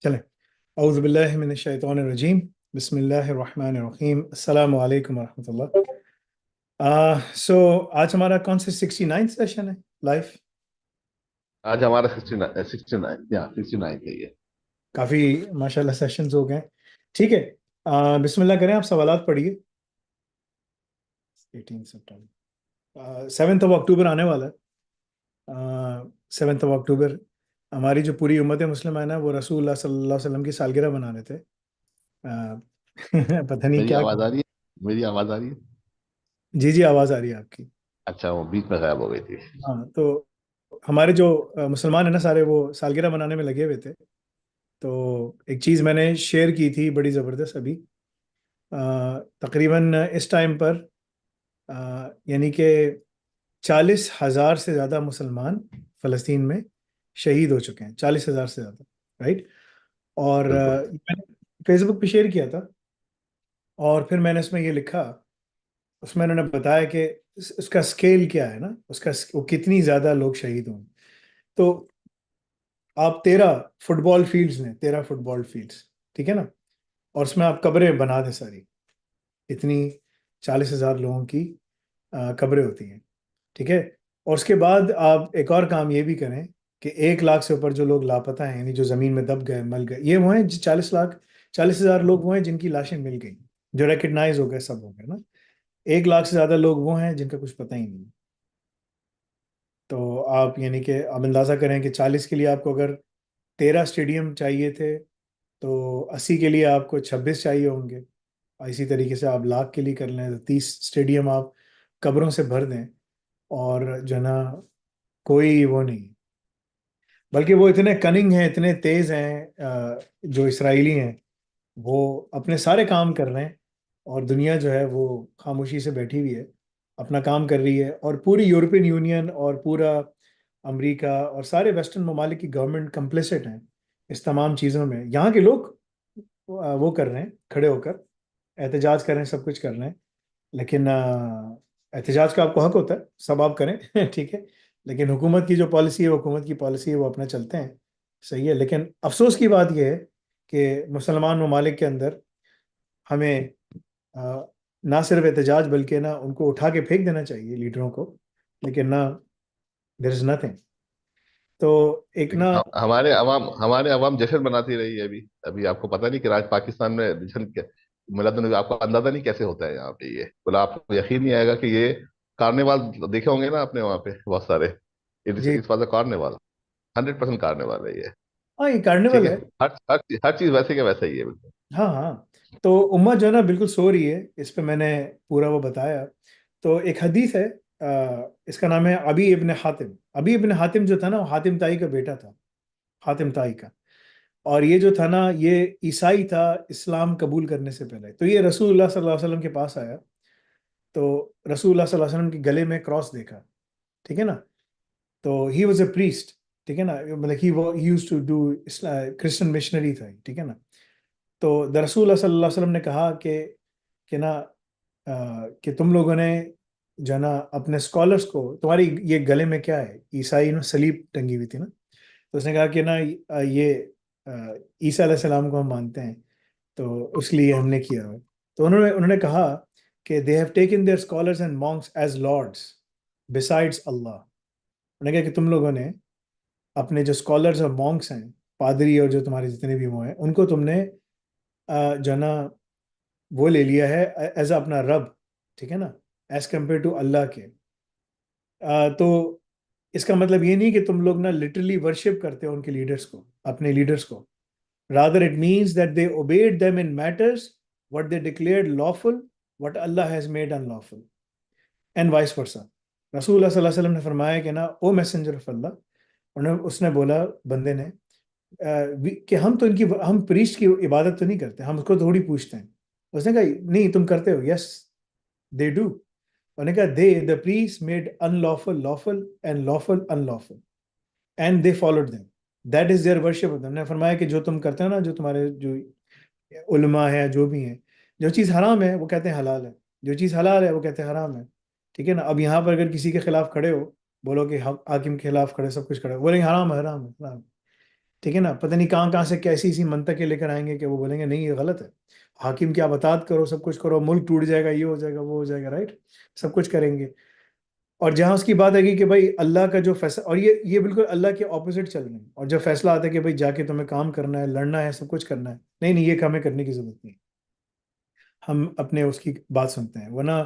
चलें। औज़ु बिल्लाहि मिनश शैतानिर रजीम। बिस्मिल्लाहिर रहमानिर रहीम। अस्सलामु अलैकुम वरहमतुल्लाह। सो आज हमारा कौन सा 69 सेशन है लाइव? आज हमारा 69 या 69 है ये। काफ़ी माशाल्लाह सेशंस हो गए। ठीक है। बिस्मिल्लाह करें, आप सवालात पढ़िए। 18 सितंबर, 7 अक्टूबर आने वाला है। 7 अक्टूबर हमारी जो पूरी उम्मत मुस्लिम है ना, वो रसूलुल्लाह सल्लल्लाहु अलैहि वसल्लम की सालगिरह मना रहे थे। पता नहीं मेरी क्या। आवाज आ रही है? मेरी आवाज आ रही है? जी जी, आवाज़ आ रही है आपकी। अच्छा, वो बीच में गायब हो गई थी। हाँ, तो हमारे जो मुसलमान है ना, सारे वो सालगिरह मनाने में लगे हुए थे। तो एक चीज़ मैंने शेयर की थी बड़ी ज़बरदस्त अभी। अ, तकरीबन इस टाइम पर यानी कि 40,000 से ज़्यादा मुसलमान फ़लस्तीन में शहीद हो चुके हैं। 40,000 से ज़्यादा, राइट। और बिल्कुल। मैंने फेसबुक पे शेयर किया था। और फिर मैंने उसमें ये लिखा, उसमें उन्होंने बताया कि उसका स्केल क्या है ना, उसका वो कितनी ज़्यादा लोग शहीद होंगे। तो आप 13 फुटबॉल फील्ड्स, ठीक है ना, और उसमें आप कब्रें बना दें सारी, इतनी 40,000 लोगों की कब्रें होती हैं, ठीक है। और उसके बाद आप एक और काम ये भी करें कि 1 लाख से ऊपर जो लोग लापता हैं, यानी जो ज़मीन में दब गए, मल गए, ये वो हैं 40,000 लोग वो हैं जिनकी लाशें मिल गई, जो रिकग्नाइज हो गए, सब हो गए ना। 1 लाख से ज़्यादा लोग वो हैं जिनका कुछ पता ही नहीं। तो आप यानी कि आप अंदाज़ा करें कि 40 के लिए आपको अगर 13 स्टेडियम चाहिए थे, तो 80 के लिए आपको 26 चाहिए होंगे। और इसी तरीके से आप लाख के लिए कर लें तो 30 स्टेडियम आप कब्रों से भर दें। और जो है ना, कोई वो नहीं, बल्कि वो इतने कनिंग हैं, इतने तेज हैं, जो इसराइली हैं, वो अपने सारे काम कर रहे हैं। और दुनिया जो है वो खामोशी से बैठी हुई है, अपना काम कर रही है। और पूरी यूरोपियन यूनियन और पूरा अमेरिका और सारे वेस्टर्न ममालिक की गवर्नमेंट कंप्लिसिट हैं इस तमाम चीज़ों में। यहाँ के लोग वो कर रहे हैं, खड़े होकर एहतजाज कर रहे हैं, सब कुछ कर रहे हैं। लेकिन एहतजाज का आपको हक होता है, सब आप करें ठीक है। लेकिन हुकूमत की जो पॉलिसी है, वो हुकूमत की पॉलिसी है, वो अपना चलते हैं, सही है। लेकिन अफसोस की बात यह है कि मुसलमान ममालिक के अंदर हमें अ, ना सिर्फ एहतजाज बल्कि ना उनको उठा के फेंक देना चाहिए लीडरों को, लेकिन ना, देर इज नथिंग। तो एक लेकिन ना। हमारे अवाम जश्न बनाती रही है। अभी अभी आपको पता नहीं कि आज पाकिस्तान में जश्न मिलाद नबी आपको अंदाजा नहीं कैसे होता है यहाँ पे। ये बोला, आपको यकीन नहीं आएगा कि ये कार्निवाल देखे होंगे ना आपने वहाँ पे बहुत सारे। जी। इस वाला कार्निवाल 100% कार्निवाल है ये। हाँ, ये ठीक कार्निवल है। है। हर चीज वैसे के वैसा ही है बिल्कुल। हाँ हाँ। तो उम्मा जो है ना बिल्कुल सो रही है, इस पे मैंने पूरा वो बताया। तो एक हदीस है, इसका नाम है अबी इब्न हातिम। अबी इब्न हातिम जो था ना, वो हातिम ताई का बेटा था, हातिम ताई का। और ये जो था ना, ये ईसाई था इस्लाम कबूल करने से पहले। तो ये रसूलुल्लाह सल्लल्लाहु अलैहि वसल्लम के पास आया। तो रसूलुल्लाह सल्लल्लाहु अलैहि वसल्लम के गले में क्रॉस देखा, ठीक है ना। तो ही वॉज अ प्रीस्ट, ठीक है ना, मतलब he used to do, Christian missionary था, ठीक है ना। तो द रसूल सल्लल्लाहु अलैहि वसल्लम ने कहा कि ना, कि तुम लोगों ने जो है ना अपने स्कॉलर्स को, तुम्हारी ये गले में क्या है, ईसाई ना सलीब टंगी हुई थी ना। तो उसने कहा कि ना, ये ईसा अलैहि सलाम को हम मानते हैं, तो उसलिए हमने किया है। तो उन्होंने उन्होंने कहा कि they have taken their scholars and monks as lords besides अल्लाह। उन्होंने कहा कि तुम लोगों ने अपने जो स्कॉलर्स और मॉन्क्स हैं, पादरी और जो तुम्हारे जितने भी वो हैं, उनको तुमने जो है ना वो ले लिया है एज अपना रब, ठीक है ना, एज कम्पेयर टू अल्लाह के। तो इसका मतलब ये नहीं कि तुम लोग ना लिटरली वर्शिप करते हो उनके लीडर्स को, अपने लीडर्स को। Rather it means that they obeyed them in matters what they declared lawful, what Allah has made unlawful, and vice versa. रसूल सल्लल्लाहु अलैहि वसल्लम ने फरमाया कि ना, ओ मैसेंजर ऑफ अल्लाह, उन्हें उसने बोला, बंदे ने, कि हम तो इनकी, हम प्रीस्ट की इबादत तो नहीं करते, हम उसको थोड़ी पूछते हैं। उसने कहा नहीं, तुम करते हो। Yes, they do. उन्होंने कहा they the priest made unlawful lawful and lawful unlawful and they followed them, that is their worship. हमने फरमाया कि जो तुम करते हो ना, जो तुम्हारे जो उलमा है, जो भी हैं, जो चीज़ हराम है वो कहते हैं हलाल है, जो चीज़ हलाल है वो कहते हैं हराम है, ठीक है ना। अब यहाँ पर अगर किसी के खिलाफ खड़े हो, बोलो कि हाकिम के खिलाफ खड़े, सब कुछ खड़े, बोलेंगे हराम है, हराम है, हराम है। ठीक है ना, पता नहीं कहाँ कहाँ से कैसी इसी मंतकें लेकर आएंगे कि वो बोलेंगे नहीं ये गलत है, हाकिम क्या बतात करो, सब कुछ करो, मुल्क टूट जाएगा, ये हो जाएगा, वो हो जाएगा, राइट, सब कुछ करेंगे। और जहां उसकी बात आएगी कि भाई अल्लाह का जो फैसला, और ये बिल्कुल अल्लाह के ऑपोजिट चल रहे हैं, और जब फैसला आता है कि भाई जाके तुम्हें काम करना है, लड़ना है, सब कुछ करना है, नहीं नहीं, ये हमें करने की जरूरत नहीं, हम अपने उसकी बात सुनते हैं। वरना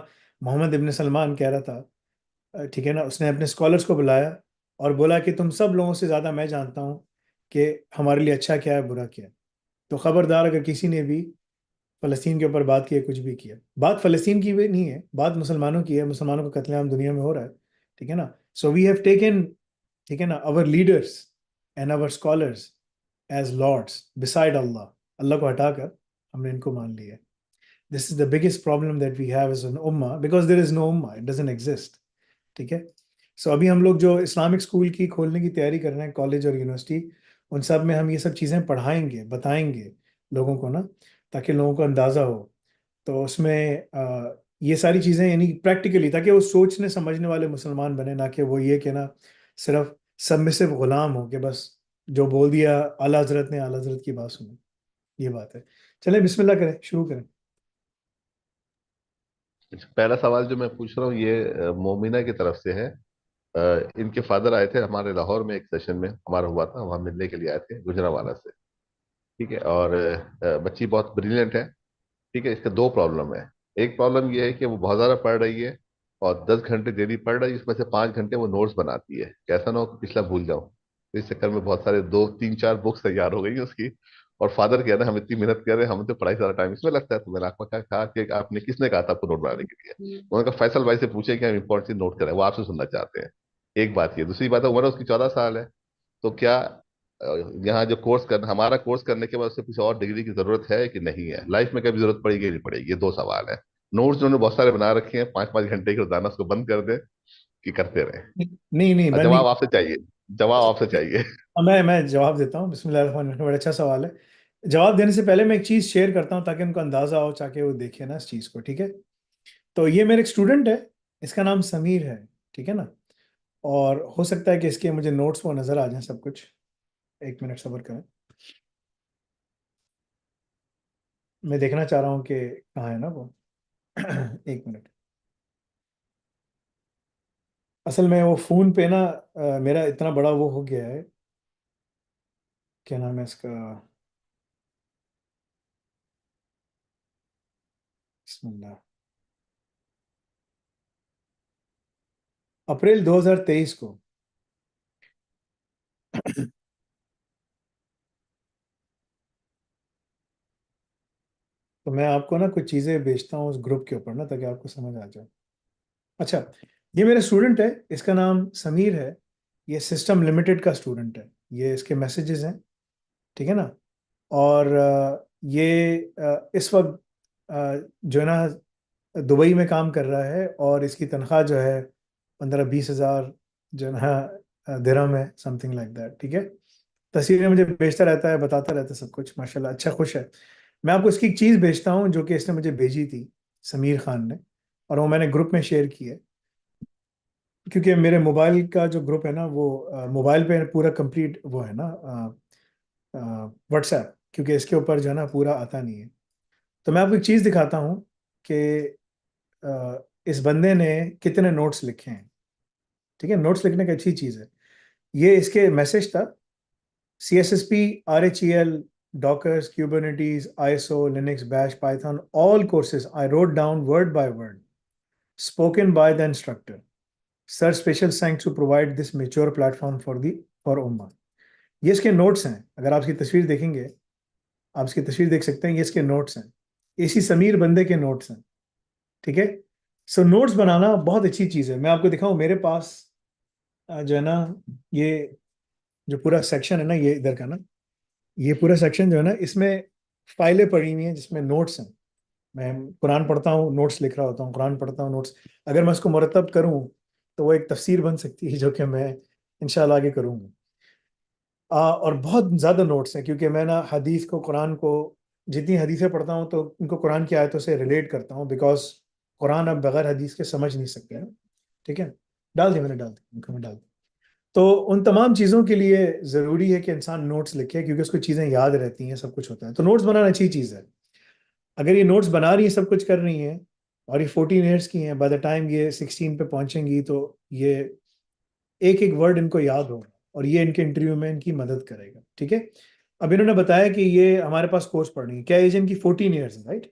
मोहम्मद इब्न सलमान कह रहा था, ठीक है ना, उसने अपने स्कॉलर्स को बुलाया और बोला कि तुम सब लोगों से ज़्यादा मैं जानता हूँ कि हमारे लिए अच्छा क्या है, बुरा क्या है। तो खबरदार अगर किसी ने भी फ़लस्तीन के ऊपर बात की है, कुछ भी किया, बात फ़लस्तीन की भी नहीं है, बात मुसलमानों की है, मुसलमानों का कत्लेआम दुनिया में हो रहा है, ठीक है ना। सो वी हैव टेकन, ठीक है ना, our leaders and our scholars as lords beside अल्लाह, अल्लाह को हटाकर हमने इनको मान लिया है। This is the biggest problem that we have as an उम्मा, बिकॉज देयर इज नो उम्मा, इट डजंट एग्जिस्ट, ठीक है। सो अभी हम लोग जो इस्लामिक स्कूल की खोलने की तैयारी कर रहे हैं, कॉलेज और यूनिवर्सिटी, उन सब में हम ये सब चीज़ें पढ़ाएंगे, बताएंगे लोगों को ना, ताकि लोगों को अंदाज़ा हो। तो उसमें ये सारी चीज़ें यानी प्रैक्टिकली, ताकि वो सोचने समझने वाले मुसलमान बने, ना कि वो ये कि ना सिर्फ सबमिसिव गुलाम हो कि बस जो बोल दिया आला हजरत ने, आला हजरत की बात सुनो, ये बात है। चलें बिस्मिल्लाह करें, शुरू करें। पहला सवाल जो मैं पूछ रहा हूँ ये मोमिना की तरफ से है। इनके फादर आए थे हमारे लाहौर में, एक सेशन में हमारा हुआ था, वहाँ मिलने के लिए आए थे गुजरावाला से। ठीक है, और बच्ची बहुत ब्रिलियंट है। ठीक है, इसके दो प्रॉब्लम है। एक प्रॉब्लम ये है कि वो बहुत ज़्यादा पढ़ रही है, और 10 घंटे डेली पढ़ रही है, इसमें से 5 घंटे वो नोट्स बनाती है, कैसा ना हो कि पिछला भूल जाऊं। तो इस चक्कर में बहुत सारे 2 3 4 बुक्स तैयार हो गई है उसकी। और फादर कह रहे हैं हम इतनी मेहनत कर रहे हैं, हमें तो पढ़ाई सारा टाइम इसमें लगता है। तो मैंने आपको कहा कि आपने किसने कहा था आपको नोट बनाने के लिए? उन्होंने कहा फैसल भाई से पूछे कि हम इंपॉर्टेंट चीज नोट करें, वो आपसे सुनना चाहते हैं। एक बात ये, दूसरी बात है उम्र उसकी 14 साल है। तो क्या अ, यहाँ जो कोर्स करना, हमारा कोर्स करने के बाद उससे कुछ और डिग्री की जरूरत है कि नहीं है, लाइफ में कभी जरूरत पड़ेगी नहीं पड़ेगी, ये दो सवाल है। नोट्स जो उन्होंने बहुत सारे बना रखे हैं, 5 5 घंटे के रोजाना, उसको बंद कर दें कि करते रहे? नहीं नहीं, और बंद नहीं। जवाब आपसे चाहिए, जवाब आपसे चाहिए। मैं जवाब देता हूँ, बिस्मिल्लाह, बड़ा अच्छा सवाल है। जवाब देने से पहले मैं एक चीज़ शेयर करता हूँ ताकि उनको अंदाज़ा हो, ताकि वो देखे ना इस चीज़ को, ठीक है। तो ये मेरे एक स्टूडेंट है, इसका नाम समीर है, ठीक है ना। और हो सकता है कि इसके मुझे नोट्स वो नज़र आ जाए सब कुछ। एक मिनट सब्र करें, मैं देखना चाह रहा हूँ कि कहाँ है ना वो। एक मिनट। असल में वो फ़ोन पे ना मेरा इतना बड़ा वो हो गया है, क्या नाम है इसका, बिस्मिल्लाह, अप्रैल 2023 को। तो मैं आपको ना कुछ चीज़ें भेजता हूँ उस ग्रुप के ऊपर ना, ताकि आपको समझ आ जाए। अच्छा, ये मेरा स्टूडेंट है, इसका नाम समीर है, ये सिस्टम लिमिटेड का स्टूडेंट है, ये इसके मैसेजेस हैं, ठीक है ना। और ये इस वक्त जो है ना दुबई में काम कर रहा है, और इसकी तनख्वाह जो है 15-20 हज़ार जो है ना दिरहम है, समथिंग लाइक दैट, ठीक है। तस्वीरें मुझे भेजता रहता है, बताता रहता है सब कुछ, माशाल्लाह अच्छा खुश है। मैं आपको इसकी एक चीज़ भेजता हूँ जो कि इसने मुझे भेजी थी, समीर खान ने, और वो मैंने ग्रुप में शेयर की है, क्योंकि मेरे मोबाइल का जो ग्रुप है ना वो मोबाइल पे पूरा कंप्लीट वो है ना व्हाट्सएप, क्योंकि इसके ऊपर जो है ना पूरा आता नहीं है। तो मैं आपको एक चीज़ दिखाता हूँ कि इस बंदे ने कितने नोट्स लिखे हैं, ठीक है। नोट्स लिखने की अच्छी चीज़ है। ये इसके मैसेज था, CSSP, RHEL, Dockers, Kubernetes, ISO, Linux, Bash, Python, all courses I wrote down word by word, spoken by the instructor. Sir, special thanks to provide this mature platform for Ummah. ये इसके notes हैं, अगर आप इसकी तस्वीर देखेंगे, आप इसकी तस्वीर देख सकते हैं, ये इसके नोट्स हैं, इसी समीर बंदे के नोट्स हैं, ठीक है। सो नोट्स बनाना बहुत अच्छी चीज़ है। मैं आपको दिखाऊं, मेरे पास जो है ना, ये जो पूरा सेक्शन है ना, ये इधर का ना, ये पूरा सेक्शन जो है ना, इसमें फाइलें पड़ी हुई हैं जिसमें नोट्स हैं। मैं कुरान पढ़ता हूँ, नोट्स लिख रहा होता हूँ, कुरान पढ़ता हूँ, नोट्स। अगर मैं उसको मुरतब करूँ तो वो एक तफसीर बन सकती है, जो कि मैं इंशाल्लाह आगे करूँगा। और बहुत ज़्यादा नोट्स हैं, क्योंकि मैं ना हदीस को, कुरान को, जितनी हदीसें पढ़ता हूँ तो उनको कुरान की आयतों से रिलेट करता हूँ, बिकॉज कुरान अब बगैर हदीस के समझ नहीं सकते हैं, ठीक है। डाल दिया मैंने, डाल दिया, उनको मैं डाल दिया। तो उन तमाम चीज़ों के लिए ज़रूरी है कि इंसान नोट्स लिखे, क्योंकि उसको चीज़ें याद रहती हैं, सब कुछ होता है। तो नोट्स बनाना अच्छी चीज़ है। अगर ये नोट्स बना रही है, सब कुछ कर रही हैं, और ये 14 ईयर्स की हैं, बाय द टाइम ये 16 पे पहुंचेंगी तो ये एक एक वर्ड इनको याद होगा, और ये इनके इंटरव्यू में इनकी मदद करेगा। ठीक है। अब इन्होंने बताया कि ये हमारे पास कोर्स पढ़ रही है, क्या एज इनकी 14 ईयर्स है, राइट?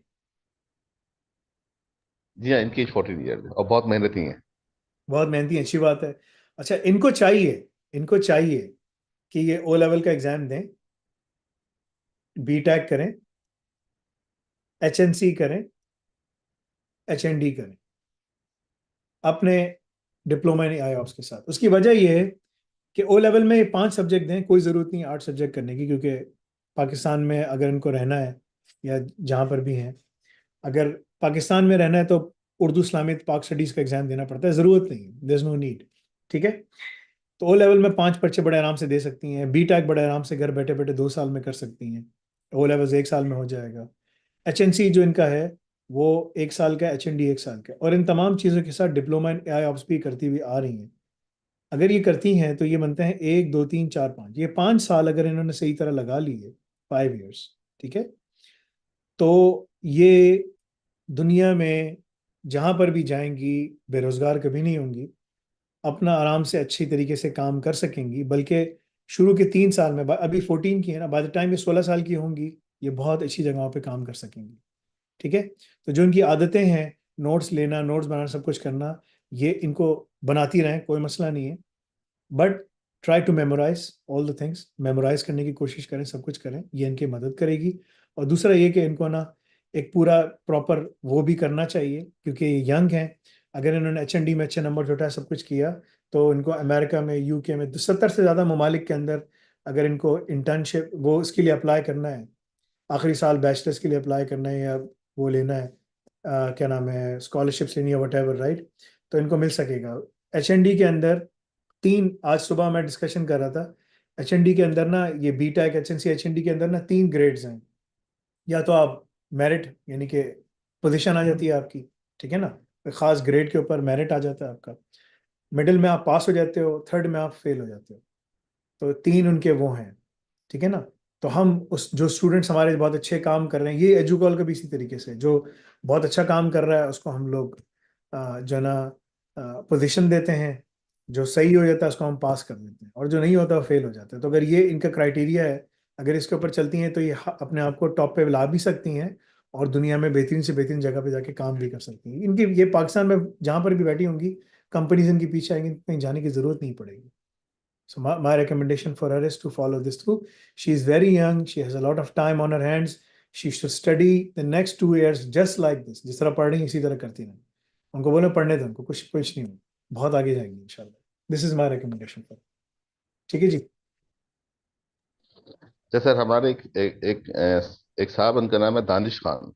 जी हाँ, इनकी 14 ईयर और बहुत मेहनती हैं। बहुत मेहनती है, अच्छी बात है। अच्छा, इनको चाहिए कि ये ओ लेवल का एग्जाम दें, बी टेक करें, एच एन सी करें, एच एन डी करें, अपने डिप्लोमा इन आई के साथ। उसकी वजह यह है कि ओ लेवल में 5 सब्जेक्ट दें, कोई ज़रूरत नहीं 8 सब्जेक्ट करने की, क्योंकि पाकिस्तान में अगर इनको रहना है या जहाँ पर भी हैं, अगर पाकिस्तान में रहना है तो उर्दू इस्लामिक पाक स्टडीज़ का एग्ज़ाम देना पड़ता है, ज़रूरत नहीं, देयर इज़ नो नीड। ठीक है। तो ओ लेवल में 5 पर्चे बड़े आराम से दे सकती हैं, बी टेक बड़े आराम से घर बैठे बैठे 2 साल में कर सकती हैं, ओ लेवल्स 1 साल में हो जाएगा। एच एन सी जो इनका है वो 1 साल का, एच एन डी 1 साल का, और इन तमाम चीज़ों के साथ डिप्लोमा इन आई ऑप्स भी करती हुई आ रही हैं। अगर ये करती हैं तो ये बनते हैं 1 2 3 4 5, ये 5 साल अगर इन्होंने सही तरह लगा लिए, 5 ईयर्स। ठीक है। तो ये दुनिया में जहाँ पर भी जाएंगी बेरोजगार कभी नहीं होंगी, अपना आराम से अच्छी तरीके से काम कर सकेंगी, बल्कि शुरू के 3 साल में, अभी 14 की है ना, बाय द टाइम ये 16 साल की होंगी, ये बहुत अच्छी जगहों पे काम कर सकेंगी। ठीक है। तो जो इनकी आदतें हैं, नोट्स लेना, नोट्स बनाना, सब कुछ करना, ये इनको बनाती रहें, कोई मसला नहीं है। But try to memorise all the things, memorise करने की कोशिश करें, सब कुछ करें, ये इनकी मदद करेगी। और दूसरा ये कि इनको ना एक पूरा प्रॉपर वो भी करना चाहिए, क्योंकि ये यंग हैं। अगर इन्होंने एच एन डी में अच्छे नंबर जुटाए, सब कुछ किया, तो इनको अमेरिका में, यूके में, 70 से ज़्यादा ममालिक के अंदर अगर इनको इंटर्नशिप वो इसके लिए अप्लाई करना है, आखिरी साल बैचलर्स के लिए अप्लाई करना है, या वो लेना है, क्या नाम है, स्कॉलरशिप्स लेनी है, वट एवर, राइट, तो इनको मिल सकेगा। एच एन डी के अंदर तीन, आज सुबह मैं डिस्कशन कर रहा था, एच एन डी के अंदर ना, ये B tech, H N C, H N D के अंदर ना 3 ग्रेड्स हैं। या तो आप मेरिट, यानी कि पोजीशन आ जाती है आपकी, ठीक है ना, एक खास ग्रेड के ऊपर मेरिट आ जाता है आपका, मिडिल में आप पास हो जाते हो, थर्ड में आप फेल हो जाते हो। तो तीन उनके वो हैं। ठीक है ना। तो हम उस जो स्टूडेंट्स हमारे बहुत अच्छे काम कर रहे हैं, ये एजुकॉल का भी इसी तरीके से, जो बहुत अच्छा काम कर रहा है उसको हम लोग जो ना पोजीशन देते हैं, जो सही हो जाता है उसको हम पास कर देते हैं, और जो नहीं होता वो फेल हो जाता है। तो अगर ये इनका क्राइटेरिया है, अगर इसके ऊपर चलती हैं, तो ये अपने आप को टॉप पे ला भी सकती हैं, और दुनिया में बेहतरीन से बेहतरीन जगह पे जाके काम भी कर सकती हैं। इनकी ये पाकिस्तान में जहाँ पर भी बैठी होंगी, कंपनीज इनके पीछे आएंगी, कहीं जाने की जरूरत नहीं पड़ेगी। So my recommendation for her is to follow this through. She is very young. She has a lot of time on her hands. She should study the next 2 years just like this. जिस तरह पढ़ रही है इसी तरह करती रहें। उनको बोले पढ़ने दो, उनको कुछ कुछ नहीं हो, बहुत आगे जाएंगी इंशाल्लाह। This is my recommendation for. ठीक है जी। जैसे सर हमारे एक साहब, उनका नाम है दानिश खान।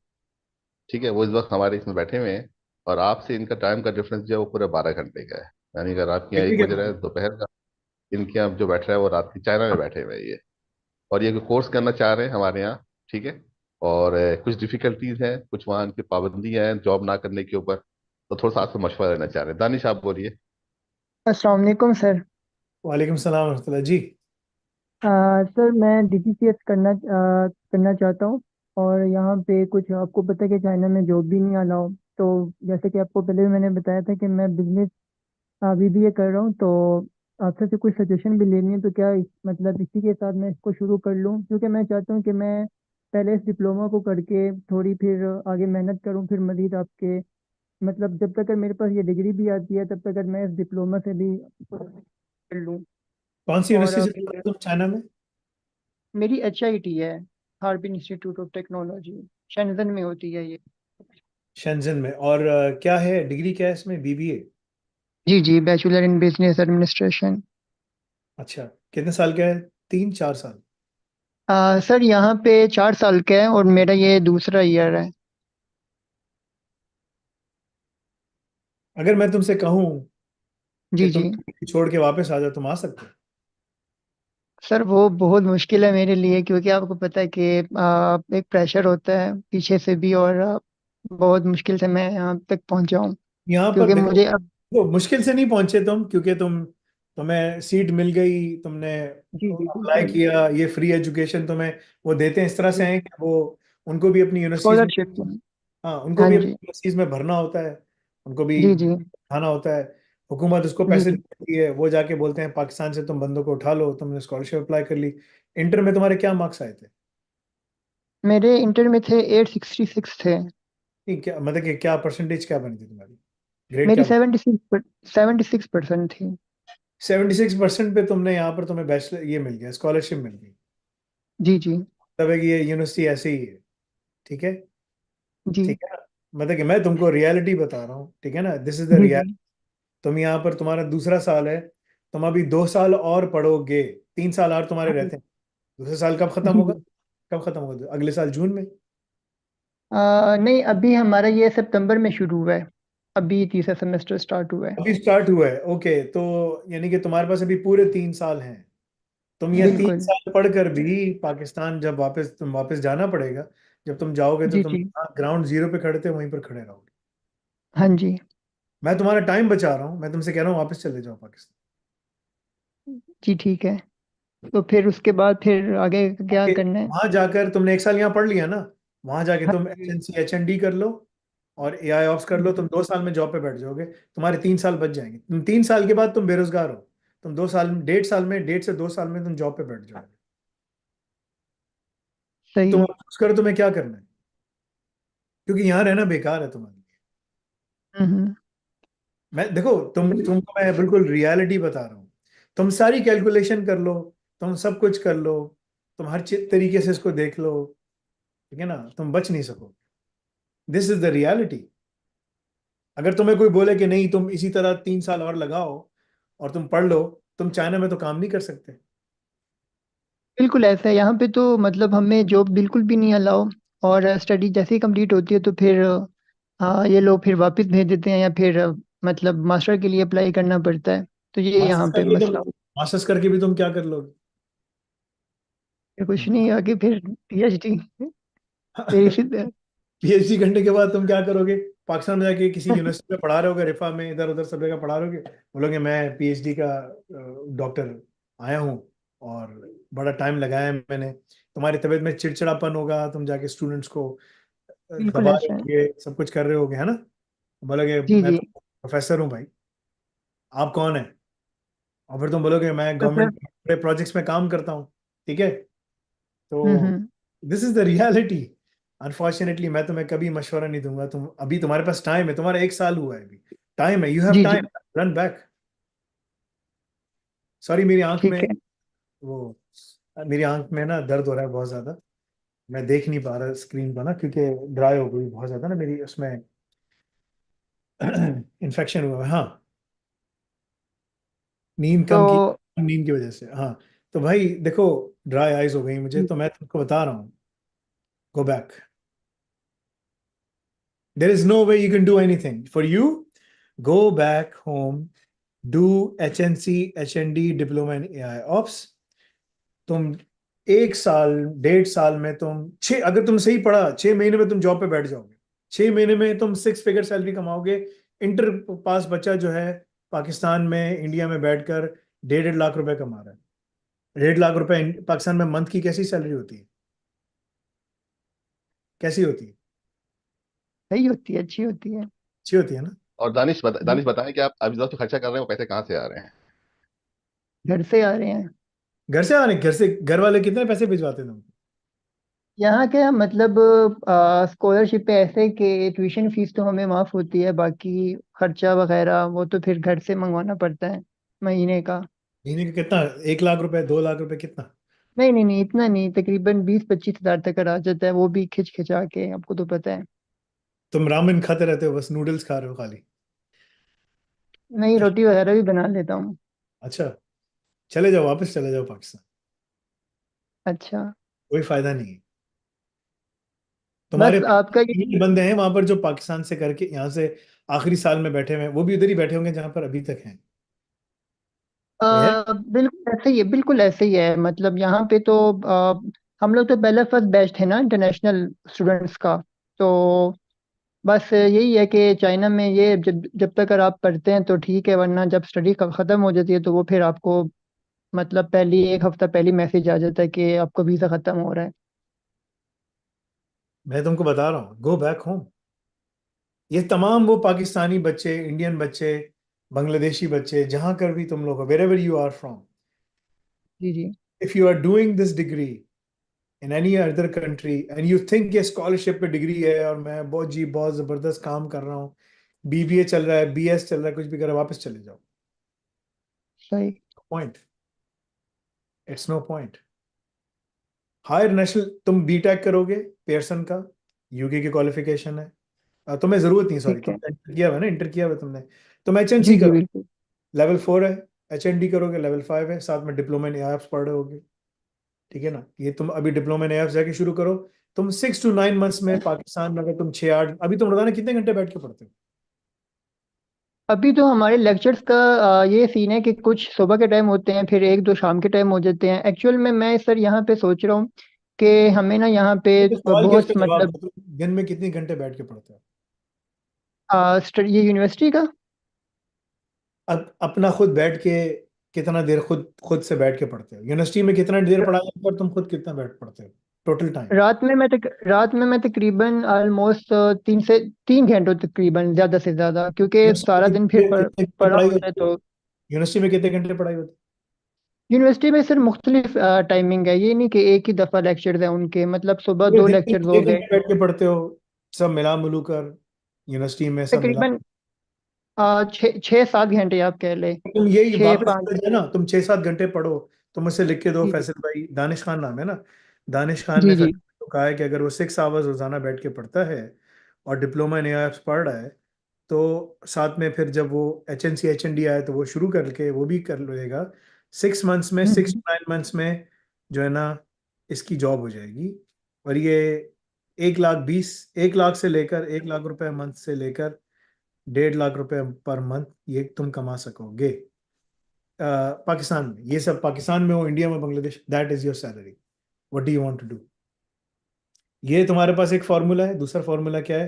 ठीक है, वो इस वक्त हमारे इसमें बैठे हुए हैं। और आपसे इनका टाइम का डिफरेंस जो है वो पूरे 12 घंटे का है। यानी अगर आपके यहाँ डिग्री 1 बज क्या? रहा है दोपहर का, इनके यहाँ जो बैठ रहा है वो रात की चाइना में बैठे हुए हैं ये। और ये कोर्स करना चाह रहे हैं हमारे यहाँ। ठीक है। और कुछ डिफिकल्टीज हैं, कुछ वहाँ इनकी पाबंदियां हैं जॉब ना करने के ऊपर। तो थोड़ा सा आपसे मशवरा लेना चाह रहे हैं। दानिश, आप बोलिए। अस्सलाम वालेकुम सर। वालेकुम सलाम रहमतुल्लाह जी। सर मैं डीटीसीएस करना चाहता हूँ। और यहाँ पे कुछ आपको पता है कि चाइना में जॉब भी नहीं अलाउ। तो जैसे कि आपको पहले भी मैंने बताया था कि मैं बिजनेस बीबीए कर रहा हूँ, तो आपसे कुछ सजेशन भी लेनी है। तो क्या मतलब इसी के साथ मैं इसको शुरू कर लूँ, क्योंकि मैं चाहता हूँ कि मैं पहले इस डिप्लोमा को करके थोड़ी फिर आगे मेहनत करूँ, फिर मजीद आपके मतलब जब तक मेरे पास ये डिग्री भी आती है तब तक मैं इस डिप्लोमा से भी कर लूँ। कौन सी और यूनिवर्सिटी से पढ़ रहे हो तुम चाइना में? मेरी HIT है, Harbin Institute of Technology, Shenzhen में होती है ये। शेंजन में। और क्या है डिग्री, क्या है इसमें, बीबीए? जी जी, बैचलर इन बिजनेस एडमिनिस्ट्रेशन। अच्छा, कितने साल का है, 3 4 साल? सर यहाँ पे 4 साल का है और मेरा ये दूसरा ईयर है। अगर मैं तुमसे कहूँ कि जी तुम जी। छोड़ के वापस आ जाओ, तुम आ सकते हो? सर वो बहुत मुश्किल है मेरे लिए, क्योंकि आपको पता है कि एक प्रेशर होता है पीछे से भी, और बहुत मुश्किल से मैं यहाँ तक पहुँचा हूँ। यहाँ पर क्योंकि देखो, मुझे अब। मुश्किल से नहीं पहुंचे तुम, क्योंकि तुम तुम्हें सीट मिल गई, तुमने जी जी अप्लाई बिल्कुल। किया, ये फ्री एजुकेशन तुम्हें वो देते हैं, इस तरह से हैं कि वो उनको भी अपनी यूनिवर्सिटीज में, स्कॉलरशिप। हाँ उनको हाँ भी अपनी जी। यूनिवर्सिटीज में भरना होता है, उनको भी जी जी। आना होता है। हुकूमत उसको जी पैसे जी। देती है, वो जाके बोलते हैं पाकिस्तान से तुम बंदों को उठा लो, तुमने स्कॉलरशिप अप्लाई कर ली। इंटर में तुम्हारे क्या मार्क्स आए थे? मेरे इंटर में थे 866 थे। नहीं, क्या मतलब कि क्या परसेंटेज क्या बनी थी तुम्हारी, ग्रेड मेरी क्या? 76% थी। 76% पे तुमने यहाँ पर तुम्हें बैचलर ये मिल गया, स्कॉलरशिप मिल गई। जी जी। तब है कि ये यूनिवर्सिटी ऐसे ही है। ठीक है। जी ठीक है ना, मतलब कि मैं तुमको रियलिटी बता रहा हूँ, ठीक है ना, दिस इज द जी। जी रियलिटी। तुम यहाँ पर, तुम्हारा दूसरा साल है, तुम अभी 2 साल और पढ़ोगे, 3 साल और तुम्हारे हाँ रहते हैं। दूसरा साल कब खत्म जी होगा? जी। कब खत्म होगा? अगले साल जून में। नहीं, अभी हमारा ये सितंबर में शुरू हुआ है। अभी तीसरा सेमेस्टर स्टार्ट हुआ है। अभी स्टार्ट हुआ है, ओके। तो यानी कि तुम्हारे पास अभी पूरे 3 साल हैं। तुम ये तीन बिल्कुल। साल पढ़कर भी पाकिस्तान जब वापस जाना पड़ेगा, जब तुम जाओगे तो जी तुम जी। ग्राउंड जीरो पे खड़े थे वहीं पर खड़े रहोगे। हाँ जी। मैं तुम्हारा टाइम बचा रहा हूँ, मैं तुमसे कह रहा हूँ वापस चले जाओ पाकिस्तान। जी ठीक है। तो फिर उसके बाद फिर आगे क्या ओके, करना है? वहां जाकर तुमने 1 साल यहाँ पढ़ लिया ना, वहां जाके हाँ तुम एच जी। N C H N D कर लो और ए आई ऑप्स कर लो, तुम 2 साल में जॉब पे बैठ जाओगे। तुम्हारे 3 साल बच जाएंगे, तुम 3 साल के बाद तुम बेरोजगार हो। तुम 2 साल, 1.5 साल में, 1.5 से 2 साल में तुम जॉब पे बैठ जाओगे। तुम सही। अफसोस करो तुम्हें क्या करना है, क्योंकि यहाँ रहना बेकार है तुम्हारे लिए। हम्म। मैं देखो, तुमको मैं बिल्कुल रियलिटी बता रहा हूँ। तुम सारी कैलकुलेशन कर लो, तुम सब कुछ कर लो, तुम हर चीज तरीके से इसको देख लो, ठीक है ना, तुम बच नहीं सको। This is the reality. अगर तुम्हें कोई बोले कि नहीं तुम इसी तरह 3 साल और लगाओ और तुम पढ़ लो, तुम चाइना में तो काम नहीं कर सकते। बिल्कुल ऐसा है यहाँ पे तो, मतलब हमें जॉब बिल्कुल भी नहीं अलाउ। और स्टडी जैसे ही कंप्लीट होती है तो फिर ये लोग फिर वापस भेज देते हैं, या फिर मतलब मास्टर के लिए अप्लाई करना पड़ता है। तो ये मास्टर्स यहाँ पे करके तुम मसला हो। मास्टर्स करके भी तुम क्या कर लोगे? फिर कुछ नहीं, आगे फिर पीएचडी। फिर इसी तरह। पीएचडी करने के बाद तुम क्या करोगे? पाकिस्तान में जाके किसी यूनिवर्सिटी में पढ़ा रहे होगे, रिफा में, इधर उधर सब जगह पढ़ा रहे होगे, बोलोगे मैं पीएचडी का डॉक्टर आया हूँ और बड़ा टाइम लगाया है मैंने। तुम्हारी तबीयत में चिड़चिड़ापन होगा, तुम जाके स्टूडेंट्स को बिल्कुल दबा रहे ऐसा है। होगे, सब कुछ कर रहे होगे, है ना? बोलोगे जी मैं जी। तो प्रोफेसर हूँ भाई, आप कौन है? और फिर तुम बोलोगे मैं तो फिर। गवर्नमेंट प्रोजेक्ट्स में काम करता हूँ। ठीक है। तो hmm. This is the reality. Unfortunately मैं तुम्हें कभी मशवरा नहीं दूंगा, तुम अभी, तुम्हारे पास टाइम है, तुम्हारा 1 साल हुआ है अभी, टाइम है, यू हैव जी जी। Time, run back. सॉरी, मेरी आंख में ठीक है। वो मेरी आंख में ना दर्द हो रहा है बहुत ज्यादा। मैं देख नहीं पा रहा स्क्रीन पर ना, क्योंकि ड्राई हो गई बहुत ज्यादा ना मेरी उसमें, इन्फेक्शन हुआ है, हाँ, नींद तो कम की, नींद की वजह से, हाँ। तो भाई देखो, ड्राई आइज हो गई मुझे, तो मैं तुमको बता रहा हूँ, go back. There is no way you can do anything. For you, go back home, do HNC, HND diploma in AI Ops. तुम 1 साल, 1.5 साल में तुम अगर तुम सही पढ़ा, 6 महीने में तुम जॉब पे बैठ जाओगे। 6 महीने में तुम 6 फिगर सैलरी कमाओगे। इंटर पास बच्चा जो है पाकिस्तान में, इंडिया में बैठकर 1.5 लाख रुपए कमा रहा है। 1.5 लाख रुपए पाकिस्तान में मंथ की कैसी सैलरी होती है? कैसी होती है? सही होती है, अच्छी होती है। अच्छी होती है ना? और दानिश बताएं कि आप अभी जो खर्चा कर रहे हैं वो पैसे कहाँ से आ रहे हैं? घर से आ रहे हैं। घर से आने, घर से घर वाले कितने पैसे भिजवाते हैं तुमको? यहाँ क्या मतलब, स्कॉलरशिप पे ऐसे कि ट्यूशन फीस तो हमें माफ होती है, बाकी खर्चा वगैरह वो तो फिर घर से मंगवाना पड़ता है महीने का। महीने का कितना? 1 लाख रुपए, 2 लाख रुपए, कितना? नहीं नहीं नहीं, इतना नहीं, तकरीबन 20-25 हज़ार तक का आ जाता है, वो भी खिंच खिंचा के, आपको तो पता है। तुम रामेन खाते रहते हो, बस नूडल्स खा रहे हो खाली। नहीं, रोटी वगैरह भी बना लेता हूँ। अच्छा, चले जाओ, वापस चले जाओ पाकिस्तान। अच्छा। कोई फायदा नहीं है। तुम्हारे बस आपका ये। ये बंदे हैं वहां पर जो पाकिस्तान से करके यहाँ से आखिरी साल में बैठे हुए हैं, वो भी उधर ही बैठे होंगे जहां पर अभी तक हैं। कोई है? बिल्कुल ऐसे ही है, बिल्कुल ऐसे ही है, मतलब यहाँ पे तो हम लोग तो पहले फर्स्ट बैच थे ना इंटरनेशनल स्टूडेंट्स का। तो बस यही है कि चाइना में ये जब जब तक अगर आप पढ़ते हैं तो ठीक है, वरना जब स्टडी ख़त्म हो जाती है तो वो फिर आपको मतलब पहली एक हफ्ता पहले मैसेज आ जाता है कि आपका वीज़ा ख़त्म हो रहा है। मैं तुमको बता रहा हूँ, गो बैक होम। ये तमाम वो पाकिस्तानी बच्चे, इंडियन बच्चे, बांग्लादेशी बच्चे, जहां कर भी तुम लोग, wherever you are from, जी जी। If you are doing this degree in any other country and you think ये स्कॉलरशिप पे डिग्री है और मैं बहुत जी बहुत जबरदस्त काम कर रहा हूँ, बीबीए चल रहा है, बीएस चल रहा है, कुछ भी कर रहा है, वापस चले जाओ। सही। Point, it's no point. Higher national, तुम बीटेक करोगे पेयरसन का, यूके की क्वालिफिकेशन है। तुम्हें जरूरत नहीं, सॉरी, ठीक है। तुमने इंटर किया हुआ है ना, इंटर किया हुआ है तुमने। तुम एचएनसी जी जी करो, बिल्कुल। लेवल 4 है। एचएनडी करोगे, लेवल 5 है, साथ में डिप्लोमा इन एआईएफ्स पढ़ रहे होगे। ठीक है ना, ये तुम अभी डिप्लोमा इन एआईएफ्स जाके शुरू करो। तुम 6 to 9 मंथ्स में पाकिस्तान में, अगर तुम 6 8, अभी तुम बताना कितने घंटे बैठ के पढ़ते हो? अभी तो हमारे लेक्चर्स का ये सीन है कि कुछ सुबह के टाइम होते हैं, फिर एक दो शाम के टाइम हो जाते हैं। एक्चुअल में मैं सर यहाँ पे सोच रहा हूँ कि हमें ना यहाँ पे ये तो सवाल क्या, बहुत उसका जवाब मतलब दो, तुम दिन में कितने घंटे बैठ के पढ़ते हो? ये यूनिवर्सिटी का। अब अपना खुद बैठ के कितना देर खुद खुद से बैठ के पढ़ते हो? यूनिवर्सिटी में कितना देर पढ़ा जाता है और तुम खुद कितना बैठ पढ़ते हो, टोटल टाइम? रात में मैं तकरीबन ऑलमोस्ट 3 घंटों तकरीबन, ज़्यादा से ज़्यादा, क्योंकि यूनिवर्सिटी सारा में दिन फिर कितने घंटे पढ़ा पढ़ाई होता है होती है? तो। यूनिवर्सिटी में कितने घंटे पढ़ाई होती यूनिवर्सिटी में सर मुख्तलिफ टाइमिंग है, ये नहीं कि एक ही दफ़ा लेक्चर्स हैं उनके, मतलब सुबह है? पूरे दो दिन में लेक्चर्स कितने हो गए। घंटे बैठ के पढ़ते हो, सब मिला मिलू कर, यूनिवर्सिटी में सब मिला? तकरीबन 6 7 घंटे आप कह ले। तुम यही छः वापस पाँच चले जाए ना, तुम 6 7 घंटे पढ़ो। तुम मुझसे लिख के दो, जी फैसल भाई, दानिश खान नाम है ना, दानिश खान ने जी जी। फैसल को कहा है कि अगर वो 6 आवर्स रोजाना बैठ के पढ़ता है और डिप्लोमा इन एआईएफ्स पढ़ रहा है, तो साथ में फिर जब वो एचएनसी एचएनडी आए तो वो शुरू करके वो भी कर लेगा, 6 मंथ्स में, six hmm. To nine months में जो है ना, इसकी जॉब हो जाएगी। और ये 1 लाख से लेकर 1 लाख रुपए मंथ से लेकर 1.5 लाख रुपए पर मंथ ये तुम कमा सकोगे। पाकिस्तान में, ये सब पाकिस्तान में हो, इंडिया में, Bangladesh, that is your salary. What do you want to do? ये तुम्हारे पास एक फार्मूला है। दूसरा फार्मूला क्या है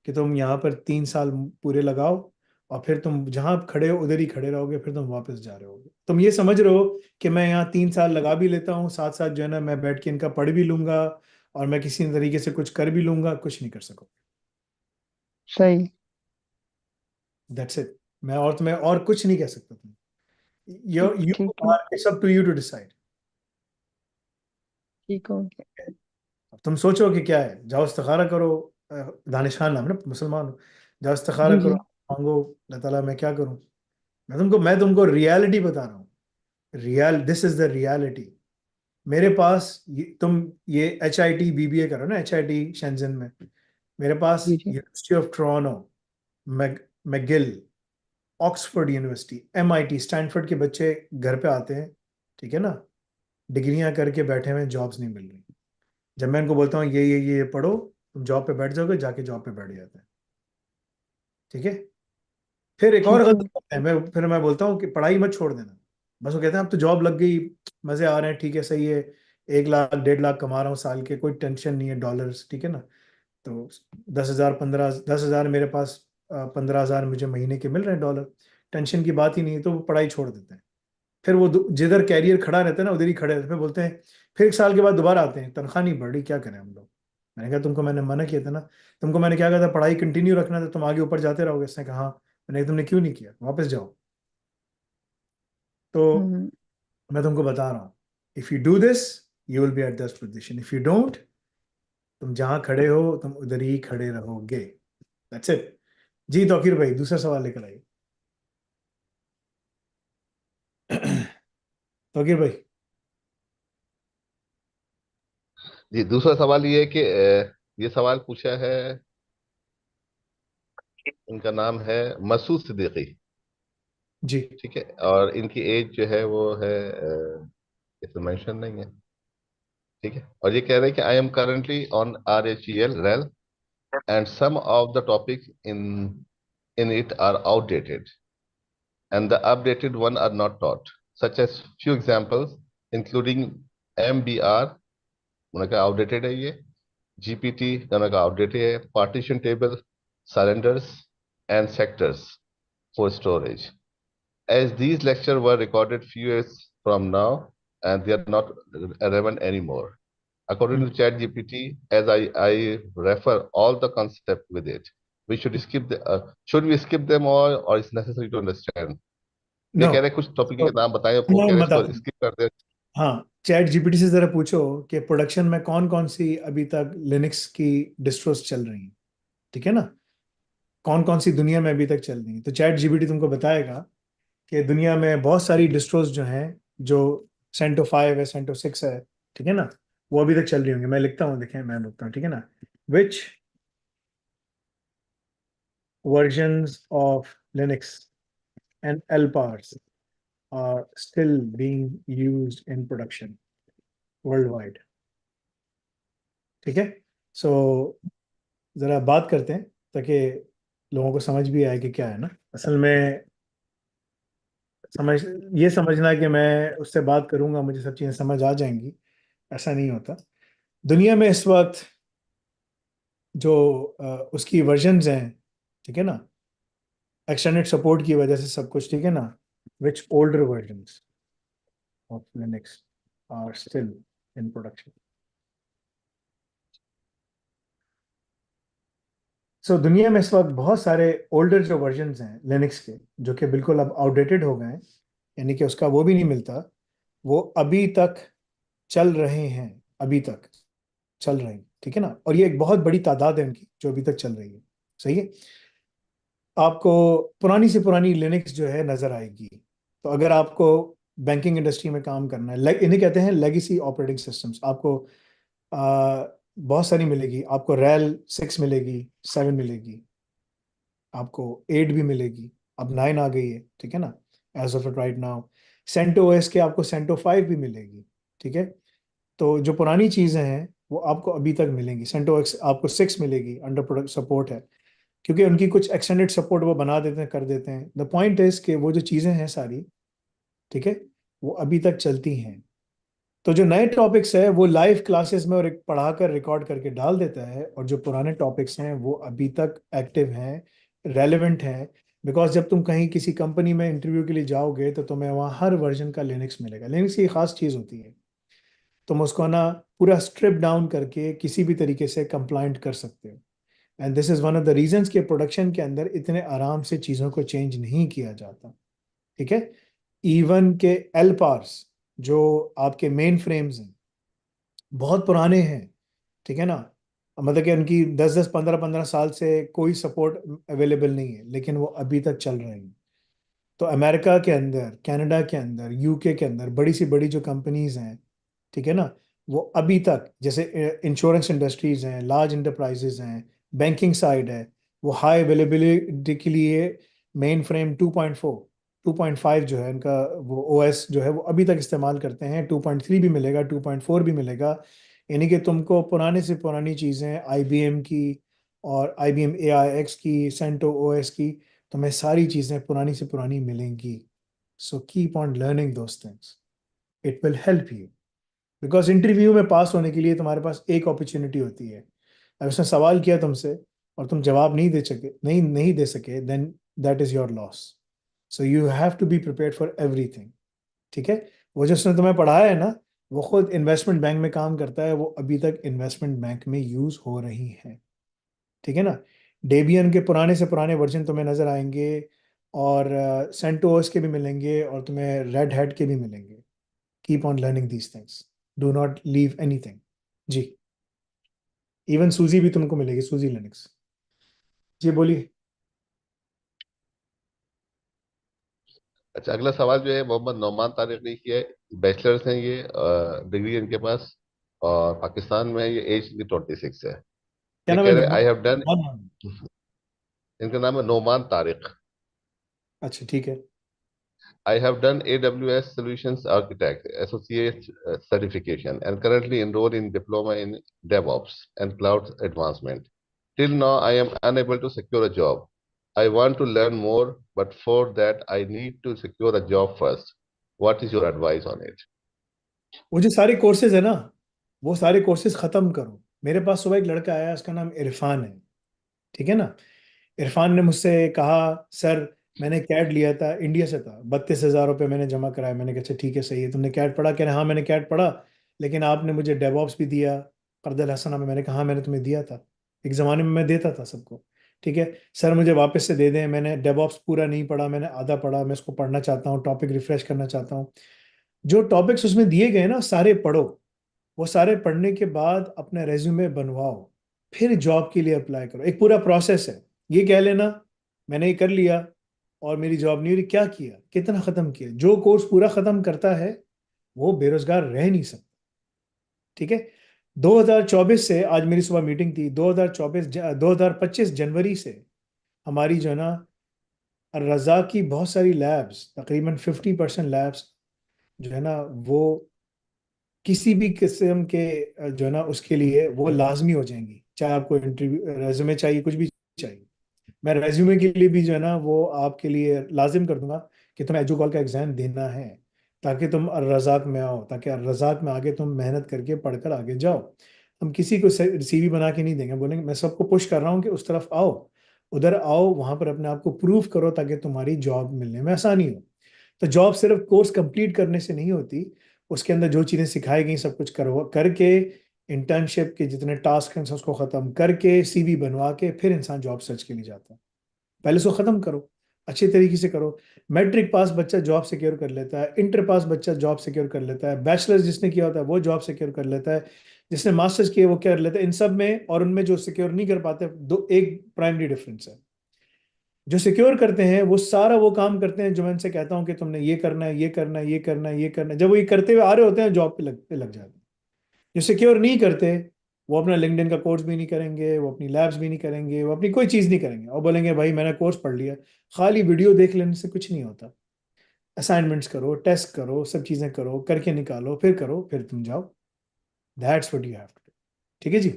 कि तुम यहाँ पर 3 साल पूरे लगाओ और फिर तुम जहां खड़े हो उधर ही खड़े रहोगे, फिर तुम वापस जा रहे होगे। तुम ये समझ रहे हो कि मैं यहाँ 3 साल लगा भी लेता हूँ, साथ साथ जो है ना मैं बैठ के इनका पढ़ भी लूंगा और मैं किसी तरीके से कुछ कर भी लूंगा, कुछ नहीं कर सको। सही। That's it. मैं और तुम्हें और कुछ नहीं कह सकता। तुम यू यू ठीक है। It's up to you to decide. ठीक हो गया। अब तुम सोचो कि क्या है, जाओ इस्तिखारा करो। दानिश खान नाम है ना, मुसलमान हो, जाओ इस्तिखारा जी करो, जी। मांगो अल्लाह ताला, मैं क्या करूं? मैं तुमको रियलिटी बता रहा हूँ। This is the reality. मेरे पास ये HIT बीबीए करो ना, HIT शेंजन में। मेरे पास जी जी। University of Toronto, McGill, Oxford university, MIT, Stanford के बच्चे घर पे आते हैं। ठीक है ना, डिग्रियां करके बैठे हुए, जॉब्स नहीं मिल रही। जब मैं इनको बोलता हूँ ये पढ़ो, तुम जॉब पे बैठ जाओगे, जाके जॉब पे बैठ जाते हैं। ठीक है। फिर एक और ठीक है। गलती करते हैं, मैं बोलता हूँ कि पढ़ाई मत छोड़ देना। बस वो कहते हैं अब तो जॉब लग गई, मजे आ रहे हैं, ठीक है, सही है, 1 लाख 1.5 लाख कमा रहा हूँ साल के, कोई टेंशन नहीं है, डॉलर्स, ठीक है ना। तो 10,000 15, 10,000 मेरे पास, 15,000 मुझे महीने के मिल रहे हैं डॉलर, टेंशन की बात ही नहीं है, तो वो पढ़ाई छोड़ देते हैं। फिर वो जिधर कैरियर खड़ा रहता है ना उधर ही खड़े रहते हैं, फिर बोलते हैं, फिर 1 साल के बाद दोबारा आते हैं, तनख्वाह नहीं बढ़ रही, क्या करें हम लोग? मैंने कहा तुमको मैंने मना किया था ना, तुमको मैंने क्या कहा था, पढ़ाई कंटिन्यू रखना था, तुम आगे ऊपर जाते रहोगे। इसने कहा हाँ। मैंने कहा, तुमने क्यों नहीं किया, वापस जाओ। तो हम्म। मैं तुमको बता रहा हूँ, if you do this you will be at this position, if you don't, तुम जहां खड़े हो तुम उधर ही खड़े रहोगे। That's it. जी तौकीर भाई, दूसरा सवाल लेकर आइए। तौकीर भाई। जी, दूसरा सवाल ये है कि ये सवाल पूछा है, इनका नाम है मसूद सिद्दीकी। जी। ठीक है, और इनकी एज जो है वो है, इसमें मेंशन नहीं है। ठीक है, और ये कह रहे हैं कि I am currently on RHEL रेल and some of the topics in it are outdated and the updated one are not taught, such as few examples including MBR, उन्होंने कहा आउटडेटेड है ये, GPT उन्होंने कहा आउटडेटेड है, partition table, surrenders, and sectors for storage. As these lectures were recorded few years from now and they are not relevant anymore. According to ChatGPT, as I refer all the concept with it, we should we skip them all or it's necessary to understand? ये no, कह रहे हैं कुछ topic के नाम बताएं वो मैं कह रहे हैं बताता इसको हूँ। स्किप कर दे। हाँ, चैट जीपीटी से जरा पूछो कि प्रोडक्शन में कौन कौन सी अभी तक लिनक्स की डिस्ट्रोस चल रही हैं, ठीक है ना, कौन कौन सी दुनिया में अभी तक चल रही हैं। तो चैट जीपीटी तुमको बताएगा कि दुनिया में बहुत सारी डिस्ट्रोस जो हैं, जो सेंटो 5 है, सेंटो 6 है, ठीक है ना, वो अभी तक चल रही होंगी। मैं लिखता हूँ, देखें, मैं लिखता हूँ, ठीक है ना। Which versions of Linux and LPARs are still being used in production worldwide, ठीक है। सो जरा बात करते हैं ताकि लोगों को समझ भी आए कि क्या है ना असल में। समझ ये समझना कि मैं उससे बात करूंगा मुझे सब चीज़ें समझ आ जाएंगी, ऐसा नहीं होता। दुनिया में इस वक्त जो उसकी वर्जन्स हैं, ठीक है ना, एक्सटेंडेड सपोर्ट की वजह से सब कुछ, ठीक है ना, which older versions of Linux are still in production. So दुनिया में इस वक्त बहुत सारे ओल्डर जो वर्जन्स हैं लिनक्स के, जो कि बिल्कुल अब आउटडेटेड हो गए हैं, यानी कि उसका वो भी नहीं मिलता, वो अभी तक चल रहे हैं, अभी तक चल रहे हैं, ठीक है ना। और ये एक बहुत बड़ी तादाद है उनकी जो अभी तक चल रही है, सही है। आपको पुरानी से पुरानी लिनक्स जो है नजर आएगी। तो अगर आपको बैंकिंग इंडस्ट्री में काम करना है, इन्हें कहते हैं लेगेसी ऑपरेटिंग सिस्टम्स, आपको बहुत सारी मिलेगी। आपको रैल 6 मिलेगी, 7 मिलेगी, आपको 8 भी मिलेगी, अब 9 आ गई है, ठीक है ना, as of right now. CentOS के आपको सेंटो 5 भी मिलेगी, ठीक है। तो जो पुरानी चीज़ें हैं वो आपको अभी तक मिलेंगी। सेंटो एक्स आपको 6 मिलेगी, अंडर प्रोडक्ट सपोर्ट है, क्योंकि उनकी कुछ एक्सटेंडेड सपोर्ट वो बना देते हैं, कर देते हैं। द पॉइंट इज कि वो जो चीज़ें हैं सारी, ठीक है, वो अभी तक चलती हैं। तो जो नए टॉपिक्स है वो लाइव क्लासेस में और पढ़ाकर रिकॉर्ड करके डाल देता है, और जो पुराने टॉपिक्स हैं वो अभी तक एक्टिव हैं, रेलेवेंट हैं। बिकॉज जब तुम कहीं किसी कंपनी में इंटरव्यू के लिए जाओगे तो तुम्हें वहाँ हर वर्जन का लिनक्स मिलेगा। लिनक्स की खास चीज़ होती है, तुम उसको ना पूरा स्ट्रिप डाउन करके किसी भी तरीके से कंप्लाइंट कर सकते हो। And this is one of the reasons कि प्रोडक्शन के अंदर इतने आराम से चीज़ों को चेंज नहीं किया जाता, ठीक है। इवन के एल पार्स जो आपके मेन फ्रेम्स हैं बहुत पुराने हैं, ठीक है ना, मतलब कि उनकी 10-10 15-15 साल से कोई सपोर्ट अवेलेबल नहीं है, लेकिन वो अभी तक चल रहे हैं। तो अमेरिका के अंदर, कनाडा के अंदर, यूके के अंदर बड़ी सी बड़ी जो कंपनीज हैं, ठीक है ना, वो अभी तक, जैसे इंश्योरेंस इंडस्ट्रीज हैं, लार्ज इंटरप्राइजेज हैं, बैंकिंग साइड है, वो हाई अवेलेबिलिटी के लिए मेन फ्रेम 2.4 2.5 जो है उनका, वो ओएस जो है वो अभी तक इस्तेमाल करते हैं। 2.3 भी मिलेगा, 2.4 भी मिलेगा। यानी कि तुमको पुराने से पुरानी चीज़ें आईबीएम की और आईबीएम एआईएक्स की, सेंटो ओएस की, तुम्हें सारी चीज़ें पुरानी से पुरानी मिलेंगी। So keep on learning those things, it will help you. Because interview में पास होने के लिए तुम्हारे पास एक अपॉर्चुनिटी होती है। अगर उसने सवाल किया तुमसे और तुम जवाब नहीं दे सके, then that is your loss. So you have to be prepared for everything, ठीक है। वो जो उसने तुम्हें पढ़ाया है ना, वो खुद इन्वेस्टमेंट बैंक में काम करता है, वो अभी तक इन्वेस्टमेंट बैंक में यूज हो रही है, ठीक है ना। डेबियन के पुराने से पुराने वर्जन तुम्हें नजर आएंगे, और सेंटोस के भी मिलेंगे, और तुम्हें रेड हैट के भी मिलेंगे। Keep on learning these things, do not leave anything. जी, इवन सूजी भी तुमको मिलेगी, सूजी लिनक्स। जी बोलिए। अच्छा, अगला सवाल जो है मोहम्मद नौमान तारिक ने किया है। बैचलर्स हैं ये, डिग्री इनके पास, और पाकिस्तान में है, ये एज इनकी 26 है। क्या ये नाम है कह रहे आई नौमान? Have done, Nauman. इनका नाम है नौमान तारिक। अच्छा, ठीक है। I have done AWS Solutions Architect Associate certification and currently enrolled in diploma in DevOps and cloud advancement. Till now, I am unable to secure a job. I want to learn more, but for that, I need to secure a job first. What is your advice on it? वो जो सारे courses है ना, वो सारे courses खत्म करो। मेरे पास सुबह एक लड़का आया, उसका नाम इरफान है, ठीक है ना। इरफान ने मुझसे कहा, सर मैंने कैट लिया था, इंडिया से था, 32,000 रुपये मैंने जमा कराया। मैंने कहा अच्छा ठीक है, सही है, तुमने कैट पढ़ा? कह रहे हाँ मैंने कैट पढ़ा, लेकिन आपने मुझे डेवऑप्स भी दिया, कर्दल हसना में। मैंने कहा हाँ मैंने तुम्हें दिया था, एक ज़माने में मैं देता था सबको। ठीक है सर, मुझे वापस से दे दें, मैंने डेवऑप्स पूरा नहीं पढ़ा, मैंने आधा पढ़ा, मैं इसको पढ़ना चाहता हूँ, टॉपिक रिफ्रेश करना चाहता हूँ। जो टॉपिक्स उसमें दिए गए ना सारे पढ़ो, वो सारे पढ़ने के बाद अपना रेज्यूमे बनवाओ, फिर जॉब के लिए अप्लाई करो। एक पूरा प्रोसेस है। ये कह लेना मैंने ये कर लिया और मेरी जॉब नहीं हुई, क्या किया, कितना खत्म किया? जो कोर्स पूरा खत्म करता है वो बेरोजगार रह नहीं सकता। ठीक है, 2024 से, आज मेरी सुबह मीटिंग थी, 2025 जनवरी से हमारी जो है ना रजा की बहुत सारी लैब्स, तकरीबन 50% लैब्स जो है ना वो किसी भी किस्म के जो है ना उसके लिए वो लाजमी हो जाएंगी। चाहे आपको इंटरव्यू रेज्यूमे चाहिए, कुछ भी चाहिए, मैं रेज्यूमे के लिए भी जो है ना वो आपके लिए लाजिम कर दूंगा कि तुम्हें एजुकॉल का एग्जाम देना है, ताकि तुम रजाक में आओ, ताकि रजाक में आगे तुम मेहनत करके पढ़कर आगे जाओ। हम किसी को सीवी बना के नहीं देंगे, बोलेंगे मैं सबको पुश कर रहा हूँ कि उस तरफ आओ, उधर आओ, वहां पर अपने आप को प्रूव करो ताकि तुम्हारी जॉब मिलने में आसानी हो। तो जॉब सिर्फ कोर्स कंप्लीट करने से नहीं होती, उसके अंदर जो चीज़ें सिखाई गई सब कुछ करो करके, इंटर्नशिप के जितने टास्क हैं उसको ख़त्म करके, सीवी बनवा के फिर इंसान जॉब सर्च के लिए जाता है। पहले उसको ख़त्म करो, अच्छे तरीके से करो। मैट्रिक पास बच्चा जॉब सिक्योर कर लेता है, इंटर पास बच्चा जॉब सिक्योर कर लेता है, बैचलर्स जिसने किया होता है वो जॉब सिक्योर कर लेता है, जिसने मास्टर्स किया वो कर लेता है। इन सब में और उनमें जो सिक्योर नहीं कर पाते, दो एक प्राइमरी डिफरेंस है। जो सिक्योर करते हैं वो सारा वो काम करते हैं जो मैं उनसे कहता हूँ कि तुमने ये करना है, ये करना है, ये करना है, ये करना है, जब वो ये करते हुए आ रहे होते हैं जॉब पे लग जाते हैं। जो सिक्योर नहीं करते, वो अपना लिंक्डइन का कोर्स भी नहीं करेंगे, वो अपनी लैब्स भी नहीं करेंगे, वो अपनी कोई चीज़ नहीं करेंगे, और बोलेंगे भाई मैंने कोर्स पढ़ लिया। खाली वीडियो देख लेने से कुछ नहीं होता। असाइनमेंट्स करो, टेस्ट करो, सब चीज़ें करो, करके निकालो, फिर करो, फिर तुम जाओ। That's what you have to do. ठीक है जी।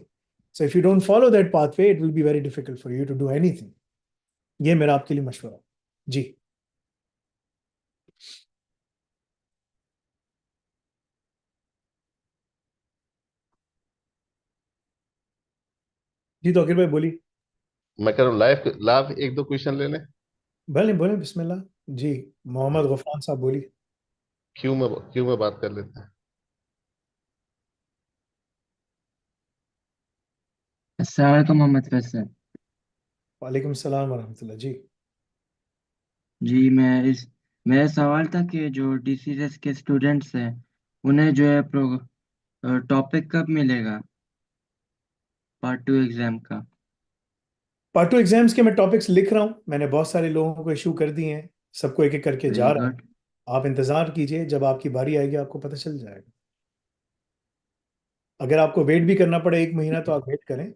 So if you don't follow that pathway, it will be very difficult for you to do anything. ये मेरा आपके लिए मशवरा है। जी। जी तो अखिल भाई बोलिए। मैं कह रहा हूँ लाइफ लाभ एक दो क्वेश्चन ले लें। बोले बोले, बिस्मिल्लाह। जी, मोहम्मद गफान साहब बोलिए। क्यों में बात कर लेते हैं। अस्सलाम वालेकुम मोहम्मद फैसल। वालेकुम सलाम वरहमतुल्लाह जी। जी मेरा सवाल था कि जो डीसीएस के स्टूडेंट्स हैं उन्हें जो है टॉपिक कब मिलेगा पार्ट 2 एग्जाम का। पार्ट टू एग्जाम्स के मैं टॉपिक्स लिख रहा हूँ, मैंने बहुत सारे लोगों को इशू कर दिए हैं, सबको एक एक करके जा वेरी रहा है। गुड। आप इंतजार कीजिए, जब आपकी बारी आएगी आपको पता चल जाएगा। अगर आपको वेट भी करना पड़े एक महीना तो आप वेट करें,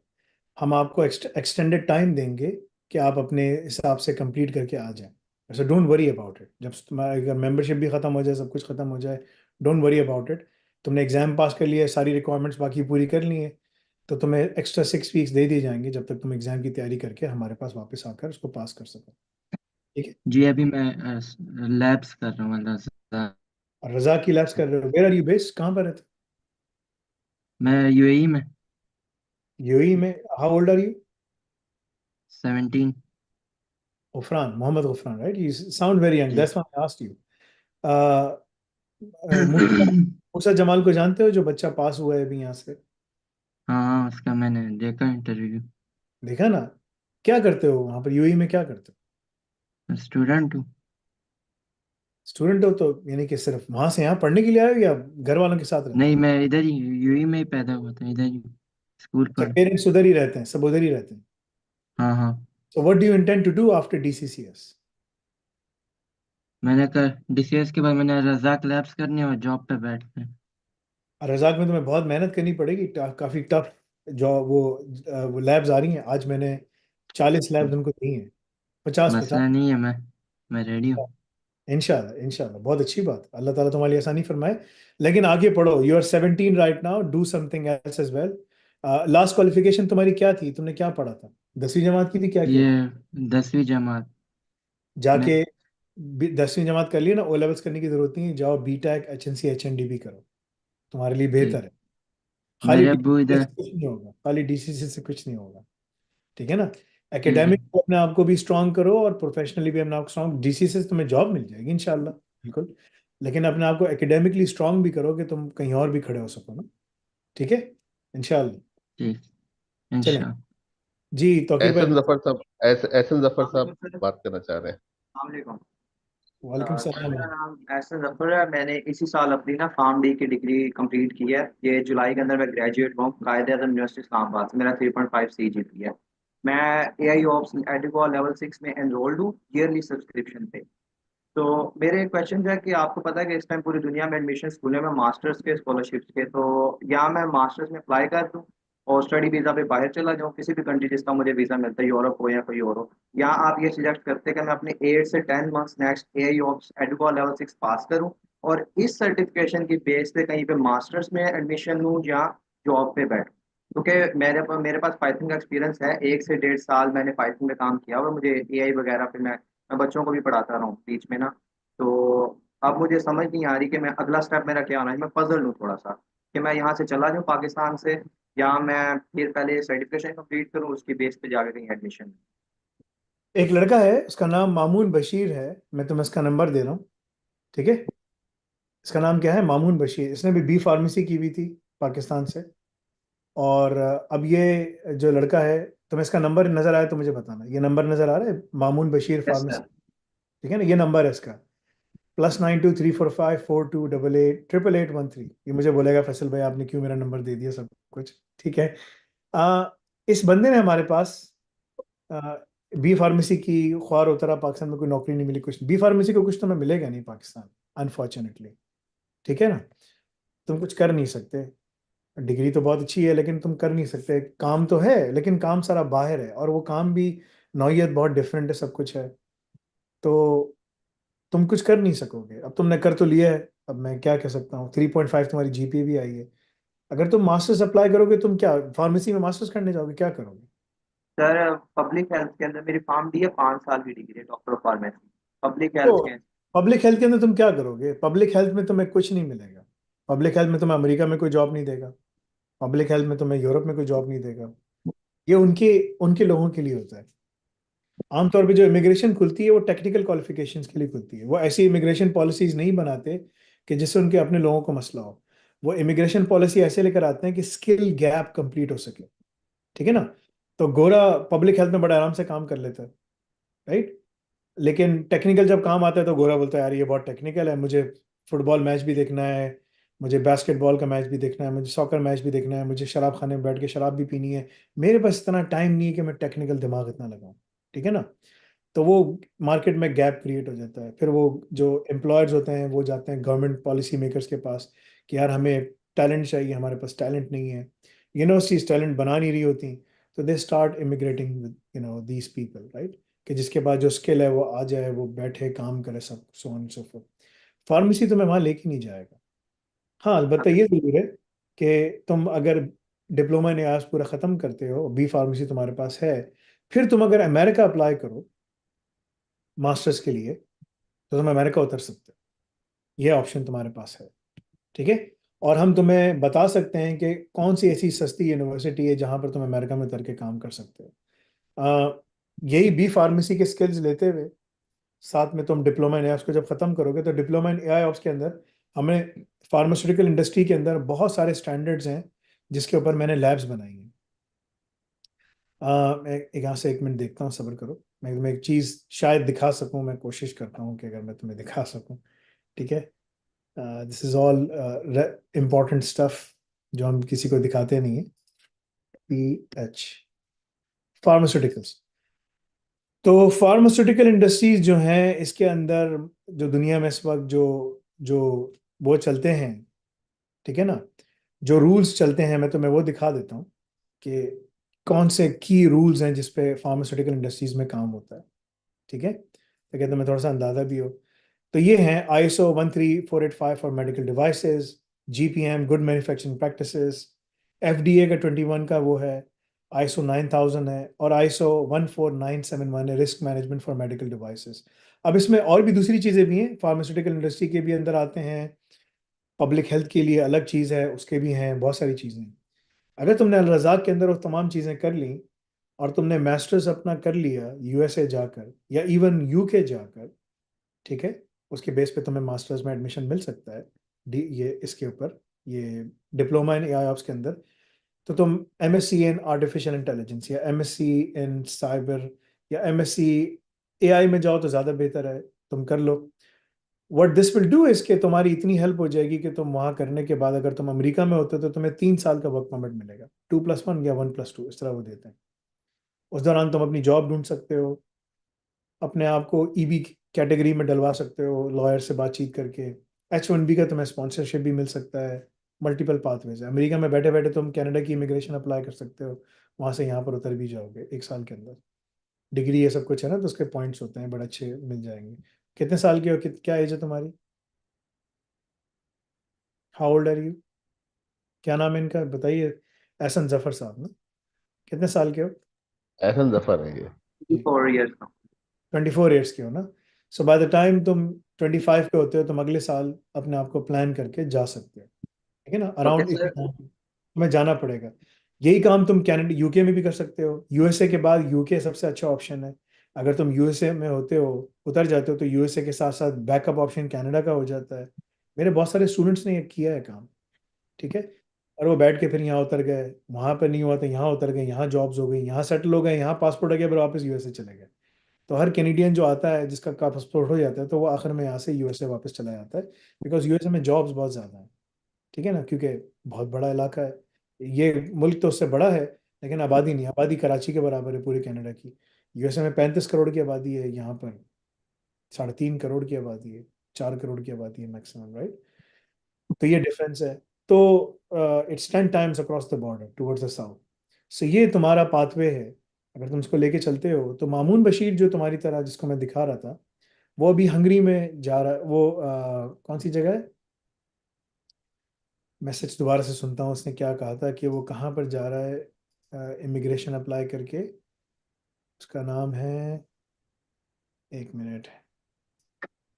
हम आपको एक्सटेंडेड टाइम देंगे कि आप अपने हिसाब से कंप्लीट करके आ जाएं। So don't worry about it, जब तुम्हारा मेंबरशिप भी खत्म हो जाए, सब कुछ खत्म हो जाए, डोंट वरी अबाउट इट। तुमने एग्जाम पास कर लिया है, सारी रिक्वायरमेंट्स बाकी पूरी कर ली है, तो तुम्हें एक्स्ट्रा 6 वीक्स दे दिए जाएंगे जब तक तुम एग्जाम की तैयारी करके हमारे पास वापस आकर उसको पास कर सको। ठीक है। जी अभी मैं लैब्स कर रहा हूँ अल्लाह। और रजा की लैब्स कर रहे हो? वेयर आर यू बेस्ड, कहाँ पर रहते मैं यूएई में। हो? यूएई में? How old are you? 17। Gufran, Mohammed Gufran, right? You sound very young, जी। That's why I asked you. Musa, Musa Jamal को जानते हो, जो बच्चा पास हुआ है अभी यहाँ से? हाँ हाँ उसका मैंने देखा इंटरव्यू। देखा ना? क्या करते हो वहां पर यूएई में, क्या करते हो? स्टूडेंट हूँ। स्टूडेंट हो तो यानी कि सिर्फ वहां से यहाँ पढ़ने के लिए आए हो या घर वालों के साथ रहते नहीं हो? मैं इधर ही यूएई में ही पैदा हुआ था, इधर ही स्कूल अच्छा, पढ़ा। पेरेंट्स उधर ही रहते हैं, सब उधर ही रहते हैं। हाँ हाँ। So what do you intend to do after DCCS? मैंने कर डीसीएस के बाद मैंने रजाक लैब्स करनी है और जॉब पे बैठना है। रजाक में तुम्हें बहुत मेहनत करनी पड़ेगी, काफी टफ जो वो लैब्स आ रही हैं। आज मैंने 40 लैब्स उनको दी हैं, 50 50। मसला नहीं है, मैं रेडी हूँ। इंशाल्लाह इंशाल्लाह, बहुत अच्छी बात, अल्लाह ताला तुम्हारी आसानी फरमाए। लेकिन आगे पढ़ो, you are 17 right now, do something else as well. Last qualification तुम्हारी क्या थी, तुमने क्या पढ़ा था? 10वीं जमात की थी, क्या किया ये था? 10वीं जमात में। जाके 10वीं जमात कर लिया ना, ओ लेवल्स करने की जरूरत नहीं है, जाओ बी टेक एचएनसी एचएनडी भी करो, तुम्हारे लिए जी बेहतर है। खाली मेरे अब्बू डीसीसी इधर। से कुछ नहीं होगा, खाली डीसीसी से कुछ नहीं होगा। ठीक है ना? जी जी। एकेडमिक अपने आप को भी स्ट्रांग करो और प्रोफेशनली भी अपने आप को स्ट्रांग, डीसी से तुम्हें जॉब मिल जाएगी इंशाल्लाह, बिल्कुल। लेकिन अपने आप को एकेडमिकली स्ट्रांग भी करो कि तुम कहीं और भी खड़े हो सको ना। ठीक है, इंशाल्लाह। जी चलें इंशाल्लाह। जी, तौकीर भाई। एहसन जफर साहब, एहसन जफर साहब बात करना चाह रहे हैं। वालेकुम। वालेकुम सर सलाम। मेरा नाम एहसन जफर है। मैंने इसी साल अपनी ना फार्म डी की डिग्री कंप्लीट की है। ये जुलाई के अंदर मैं ग्रेजुएट हुआ हूँ कायदे आज़म यूनिवर्सिटी इस्लामाबाद से। मेरा 3.5 CGPA है। मैं AI ऑप्स एडुको लेवल 6 में एनरोल्ड हूँ ईयरली सब्सक्रिप्शन पे। तो मेरे क्वेश्चन है कि आपको पता है कि इस टाइम पूरी दुनिया में एडमिशन खुले में मास्टर्स के स्कॉलरशिप्स के, तो या मैं मास्टर्स में अप्लाई कर दूं और स्टडी वीज़ा पे बाहर चला जाऊं किसी भी कंट्री जिसका मुझे वीज़ा मिलता है, यूरोप हो या कोई और हो, या आप ये सिलेक्ट करते हैं कि मैं अपने 8 से 10 मंथ्स नेक्स्ट AI ऑप्स एडुको लेवल 6 पास करूं और इस सर्टिफिकेशन की बेस पे कहीं पे मास्टर्स में एडमिशन लूं या जॉब पे बैठूं। क्योंकि मेरे पास पाइथन का एक्सपीरियंस है, 1 से 1.5 साल मैंने पाइथन में काम किया और मुझे AI वगैरह पे मैं बच्चों को भी पढ़ाता रहा हूँ बीच में ना। तो अब मुझे समझ नहीं आ रही कि मैं अगला स्टेप मेरा क्या होना है। मैं पजल हूँ थोड़ा सा कि मैं यहाँ से चला जाऊँ पाकिस्तान से, या मैं फिर पहले सर्टिफिकेशन कंप्लीट करूँ उसकी बेस पे जाकर कहीं एडमिशन। एक लड़का है, उसका नाम मामून बशीर है, मैं तुम्हें इसका नंबर दे रहा हूँ। ठीक है, इसका नाम क्या है, मामून बशीर। इसने भी B Pharmacy की हुई थी पाकिस्तान से। और अब ये जो लड़का है, तुम्हें इसका नंबर नजर आया तो मुझे बताना। ये नंबर नजर आ रहा है, Mamun Bashir yes pharmacy. Sir. ठीक है ना, ये नंबर है इसका, +923454288813। ये मुझे बोलेगा फैसल भाई आपने क्यों मेरा नंबर दे दिया सब कुछ। ठीक है। आ, इस बंदे ने हमारे पास B Pharmacy की ख्वार उतरा, पाकिस्तान में कोई नौकरी नहीं मिली, कुछ B Pharmacy को कुछ तो मिलेगा नहीं पाकिस्तान, अनफॉर्चुनेटली। ठीक है ना, तुम कुछ कर नहीं सकते। डिग्री तो बहुत अच्छी है लेकिन तुम कर नहीं सकते, काम तो है लेकिन काम सारा बाहर है, और वो काम भी नौयत बहुत डिफरेंट है, सब कुछ है। तो तुम कुछ कर नहीं सकोगे। अब तुमने कर तो लिया है, अब मैं क्या कह सकता हूँ। 3.5 तुम्हारी GPA भी आई है। अगर तुम मास्टर्स अप्लाई करोगे, तुम क्या फार्मेसी में मास्टर्स करने जाओगे, क्या करोगे? सर पब्लिक हेल्थ के अंदर मेरी फार्म डी है, 5 साल की डिग्री है, डॉक्टर ऑफ फार्मेसी पब्लिक तो हेल्थ के। पब्लिक हेल्थ के अंदर तुम क्या करोगे? पब्लिक हेल्थ में तुम्हें कुछ नहीं मिलेगा। पब्लिक हेल्थ में तुम्हें अमेरिका में कोई जॉब नहीं देगा। पब्लिक हेल्थ में तुम्हें यूरोप में कोई जॉब नहीं देगा। ये उनके उनके लोगों के लिए होता है। आमतौर पे जो इमिग्रेशन खुलती है वो टेक्निकल क्वालिफिकेशंस के लिए खुलती है। वो ऐसी इमिग्रेशन पॉलिसीज नहीं बनाते कि जिससे उनके अपने लोगों को मसला हो। वो इमिग्रेशन पॉलिसी ऐसे लेकर आते हैं कि स्किल गैप कंप्लीट हो सके। ठीक है ना। तो गोरा पब्लिक हेल्थ में बड़ा आराम से काम कर लेता है, राइट। लेकिन टेक्निकल जब काम आता है तो गोरा बोलता है यार ये बहुत टेक्निकल है, मुझे फुटबॉल मैच भी देखना है, मुझे बास्केटबॉल का मैच भी देखना है, मुझे सॉकर मैच भी देखना है, मुझे शराब खाने में बैठ के शराब भी पीनी है। मेरे पास इतना टाइम नहीं है कि मैं टेक्निकल दिमाग इतना लगाऊं। ठीक है ना। तो वो मार्केट में गैप क्रिएट हो जाता है। फिर वो जो एम्प्लॉयर्स होते हैं वो जाते हैं गवर्नमेंट पॉलिसी मेकर्स के पास कि यार हमें टैलेंट चाहिए, हमारे पास टैलेंट नहीं है। यूनिवर्सिटीज टैलेंट बना नहीं रही होती। तो they start immigrating with these people, right. कि जिसके पास जो स्किल है वो आ जाए, वो बैठे काम करे, सब so on so fourth. Pharmacy तुम्हें वहां लेके नहीं जाएगा। हाँ, अलबत्ता ये जरूर है कि तुम अगर डिप्लोमा इन आज पूरा खत्म करते हो, B Pharmacy तुम्हारे पास है, फिर तुम अगर अमेरिका अप्लाई करो मास्टर्स के लिए, तो तुम अमेरिका उतर सकते हो। ये ऑप्शन तुम्हारे पास है। ठीक है। और हम तुम्हें बता सकते हैं कि कौन सी ऐसी सस्ती यूनिवर्सिटी है जहां पर तुम अमेरिका में उतर के काम कर सकते हो। यही B Pharmacy के स्किल्स लेते हुए साथ में तुम डिप्लोमा इन एआईओएस को जब खत्म करोगे, तो डिप्लोमा इन एआईओएस के अंदर हमने फार्मास्यूटिकल इंडस्ट्री के अंदर बहुत सारे स्टैंडर्ड्स हैं जिसके ऊपर मैंने लैब्स बनाई हैं। मैं यहाँ से 1 मिनट देखता हूँ, सब्र करो। मैं तुम्हें एक चीज़ शायद दिखा सकूँ, मैं कोशिश करता हूँ कि अगर मैं तुम्हें दिखा सकूँ। ठीक है। This is all important stuff जो हम किसी को दिखाते नहीं है। PH pharmaceuticals. तो फार्मास्यूटिकल इंडस्ट्रीज जो हैं इसके अंदर, जो दुनिया में इस वक्त जो जो वो चलते हैं, ठीक है ना, जो रूल्स चलते हैं, मैं तुम्हें वो दिखा देता हूँ कि कौन से की रूल्स हैं जिस पे फार्मास्यूटिकल इंडस्ट्रीज में काम होता है। ठीक है, तो क्या तुम्हें थोड़ा सा अंदाजा भी हो। तो ये हैं ISO 13485 for medical devices, GPM good manufacturing practices, FDA का 21 का वो है, ISO 9000 है, और ISO 14971 है, risk management for medical devices. अब इसमें और भी दूसरी चीज़ें भी हैं, फार्मास्यूटिकल इंडस्ट्री के भी अंदर आते हैं, पब्लिक हेल्थ के लिए अलग चीज़ है, उसके भी हैं, बहुत सारी चीज़ें हैं। अगर तुमने अल रज़ाक के अंदर वो तमाम चीज़ें कर ली, और तुमने मास्टर्स अपना कर लिया यूएसए जाकर या इवन यूके जाकर, ठीक है, उसके बेस पे तुम्हें मास्टर्स में एडमिशन मिल सकता है, डी ये इसके ऊपर, ये डिप्लोमा इन एआई ऑप्स के अंदर। तो तुम एमएससी इन आर्टिफिशियल इंटेलिजेंस या एमएससी इन साइबर या एमएससी एआई में जाओ तो ज़्यादा बेहतर है, तुम कर लो। What this will do is कि तुम्हारी इतनी हेल्प हो जाएगी कि तुम वहां करने के बाद अगर तुम अमेरिका में होते तो तुम्हें 3 साल का वर्क परमिट मिलेगा, 2+1 या 1+2 इस तरह वो देते हैं। उस दौरान तुम अपनी जॉब ढूंढ सकते हो, अपने आप को ईबी कैटेगरी में डलवा सकते हो लॉयर से बातचीत करके, H1B का तुम्हें स्पॉन्सरशिप भी मिल सकता है। मल्टीपल पाथवेज है, अमेरिका में बैठे बैठे तुम कनाडा की इमिग्रेशन अप्लाई कर सकते हो, वहां से यहाँ पर उतर भी जाओगे 1 साल के अंदर। डिग्री ये सब कुछ है ना, तो उसके पॉइंट्स होते हैं बड़े अच्छे मिल जाएंगे। कितने साल के हो, क्या एज है तुम्हारी, हाउ ओल्ड आर यू, क्या नाम है इनका बताइए, एहसन जफर साहब ना, कितने साल के हो? एहसन जफर है ये। 4 years का। 24 ईयर्स के हो ना। सो बाय द टाइम तुम 25 पे होते हो तुम अगले साल अपने आप को प्लान करके जा सकते हो, ठीक है ना, ओके अराउंड इसी सर। टाइम तुम्हें जाना पड़ेगा। यही काम तुम कनाडा यूके में भी कर सकते हो, यूएसए के बाद यूके सबसे अच्छा ऑप्शन है। अगर तुम यूएसए में होते हो, उतर जाते हो, तो यूएसए के साथ साथ बैकअप ऑप्शन कनाडा का हो जाता है। मेरे बहुत सारे स्टूडेंट्स ने ये किया है काम, ठीक है, और वो बैठ के फिर यहाँ उतर गए, वहां पर नहीं हुआ तो यहाँ उतर गए, यहाँ जॉब्स हो गई, यहाँ सेटल हो गए, यहाँ पासपोर्ट आ गया, फिर वापस यूएसए चले गए। तो हर कैनेडियन जो आता है जिसका पासपोर्ट हो जाता है तो वो आखिर में यहाँ से यूएसए वापस चला जाता है, बिकॉज यूएसए में जॉब्स बहुत ज़्यादा हैं, ठीक है ना, क्योंकि बहुत बड़ा इलाका है। ये मुल्क तो उससे बड़ा है लेकिन आबादी नहीं, आबादी कराची के बराबर है पूरे कनाडा की। यूएसए में 35 करोड़ की आबादी है, यहाँ पर 3.5 करोड़ की आबादी है, 4 करोड़ की आबादी है मैक्सिमम, राइट। तो ये डिफरेंस है। तो it's 10 times across the border towards the south. So ये तुम्हारा पाथवे है, अगर तुम इसको लेके चलते हो तो मामून बशीर जो तुम्हारी तरह जिसको मैं दिखा रहा था, वो अभी हंगरी में जा रहा है, वो कौन सी जगह है, मैसेज दोबारा से सुनता हूँ, उसने क्या कहा था कि वो कहाँ पर जा रहा है इमिग्रेशन अप्लाई करके, उसका नाम है, एक मिनट।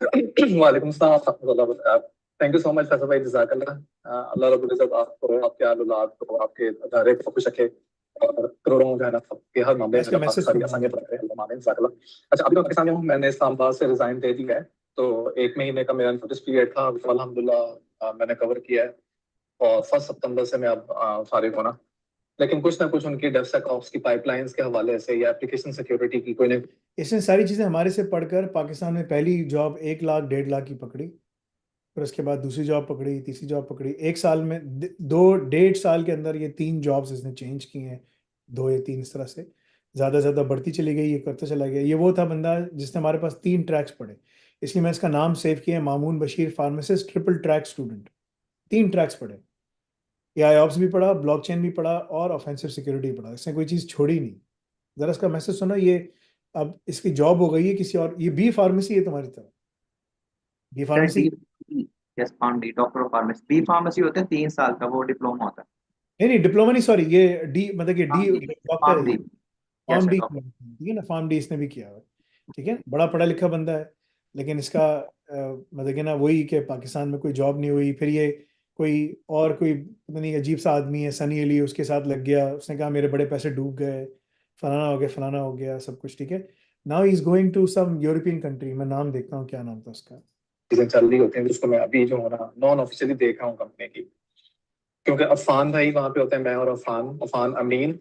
वालेकुम सलाम वरहमतुल्लाह। Thank you so much Faisal भाई, जज़ाकल्लाह। अल्लाह रब्बुल इज्जत आपको, आपके आल औलाद को, आपके अदारे को खुश रखे और करोड़ों जो है ना सबके हर मामले मैं में इसका अल्लाह पाक मैसेज सारी सुनता आसानियां हूँ। बनाए, अल्लाह मामीन, जज़ाकल्लाह। अच्छा, अभी मैं पाकिस्तान में हूँ, मैंने इस्लामाबाद से रिजाइन दे दिया है। तो 1 महीने का मेरा नोटिस पीरियड था, तो अल्हम्दुलिल्लाह मैंने कवर किया है और 1 सितंबर से मैं अब फारिग होना। लेकिन कुछ ना कुछ उनकी डेवसेकऑप्स की पाइपलाइंस के हवाले से या एप्लीकेशन सिक्योरिटी की कोई ना। इसने सारी चीज़ें हमारे से पढ़कर पाकिस्तान में पहली जॉब 1 लाख 1.5 लाख की पकड़ी, फिर उसके बाद दूसरी जॉब पकड़ी, तीसरी जॉब पकड़ी, 1 साल में 2 1.5 साल के अंदर ये 3 जॉब्स इसने चेंज की हैं, 2 या 3 इस तरह से, ज़्यादा ज़्यादा बढ़ती चली गई, ये करता चला गया। ये वो था बंदा जिसने हमारे पास 3 ट्रैक्स पढ़े, इसलिए मैं इसका नाम सेव किया है, Mamun Bashir pharmacist triple track student. 3 tracks पढ़े, एआई ऑप्स भी पढ़ा, ब्लॉकचेन भी पढ़ा और ऑफेंसिव सिक्योरिटी पढ़ा, इसने कोई चीज़ छोड़ी नहीं। ज़रा इसका मैसेज सुनो, ये अब इसकी जॉब हो गई है किसी और, ये बी फार्मेसी है तुम्हारी तरह, B sir pharmacy. D, yes pharm D, doctor of pharmacy, B pharmacy होते हैं 3 साल का, वो डिप्लोमा होता है। नहीं नहीं, डिप्लोमा नहीं, सॉरी, ये डी मतलब कि D pharm D, doctor pharm है डी, ये, yes pharm sir D, doctor. ठीक है ना, फार्म डी इसने भी किया हुआ है, ठीक है, बड़ा पढ़ा लिखा बंदा है। लेकिन इसका मतलब कि ना वही कि पाकिस्तान में कोई जॉब नहीं हुई, फिर ये कोई और कोई पता नहीं अजीब सा आदमी है सनी अली, उसके साथ लग गया, उसने कहा मेरे बड़े पैसे डूब गए, फलाना हो गया फलाना हो गया सब कुछ, ठीक है। Now he is going to some European country, मैं नाम देखता हूँ क्या नाम था उसका। चीजें चल रही होती हैं, जिसको मैं अभी जो है ना नॉन ऑफिशियली देख रहा हूँ कंपनी की। क्योंकि अफान भाई वहां पे होते हैं, मैं और अफान अफान अमीन,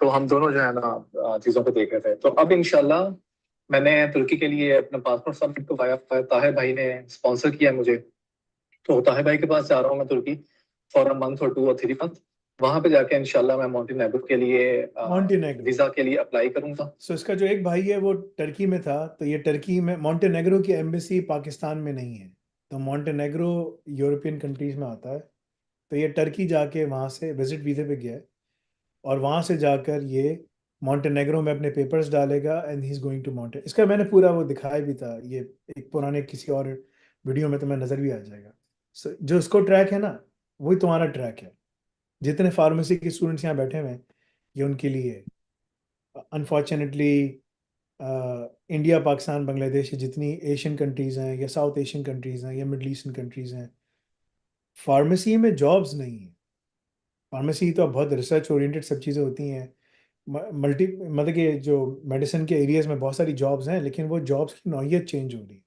तो हम दोनों जो है ना चीजों को देख रहे थे। तो अब इंशाल्लाह मैंने तुर्की के लिए अपना पासपोर्ट सबमिट करवाया, ताहिर भाई ने स्पॉन्सर किया है मुझे। तो ताहिर भाई के पास जा रहा हूँ मैं तुर्की फॉर अ मंथ और 2 और 3 मंथ। वहां पे जाके इंशाल्लाह मैं मोंटेनेग्रो के लिए मॉन्टेनेग्रो। वीजा के लिए अप्लाई करूंगा। सो इसका जो एक भाई है वो टर्की में था, तो ये टर्की में मॉन्टेनेग्रो की एम्बेसी पाकिस्तान में नहीं है, तो मॉन्टेनेग्रो यूरोपियन कंट्रीज में आता है। तो ये टर्की जाके वहाँ से विजिट वीज़े पे गया है, और वहाँ से जाकर ये मॉन्टेनेग्रो में अपने पेपर्स डालेगा and he is going to मॉन्टे, इसका मैंने पूरा वो दिखाया भी था, ये एक पुराने किसी और वीडियो में तुम्हें नज़र भी आ जाएगा। सो जो इसको ट्रैक है ना, वही तुम्हारा ट्रैक है। जितने फार्मेसी के स्टूडेंट्स यहाँ बैठे हुए हैं ये उनके लिए है। अनफॉर्चुनेटली इंडिया पाकिस्तान बांग्लादेश जितनी एशियन कंट्रीज़ हैं या साउथ एशियन कंट्रीज़ हैं या मिडल ईस्टर्न कंट्रीज़ हैं, फार्मेसी में जॉब्स नहीं है। फार्मेसी तो अब बहुत रिसर्च ओरिएंटेड सब चीज़ें होती हैं, मल्टी मतलब कि जो मेडिसिन के एरियाज में बहुत सारी जॉब्स हैं, लेकिन वो जॉब्स की नौइयत चेंज हो रही है।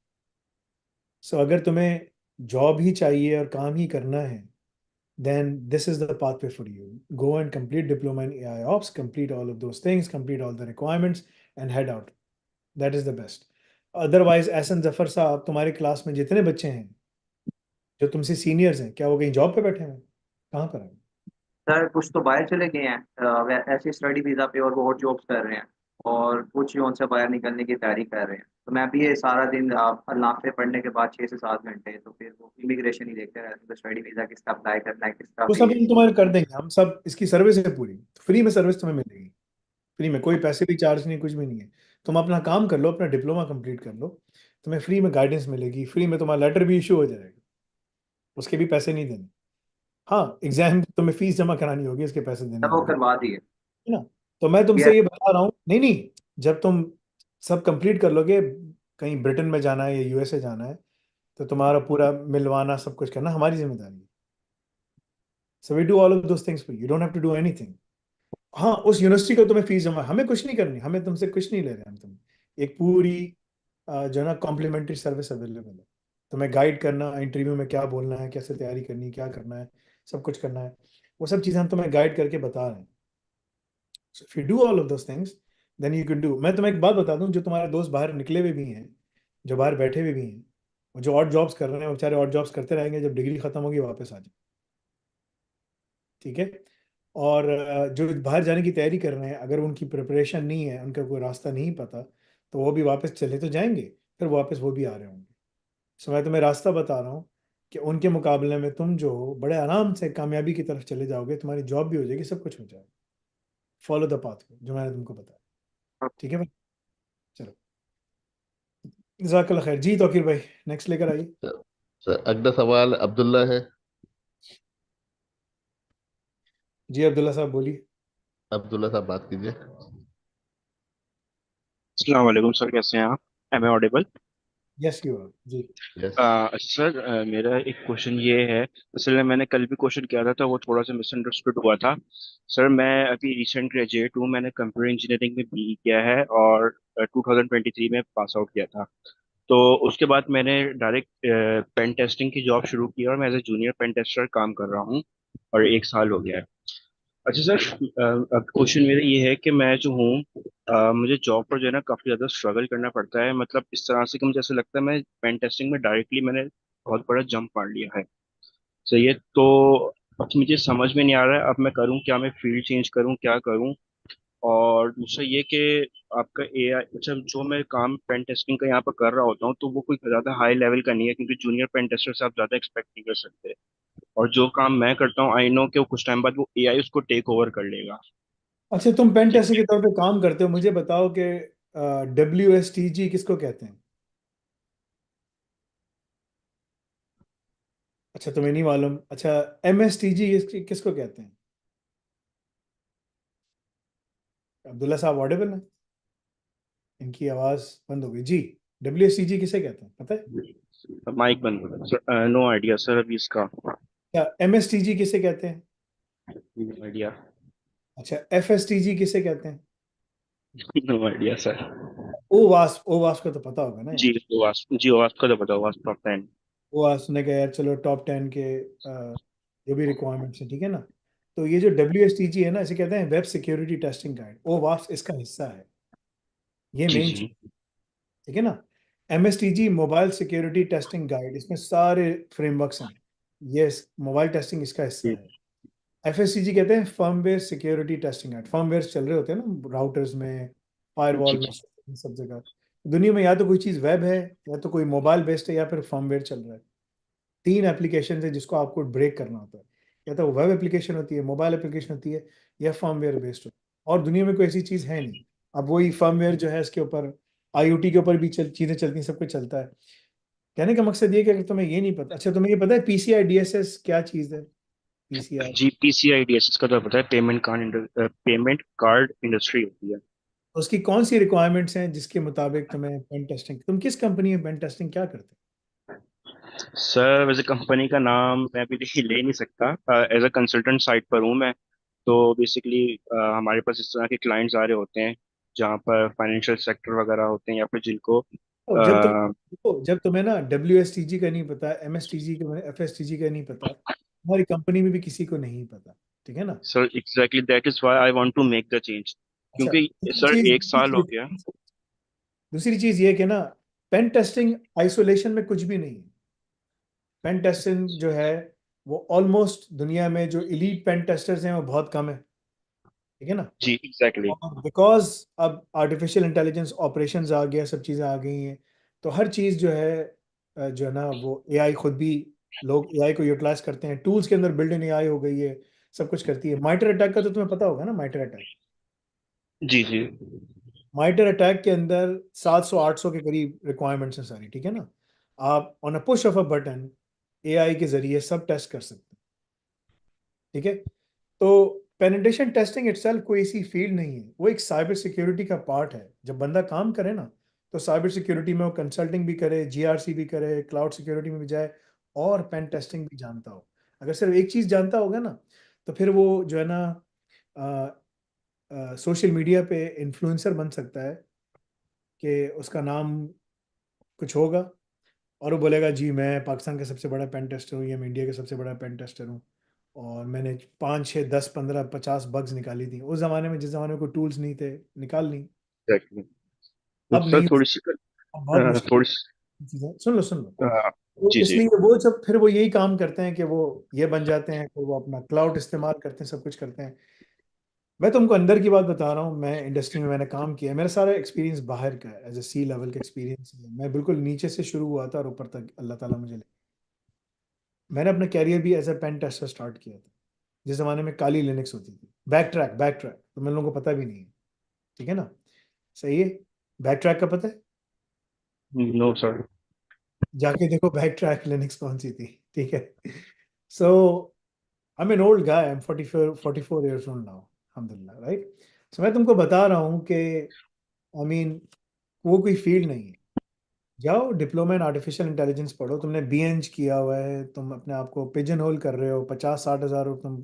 सो अगर तुम्हें जॉब ही चाहिए और काम ही करना है, then this is the pathway for you. Go and complete diploma in AI ops, complete all of those things, complete all the requirements, and head out. That is the best. Otherwise, Ehsan Zafar साहब, तुम्हारे class में जितने बच्चे हैं जो तुमसे seniors हैं, क्या वो कहीं जॉब पे बैठे हैं? कहाँ पर हैं? सर कुछ तो बाहर चले गए हैं, ऐसे स्टडी वीज़ा पे, और वो और जॉब्स कर रहे हैं, और कुछ जोन से बाहर निकलने की तैयारी कर रहे हैं। तो मैं भी ये सारा दिन नाश्ते पढ़ने के बाद 6 से 7 घंटे, तो फिर वो इमिग्रेशन ही देखते रहते हैं, तो स्टडी वीज़ा किसका अप्लाई करना है, किसका वो सब भी। हम तुम्हारे कर देंगे, हम सब, इसकी सर्विस है पूरी, फ्री में सर्विस तुम्हें मिलेगी। फ्री में, कोई पैसे भी चार्ज नहीं, कुछ भी नहीं है। तुम अपना काम कर लो, अपना डिप्लोमा कंप्लीट कर लो, तुम्हें फ्री में गाइडेंस मिलेगी, फ्री में तुम्हारा लेटर भी इशू हो जाएगा, उसके भी पैसे नहीं देने। हाँ, एग्जाम तुम्हें फीस जमा करानी होगी, इसके पैसे देने सब वो होंगे, करवा दिए। है ना? तो मैं ये तुमसे ये बता रहा हूँ, नहीं नहीं, जब तुम सब कंप्लीट कर लोगे, कहीं ब्रिटेन में जाना है या यूएसए जाना है, तो तुम्हारा पूरा मिलवाना, सब कुछ करना हमारी जिम्मेदारी है। So we do all of those things for you, don't have to do anything. हाँ, उस यूनिवर्सिटी को तुम्हें फीस जमा, हमें कुछ नहीं करनी, हमें तुमसे कुछ नहीं ले रहे हैं हम, तुम एक पूरी जो है ना कॉम्प्लीमेंट्री सर्विस अवेलेबल है। तुम्हें गाइड करना, इंटरव्यू में क्या बोलना है, कैसे तैयारी करनी है, क्या करना है, सब कुछ करना है, वो सब चीज़ें हम तुम्हें गाइड करके बता रहे हैं। So if you do all of those things, then you can do। मैं तुम्हें एक बात बता दूं, जो तुम्हारे दोस्त बाहर निकले हुए भी हैं, जो बाहर बैठे हुए भी हैं, और जो ऑड जॉब्स कर रहे हैं, वो बेचारे ऑड जॉब्स करते रहेंगे, जब डिग्री खत्म होगी वापस आ जाए। ठीक है? और जो बाहर जाने की तैयारी कर रहे हैं, अगर उनकी प्रिपरेशन नहीं है, उनका कोई रास्ता नहीं पता, तो वो भी वापस चले तो जाएंगे, फिर वापस वो भी आ रहे होंगे। सो मैं तुम्हें रास्ता बता रहा हूँ कि उनके मुकाबले में तुम जो हो, बड़े आराम से कामयाबी की तरफ चले जाओगे, तुम्हारी जॉब भी हो जाएगी, सब कुछ हो जाएगा। फॉलो द पाथ जो मैंने तुमको बताया। ठीक है भाई? चलो, जज़ाकल्लाह खैर जी। तौकीर भाई, नेक्स्ट लेकर आइए। सर अगला सवाल अब्दुल्ला है। जी अब्दुल्ला साहब बोलिए। अब्दुल्ला साहब बात कीजिए। अस्सलाम वालेकुम सर, कैसे हैं आप? Am I audible? Yes you are जी। यस। सर, मेरा एक क्वेश्चन ये है। असल में मैंने कल भी क्वेश्चन किया था तो वो थोड़ा सा मिसअंडरस्टूड हुआ था। सर मैं अभी रिसेंट ग्रेजुएट हूँ, मैंने कंप्यूटर इंजीनियरिंग में बी किया है और 2023 में पास आउट किया था। तो उसके बाद मैंने डायरेक्ट पेन टेस्टिंग की जॉब शुरू की और मैं as a junior pen tester काम कर रहा हूँ और 1 साल हो गया है। अच्छा सर, अब क्वेश्चन मेरा ये है कि मैं जो हूँ, मुझे जॉब पर जो है ना काफ़ी ज़्यादा स्ट्रगल करना पड़ता है। मतलब इस तरह से कि मुझे ऐसा लगता है मैं पेन टेस्टिंग में डायरेक्टली मैंने बहुत बड़ा जंप मार लिया है। सही है, तो अब मुझे समझ में नहीं आ रहा है अब मैं करूँ क्या, मैं फील्ड चेंज करूँ, क्या करूँ? और दूसरा ये कि आपका एआई, अच्छा जो मैं काम पेन टेस्टिंग का यहाँ पर कर रहा होता हूँ तो वो कोई ज़्यादा हाई लेवल का नहीं है, क्योंकि जूनियर पेन टेस्टर से आप ज़्यादा एक्सपेक्ट नहीं कर सकते। और जो काम मैं करता हूँ आई नो कि वो कुछ टाइम बाद वो एआई उसको टेक ओवर कर लेगा। अच्छा, तुम पेन ठीक टेस्टर के तौर पे काम करते हो, मुझे बताओ कि WSTG किसको कहते हैं? अच्छा, तुम्हें नहीं मालूम? अच्छा, MSTG किसको कहते हैं? अब्दुल्ला साहब ऑडिबल है? इनकी आवाज बंद हो गई जी। WSTG किसे कहते हैं पता है? है, माइक बंद हो गया सर, नो आइडिया सर अभी इसका। क्या MSTG किसे कहते हैं? No idea. अच्छा, FSTG किसे कहते हैं? No idea sir. ओ वास्प को तो पता होगा ना जी यार। जी वो आपका तो बताओ, वास्प टॉप 10। ओ वास्प ने कहा यार चलो टॉप 10 के जो भी रिक्वायरमेंट्स है, ठीक है ना? तो ये जो WSTG है ना, इसे कहते हैं वेब सिक्योरिटी टेस्टिंग गाइड। ओ वास्प इसका हिस्सा है, ये जी मेन। जी। ठीक है ना? MSTG mobile security testing guide, इसमें सारे फ्रेमवर्क्स हैं। ये मोबाइल टेस्टिंग इसका हिस्सा जी है। FSCG कहते हैं firmware security testing guide. Firmware चल रहे होते हैं ना राउटर्स में, जी फायरवॉल में, जी। सब जगह दुनिया में, या तो कोई चीज़ वेब है, या तो कोई मोबाइल बेस्ड है, या फिर फर्मवेयर चल रहा है। तीन एप्लीकेशन है जिसको आपको ब्रेक करना होता है। या तो वेब एप्लीकेशन होती है, मोबाइल एप्लीकेशन होती है, या फर्मवेयर बेस्ड होती है। और दुनिया में कोई ऐसी चीज़ है नहीं। अब वही फर्मवेयर जो है, इसके ऊपर IoT के ऊपर भी चीज़ें चलती हैं, सब कुछ चलता है। कहने का मकसद ये कि अगर तुम्हें ये नहीं पता, अच्छा तुम्हें ये पता है PCI DSS क्या चीज़ है? PCI, जी पीसीआई डीएसएस का तो पता है, पेमेंट कार्ड इंडस्ट्री होती है। उसकी कौन सी रिक्वायरमेंट्स हैं जिसके मुताबिक तुम्हें पेन टेस्टिंग, तुम किस कंपनी में पेन टेस्टिंग क्या करते सर वैसे कंपनी का नाम मैं अभी ले नहीं सकता, एज अ कंसल्टेंट साइट पर हूँ मैं। तो बेसिकली हमारे पास इस तरह के क्लाइंट्स आ रहे होते हैं जहाँ पर फाइनेंशियल सेक्टर वगैरह होते हैं या फिर जिनको तो जब तुम्हें ना WSTG का नहीं पता, MSTG का, FSTG का नहीं पता, हमारी कंपनी में भी किसी को नहीं पता, ठीक है ना। Sir exactly that is why I want to make the change, अच्छा, क्योंकि सर एक साल हो गया। दूसरी चीज ये कि ना, पेन टेस्टिंग आइसोलेशन में कुछ भी नहीं है। पेन टेस्टिंग जो है वो ऑलमोस्ट दुनिया में जो इलीट पेन टेस्टर्स हैं वो बहुत कम है, ठीक है ना। जी एग्जैक्टली। और बिकॉज अब आर्टिफिशियल इंटेलिजेंस ऑपरेशंस आ गया, सब चीज़ें आ गई हैं, तो हर चीज़ जो है जो है ना वो एआई खुद भी, लोग एआई को यूटिलाइज करते हैं, टूल्स के अंदर बिल्ड इन एआई हो गई है, सब कुछ करती है। माइटर अटैक का तो तुम्हें पता होगा ना, माइटर अटैक। जी जी। माइटर अटैक के अंदर 700-800 के करीब रिक्वायरमेंट्स हैं सारी, ठीक है ना। आप on a push of a button AI के जरिए सब टेस्ट कर सकते हैं, ठीक है। तो पेनिट्रेशन टेस्टिंग इटसेल्फ कोई ऐसी फील्ड नहीं है, वो एक साइबर सिक्योरिटी का पार्ट है। जब बंदा काम करे ना, तो साइबर सिक्योरिटी में वो कंसल्टिंग भी करे, GRC भी करे, क्लाउड सिक्योरिटी में भी जाए, और पेन टेस्टिंग भी जानता हो। अगर सिर्फ एक चीज़ जानता होगा ना, तो फिर वो जो है ना सोशल मीडिया पे इन्फ्लुएंसर बन सकता है कि उसका नाम कुछ होगा, और वो बोलेगा जी मैं पाकिस्तान का सबसे बड़ा पेन टेस्टर हूँ, या मैं इंडिया का सबसे बड़ा पेन टेस्टर हूँ, और मैंने 5 6 10 15 50 बग्स निकाली थी। उस जमाने में, जिस जमाने में कोई टूल्स नहीं थे, निकाल ली। एग्जैक्टली। तो अब सर नहीं, थोड़ी सी अब बहुत मुश्किल थोड़ी सी चीज़ें। सुन लो, हाँ, तो जी जी। इसलिए वो जब फिर वो यही काम करते हैं कि वो ये बन जाते हैं, कि वो अपना क्लाउड इस्तेमाल करते हैं, सब कुछ करते हैं। मैं तुमको अंदर की बात बता रहा हूँ, मैं इंडस्ट्री में मैंने काम किया है, मेरा सारा एक्सपीरियंस बाहर का है, एज ए सी लेवल का एक्सपीरियंस है। मैं बिल्कुल नीचे से शुरू हुआ था और ऊपर तक अल्लाह ताला मुझे ले। मैंने अपना कैरियर भी as a pen tester start किया था, जिस जमाने में काली लिनक्स होती थी। बैक ट्रैक तो मैं लोगों को पता भी नहीं है, ठीक है ना। सही है, बैक ट्रैक का पता है? No sir. जाके देखो बैक ट्रैक लिनक्स कौन सी थी, ठीक है। So I am an old guy, I am 44 years old now, अल्हम्दुलिल्लाह, राइट। सो मैं तुमको बता रहा हूँ कि आई मीन वो कोई फील्ड नहीं है। जाओ डिप्लोमा इन आर्टिफिशियल इंटेलिजेंस पढ़ो, तुमने BEng किया हुआ है, तुम अपने आप को पिजन होल कर रहे हो, 50-60 हज़ार तुम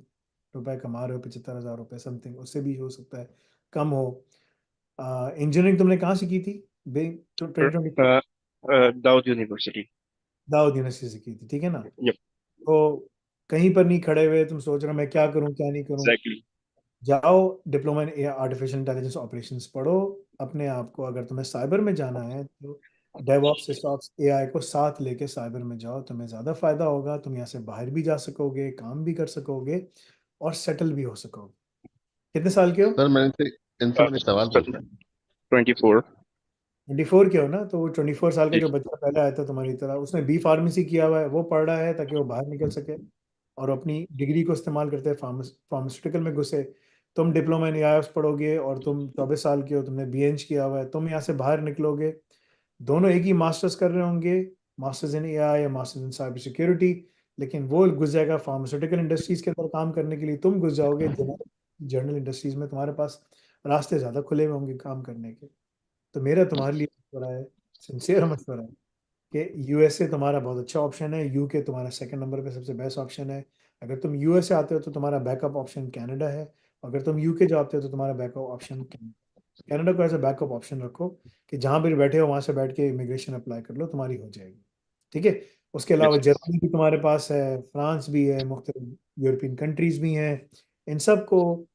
रुपए कमा रहे हो, 75 हज़ार रुपए समथिंग, उससे भी हो सकता है कम हो। इंजीनियरिंग तुमने कहाँ से की थी? 2020 दाऊद यूनिवर्सिटी। दाऊद यूनिवर्सिटी से की थी, ठीक है ना। यप। तो कहीं पर नहीं खड़े हुए तुम सोच रहे हो मैं क्या करूं क्या नहीं करूं। एग्जैक्टली। जाओ diploma in artificial intelligence operations पढ़ो। अपने आप को, अगर तुम्हें साइबर में जाना है तो डेवऑप्स सिसऑप्स AI को साथ लेके साइबर में जाओ, तुम्हें ज़्यादा फायदा होगा। तुम यहाँ से बाहर भी जा सकोगे, काम भी कर सकोगे, और सेटल भी हो सकोगे। कितने साल के हो? सर मैंने इनसे मैंने एक सवाल पूछना है। 24। 24 के हो ना, तो वो 24 साल का जी। जो बच्चा पहले आया था तुम्हारी तरह, उसने B Pharmacy किया हुआ है, वो पढ़ रहा है ताकि वो बाहर निकल सके और अपनी डिग्री को इस्तेमाल करते हैं फार्मास्यूटिकल में घुसे। तुम डिप्लोमा इन AI पढ़ोगे, और तुम 24 साल के हो, तुमने BEng किया हुआ है, तुम यहाँ से बाहर निकलोगे, दोनों एक ही मास्टर्स कर रहे होंगे, मास्टर्स इन AI या मास्टर्स इन साइबर सिक्योरिटी। लेकिन वो घुस जाएगा फार्मास्यूटिकल इंडस्ट्रीज के अंदर काम करने के लिए, तुम घुस जाओगे जर्नल इंडस्ट्रीज में, तुम्हारे पास रास्ते ज़्यादा खुले हुए होंगे काम करने के। तो मेरा तुम्हारे लिए मशवरा है, सिंसियर मशवरा है, कि USA तुम्हारा बहुत अच्छा ऑप्शन है, UK तुम्हारा सेकंड नंबर पे सबसे बेस्ट ऑप्शन है। अगर तुम USA आते हो तो तुम्हारा बैकअप ऑप्शन कनाडा है। अगर तुम UK जाते हो तो तुम्हारा बैकअप ऑप्शन कनाडा को ऐसा बैकअप ऑप्शन रखो कि जहाँ भी बैठे हो वहाँ से बैठ के इमिग्रेशन अप्लाई कर लो, तुम्हारी हो जाएगी, ठीक है। उसके अलावा यस। जर्मनी भी तुम्हारे पास है, फ्रांस भी है, मुख्तलिफ यूरोपियन कंट्रीज भी हैं। इन सब को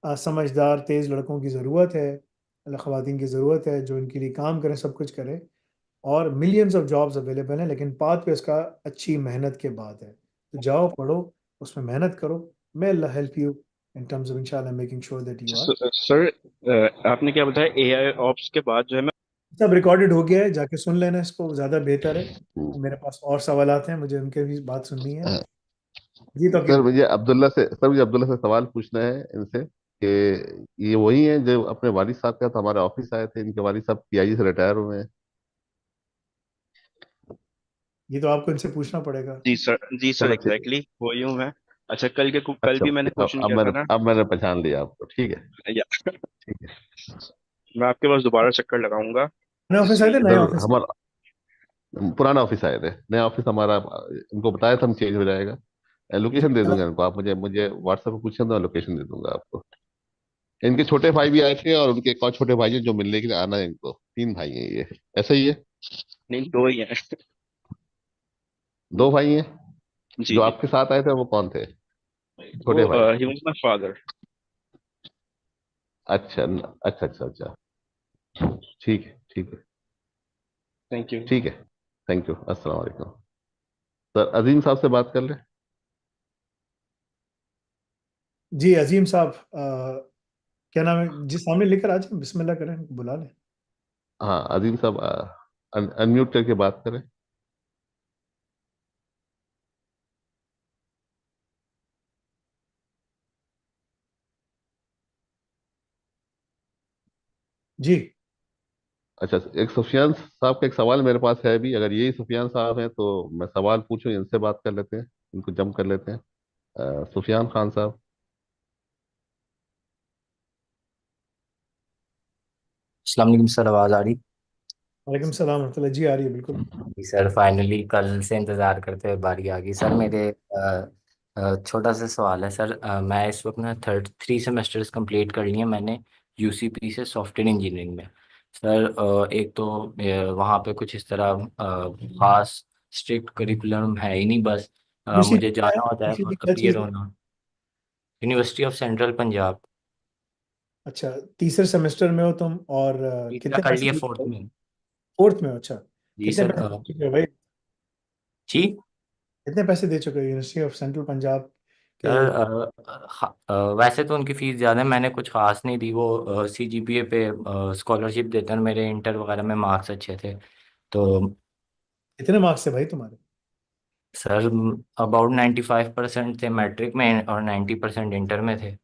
समझदार तेज़ लड़कों की ज़रूरत है, ख़वातीन की ज़रूरत है, जो इनके लिए काम करें, सब कुछ करें। और मिलियंस ऑफ जॉब्स अवेलेबल हैं, लेकिन पाथ पे इसका अच्छी मेहनत के बाद है। तो जाओ पढ़ो, उसमें मेहनत करो। मे अल्लाह help you in terms of इंशाल्लाह making sure that you are. Sir आपने क्या बताया एआई ऑप्स के बाद जो है मैं। सब रिकॉर्डेड हो गया है, जाके सुन लेना इसको, ज़्यादा बेहतर है। हम्म। मेरे पास और सवालात हैं, मुझे उनके भी बात सुननी है। जी तो सर मुझे अब्दुल्ला से सवाल पूछना है इनसे कि ये वही है जो अपने वालिद साहब के साथ हमारे ऑफिस आए थे, इनके वालिद साहब PIG से रिटायर हुए हैं। ये तो आपको इनसे पूछना पड़ेगा। जी सर, जी सर चलो ठीक है। एग्जैक्टली वही हूँ मैं। अच्छा कल अच्छा, भी मैंने क्वेश्चन किया था ना। अब मैंने पहचान लिया आपको, ठीक है। या ठीक है। मैं आपके पास दोबारा चक्कर लगाऊंगा नए ऑफिस आए थे, जिसमें। नए सर ऑफिस। हमारा पुराना ऑफिस आए थे, नया ऑफिस हमारा इनको बताया था हम चेंज हो जाएगा। लोकेशन दे दूंगा इनको, आप मुझे मुझे व्हाट्सएप पे पूछें तो लोकेशन दे दूंगा आपको। इनके छोटे भाई भी आए थे, और उनके एक और छोटे भाई हैं जो मिलने के लिए आना है इनको। 3 भाई हैं ये। ऐसा ही है? नहीं, दो ही है। 2 भाई हैं। जी जो जी। आपके साथ आए थे वो कौन थे? वो छोटे भाई? He was my father. अच्छा अच्छा अच्छा अच्छा। ठीक है ठीक है। Thank you. ठीक है। Thank you. अस्सलाम वालेकुम। सर अजीम साहब से बात कर ले। जी अजीम साहब, क्या नाम है जी? सामने लेकर आ जाए, बिस्मिल्लाह करें, बुला लें। हाँ अजीम साहब, अनम्यूट करके बात करें। जी अच्छा, एक सुफियान साहब का एक सवाल मेरे पास है भी। अगर यही सुफियान साहब हैं तो मैं सवाल पूछूं, इनसे बात कर लेते हैं, इनको जम कर लेते हैं। सुफियान खान साहब। अस्सलाम वालेकुम सर, आवाज़ आ रही? वालेकुम सलाम रहमतुल्लाह जी, आ रही है बिल्कुल। जी सर, फाइनली कल से इंतज़ार करते हुए बारी आ गई सर। मेरे छोटा सा सवाल है सर। मैं इस वक्त ना 3 सेमेस्टर्स कंप्लीट कर लिए हैं मैंने यूसीपी से सॉफ्टवेयर इंजीनियरिंग में। सर एक तो वहाँ पे कुछ इस तरह खास स्ट्रिक्ट करिकुलम है ही नहीं, बस मुझे यूसीपी क्या है? जाना होता है यूसीपी और क्या अपीयर चीज़ है? होना। University of central Punjab. अच्छा, तीसरे सेमेस्टर में हो तुम, और तीसरा कितने कर पैसे लिया, दे फोर्थ चुके हो? में। फोर्थ में हो? अच्छा। जी कितने सर। पैसे दे चुके हो भाई? जी कितने पैसे दे चुके हो यूनिवर्सिटी ऑफ सेंट्रल पंजाब के? सर, वैसे तो उनकी फ़ीस ज़्यादा है, मैंने कुछ खास नहीं दी। वो सीजीपीए पे स्कॉलरशिप देते हैं, और मेरे इंटर वगैरह में मार्क्स अच्छे थे। तो कितने मार्क्स थे भाई तुम्हारे? सर अबाउट 95% थे मैट्रिक में, और 90% इंटर में थे।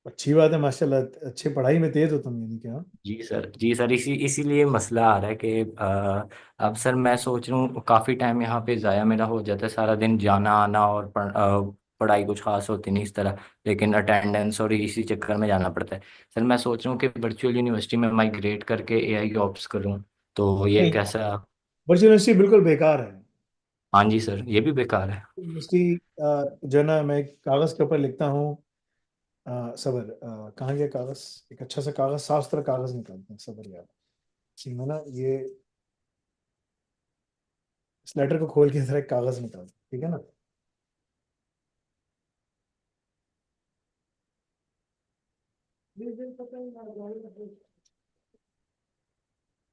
अच्छी बात है माशाल्लाह, अच्छी पढ़ाई में तेज हो तुम, यानी कि हाँ। जी सर, जी सर, इसीलिए मसला आ रहा है कि अब सर मैं सोच रहा हूँ काफ़ी टाइम यहाँ पे ज़ाया मेरा हो जाता है, सारा दिन जाना आना, और पढ़ाई कुछ खास होती नहीं इस तरह, लेकिन अटेंडेंस और इसी चक्कर में जाना पड़ता है। सर मैं सोच रहा हूँ कि वर्चुअल यूनिवर्सिटी में माइग्रेट करके एआई ऑप्स करूँ, तो ये नहीं, कैसा? वर्चुअल यूनिवर्सिटी बिल्कुल बेकार है। हाँ जी सर, ये भी बेकार है। यूनिवर्सिटी जो है ना, मैं एक कागज़ के ऊपर लिखता हूँ। सबर, कहाँ गया कागज़? एक अच्छा सा कागज़, साफ सुथरा कागज़ निकालते हैं, सबर यार। ठीक है ना, ये इस लेटर को खोल के जरा एक कागज़ निकालते हैं, ठीक है ना।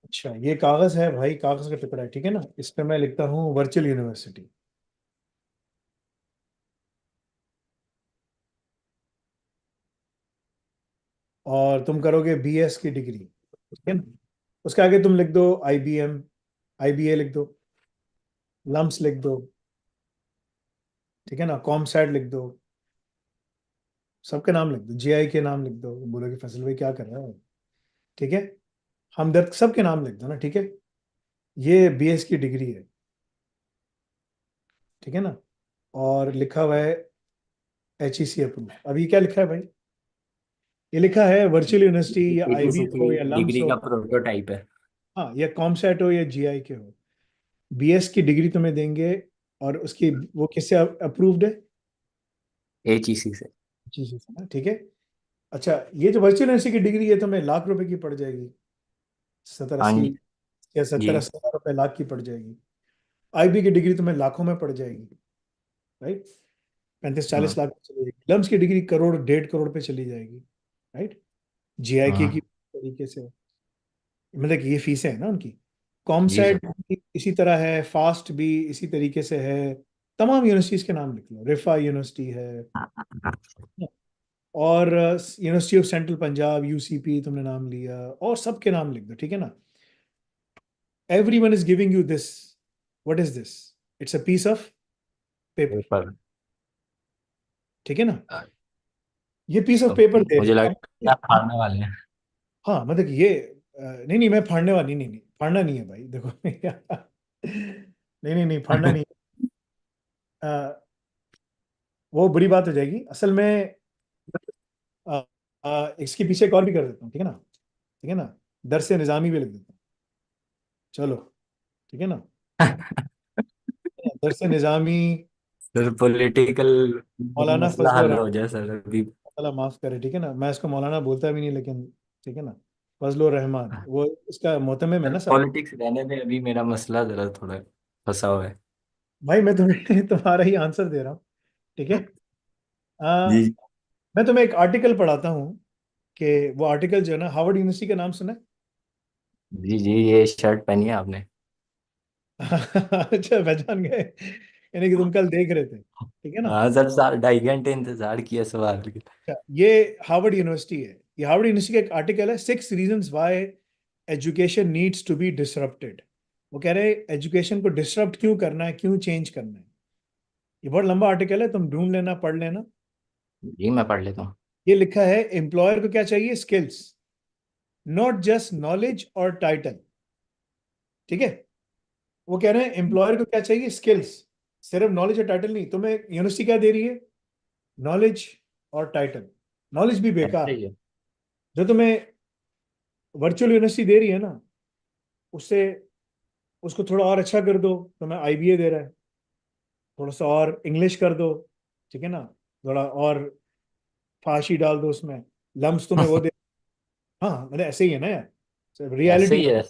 अच्छा, ये कागज़ है भाई, कागज़ का टुकड़ा है, ठीक है ना। इस पे मैं लिखता हूँ वर्चुअल यूनिवर्सिटी। और तुम करोगे बीएस की डिग्री, ठीक है ना। उसके आगे तुम लिख दो आईबीएम, आईबीए लिख दो, लम्स लिख दो, ठीक है ना, कॉमसैट लिख दो, सबके नाम लिख दो, जीआई के नाम लिख दो। बोलोगे फैसल भाई क्या कर रहा है? ठीक है, हमदर्द, सबके नाम लिख दो ना, ठीक है। ये बीएस की डिग्री है, ठीक है ना। और लिखा हुआ है HEC अप्रूव। अभी क्या लिखा है भाई? ये लिखा है वर्चुअल यूनिवर्सिटी, या एचईसी आईबीएम हो, की या लम्स डिग्री हो, का प्रोटोटाइप है। हाँ, या कॉमसैट हो, या जीआई के हो, बीएस की डिग्री तुम्हें देंगे। और उसकी, वो किससे अप्रूव्ड है? एचईसी से। जी जी ना, ठीक है। अच्छा, ये जो वर्चुअल यूनिवर्सिटी की डिग्री है, तुम्हें लाख रुपए की पड़ जाएगी। सत्तर हाँ अस्सी जी। या जी 70-80 हजार रुपए, लाख की पड़ जाएगी। आईबी की डिग्री तुम्हें लाखों में पड़ जाएगी, राइट। 35-40 हाँ लाख पे चली जाएगी। लम्स की डिग्री करोड़ 1.5 करोड़ पे चली जाएगी, राइट। जीआई की हाँ। तरीके से, मतलब कि ये फीसें हैं ना उनकी। जी सर। कॉमसैट भी इसी तरह है, फास्ट भी इसी तरीके से है। तमाम यूनिवर्सिटीज के नाम लिख लो, रिफा यूनिवर्सिटी है, और university of central Punjab, UCP तुमने नाम लिया, और सबके नाम लिख दो, ठीक है ना। everyone is giving you this. What is this? It's a piece of paper, paper. ठीक है ना। ये पीस ऑफ पेपर दे मुझे रहे लगता हैं। है फाड़ने वाले हैं। हाँ, मतलब ये नहीं नहीं, मैं फाड़ने वाली नहीं, नहीं फाड़ना नहीं है भाई, देखो नहीं नहीं नहीं, फाड़ना नहीं है। वो बुरी बात हो जाएगी असल में। अ, इसके पीछे एक और भी कर देता हूँ, ठीक है ना, ठीक है ना। दरस निज़ामी भी लिख देता हूँ, चलो, ठीक है ना। दरस निज़ामी, सर पॉलिटिकल मौलाना मसला फजलो हल हो रहमान, जाए सर अभी। अल्लाह माफ करे, ठीक है ना, मैं इसको मौलाना बोलता भी नहीं, लेकिन ठीक है ना, फजलो रहमान, वो इसका मोहतमिम है सर ना साहब। पॉलिटिक्स रहने में अभी मेरा मसला जरा थोड़ा फंसा हुआ है। भाई मैं तुम्हें तुम्हारा ही आंसर दे रहा हूँ, ठीक है। आ, जी मैं तुम्हें एक आर्टिकल पढ़ाता हूँ, कि वो आर्टिकल जो है ना, हार्वर्ड यूनिवर्सिटी का नाम सुना है? जी जी, ये शर्ट पहनी है आपने? अच्छा, पहचान गए, यानी कि तुम कल देख रहे थे, ठीक है ना। हाँ सर, 2.5 घंटे इंतजार किया सवाल के। अच्छा, ये हार्वर्ड यूनिवर्सिटी है, ये हार्वर्ड यूनिवर्सिटी का एक आर्टिकल है, 6 reasons why education needs to be disrupted. वो कह रहे हैं एजुकेशन को डिसरप्ट क्यों करना है, क्यों चेंज करना है। ये बहुत लंबा आर्टिकल है, तुम ढूंढ लेना, पढ़ लेना। जी मैं पढ़ लेता हूँ। ये लिखा है, एम्प्लॉयर को क्या चाहिए? स्किल्स, नॉट जस्ट नॉलेज और टाइटल, ठीक है। वो कह रहे हैं एम्प्लॉयर को क्या चाहिए? स्किल्स, सिर्फ नॉलेज और टाइटल नहीं। तुम्हें यूनिवर्सिटी क्या दे रही है? नॉलेज और टाइटल। नॉलेज भी ऐसे बेकार, ही है। जो तुम्हें वर्चुअल यूनिवर्सिटी दे रही है ना, उससे उसको थोड़ा और अच्छा कर दो, तुम्हें आईबीए दे रहा है, थोड़ा सा और इंग्लिश कर दो, ठीक है ना, थोड़ा और फाशी डाल दो उसमें, लम्स तुम्हें वो दे। हाँ मतलब ऐसे ही है ना यार, ऐसे रियलिटी। ही है।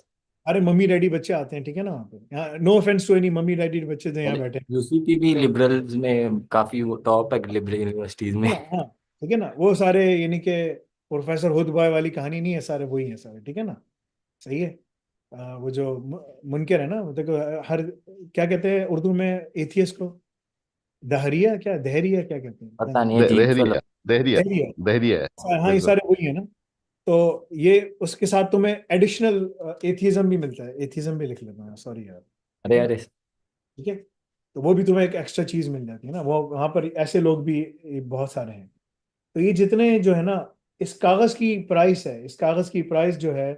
अरे मम्मी डैडी बच्चे आते हैं, ठीक है ना, वहाँ पे, यहाँ no offence to any mummy daddy बच्चे जो यहाँ अरे बैठे हैं। यूसीपी भी तो लिबरल्स में काफी वो टॉप है, लिबरल यूनिवर्सिटीज है में। ना, हाँ, ठीक है ना, वो सारे यानी कि प्रोफेसर हुद बॉय वाली कहानी नहीं है, सारे वही है सारे, ठीक है ना। सही है। वो जो मुनकर है ना, वो देखो, हर, क्या कहते हैं उर्दू में एथियस को? दहरिया, क्या दहरिया क्या कहते हैं? पता नहीं, अजीब सा दहरिया, दहरिया, दहरिया। दहरिया है। हाँ, ये बिल्कुल। सारे वही है ना। तो ये उसके साथ तुम्हें एडिशनल एथिज्म भी मिलता है, एथिज्म भी लिख लेना है, सॉरी यार, ठीक अरे है ना। अरे। ठीक है, तो वो भी तुम्हें एक एक्स्ट्रा चीज मिल जाती है ना, वो वहां पर ऐसे लोग भी बहुत सारे हैं। तो ये जितने जो है ना, इस कागज की प्राइस है, इस कागज की प्राइस जो है,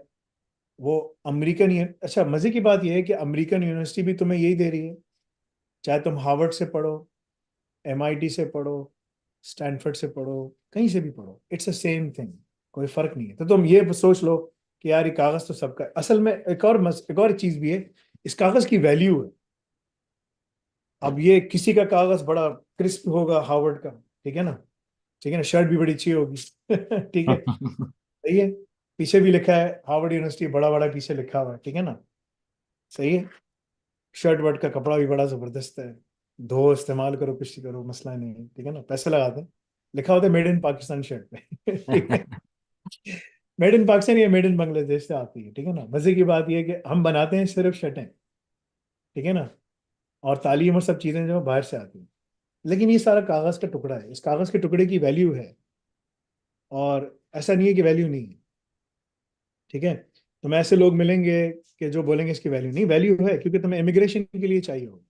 वो अमेरिकन, अच्छा मजे की बात यह है कि अमेरिकन यूनिवर्सिटी भी तुम्हें यही दे रही है, चाहे तुम हार्वर्ड से पढ़ो, एमआईटी से पढ़ो, स्टैनफोर्ड से पढ़ो, कहीं से भी पढ़ो, इट्स अ सेम थिंग, कोई फर्क नहीं है। तो तुम ये सोच लो कि यार ये कागज तो सबका है। असल में एक और चीज भी है, इस कागज की वैल्यू है। अब ये किसी का कागज बड़ा क्रिस्प होगा हार्वर्ड का, ठीक है ना, ठीक है ना, शर्ट भी बड़ी अच्छी होगी ठीक है, सही है, पीछे भी लिखा है हार्वर्ड यूनिवर्सिटी, बड़ा बड़ा पीछे लिखा हुआ है, ठीक है ना, सही है। शर्ट वर्ट का कपड़ा भी बड़ा जबरदस्त है, धो इस्तेमाल करो, कुछ करो, मसला नहीं है, ठीक है ना, पैसे लगाते हैं, लिखा होता है मेड इन पाकिस्तान शर्ट पे ठीक है, मेड इन पाकिस्तान या मेड इन बांग्लादेश से आती है, ठीक है ना। मजे की बात यह है कि हम बनाते हैं सिर्फ शर्टें, ठीक है ना, और तालीम और सब चीजें जो बाहर से आती हैं। लेकिन ये सारा कागज का टुकड़ा है, इस कागज के टुकड़े की वैल्यू है, और ऐसा नहीं है कि वैल्यू नहीं है, ठीक है। तुम्हें ऐसे लोग मिलेंगे कि जो बोलेंगे इसकी वैल्यू नहीं, वैल्यू है, क्योंकि तुम्हें इमिग्रेशन के लिए चाहिए होगा,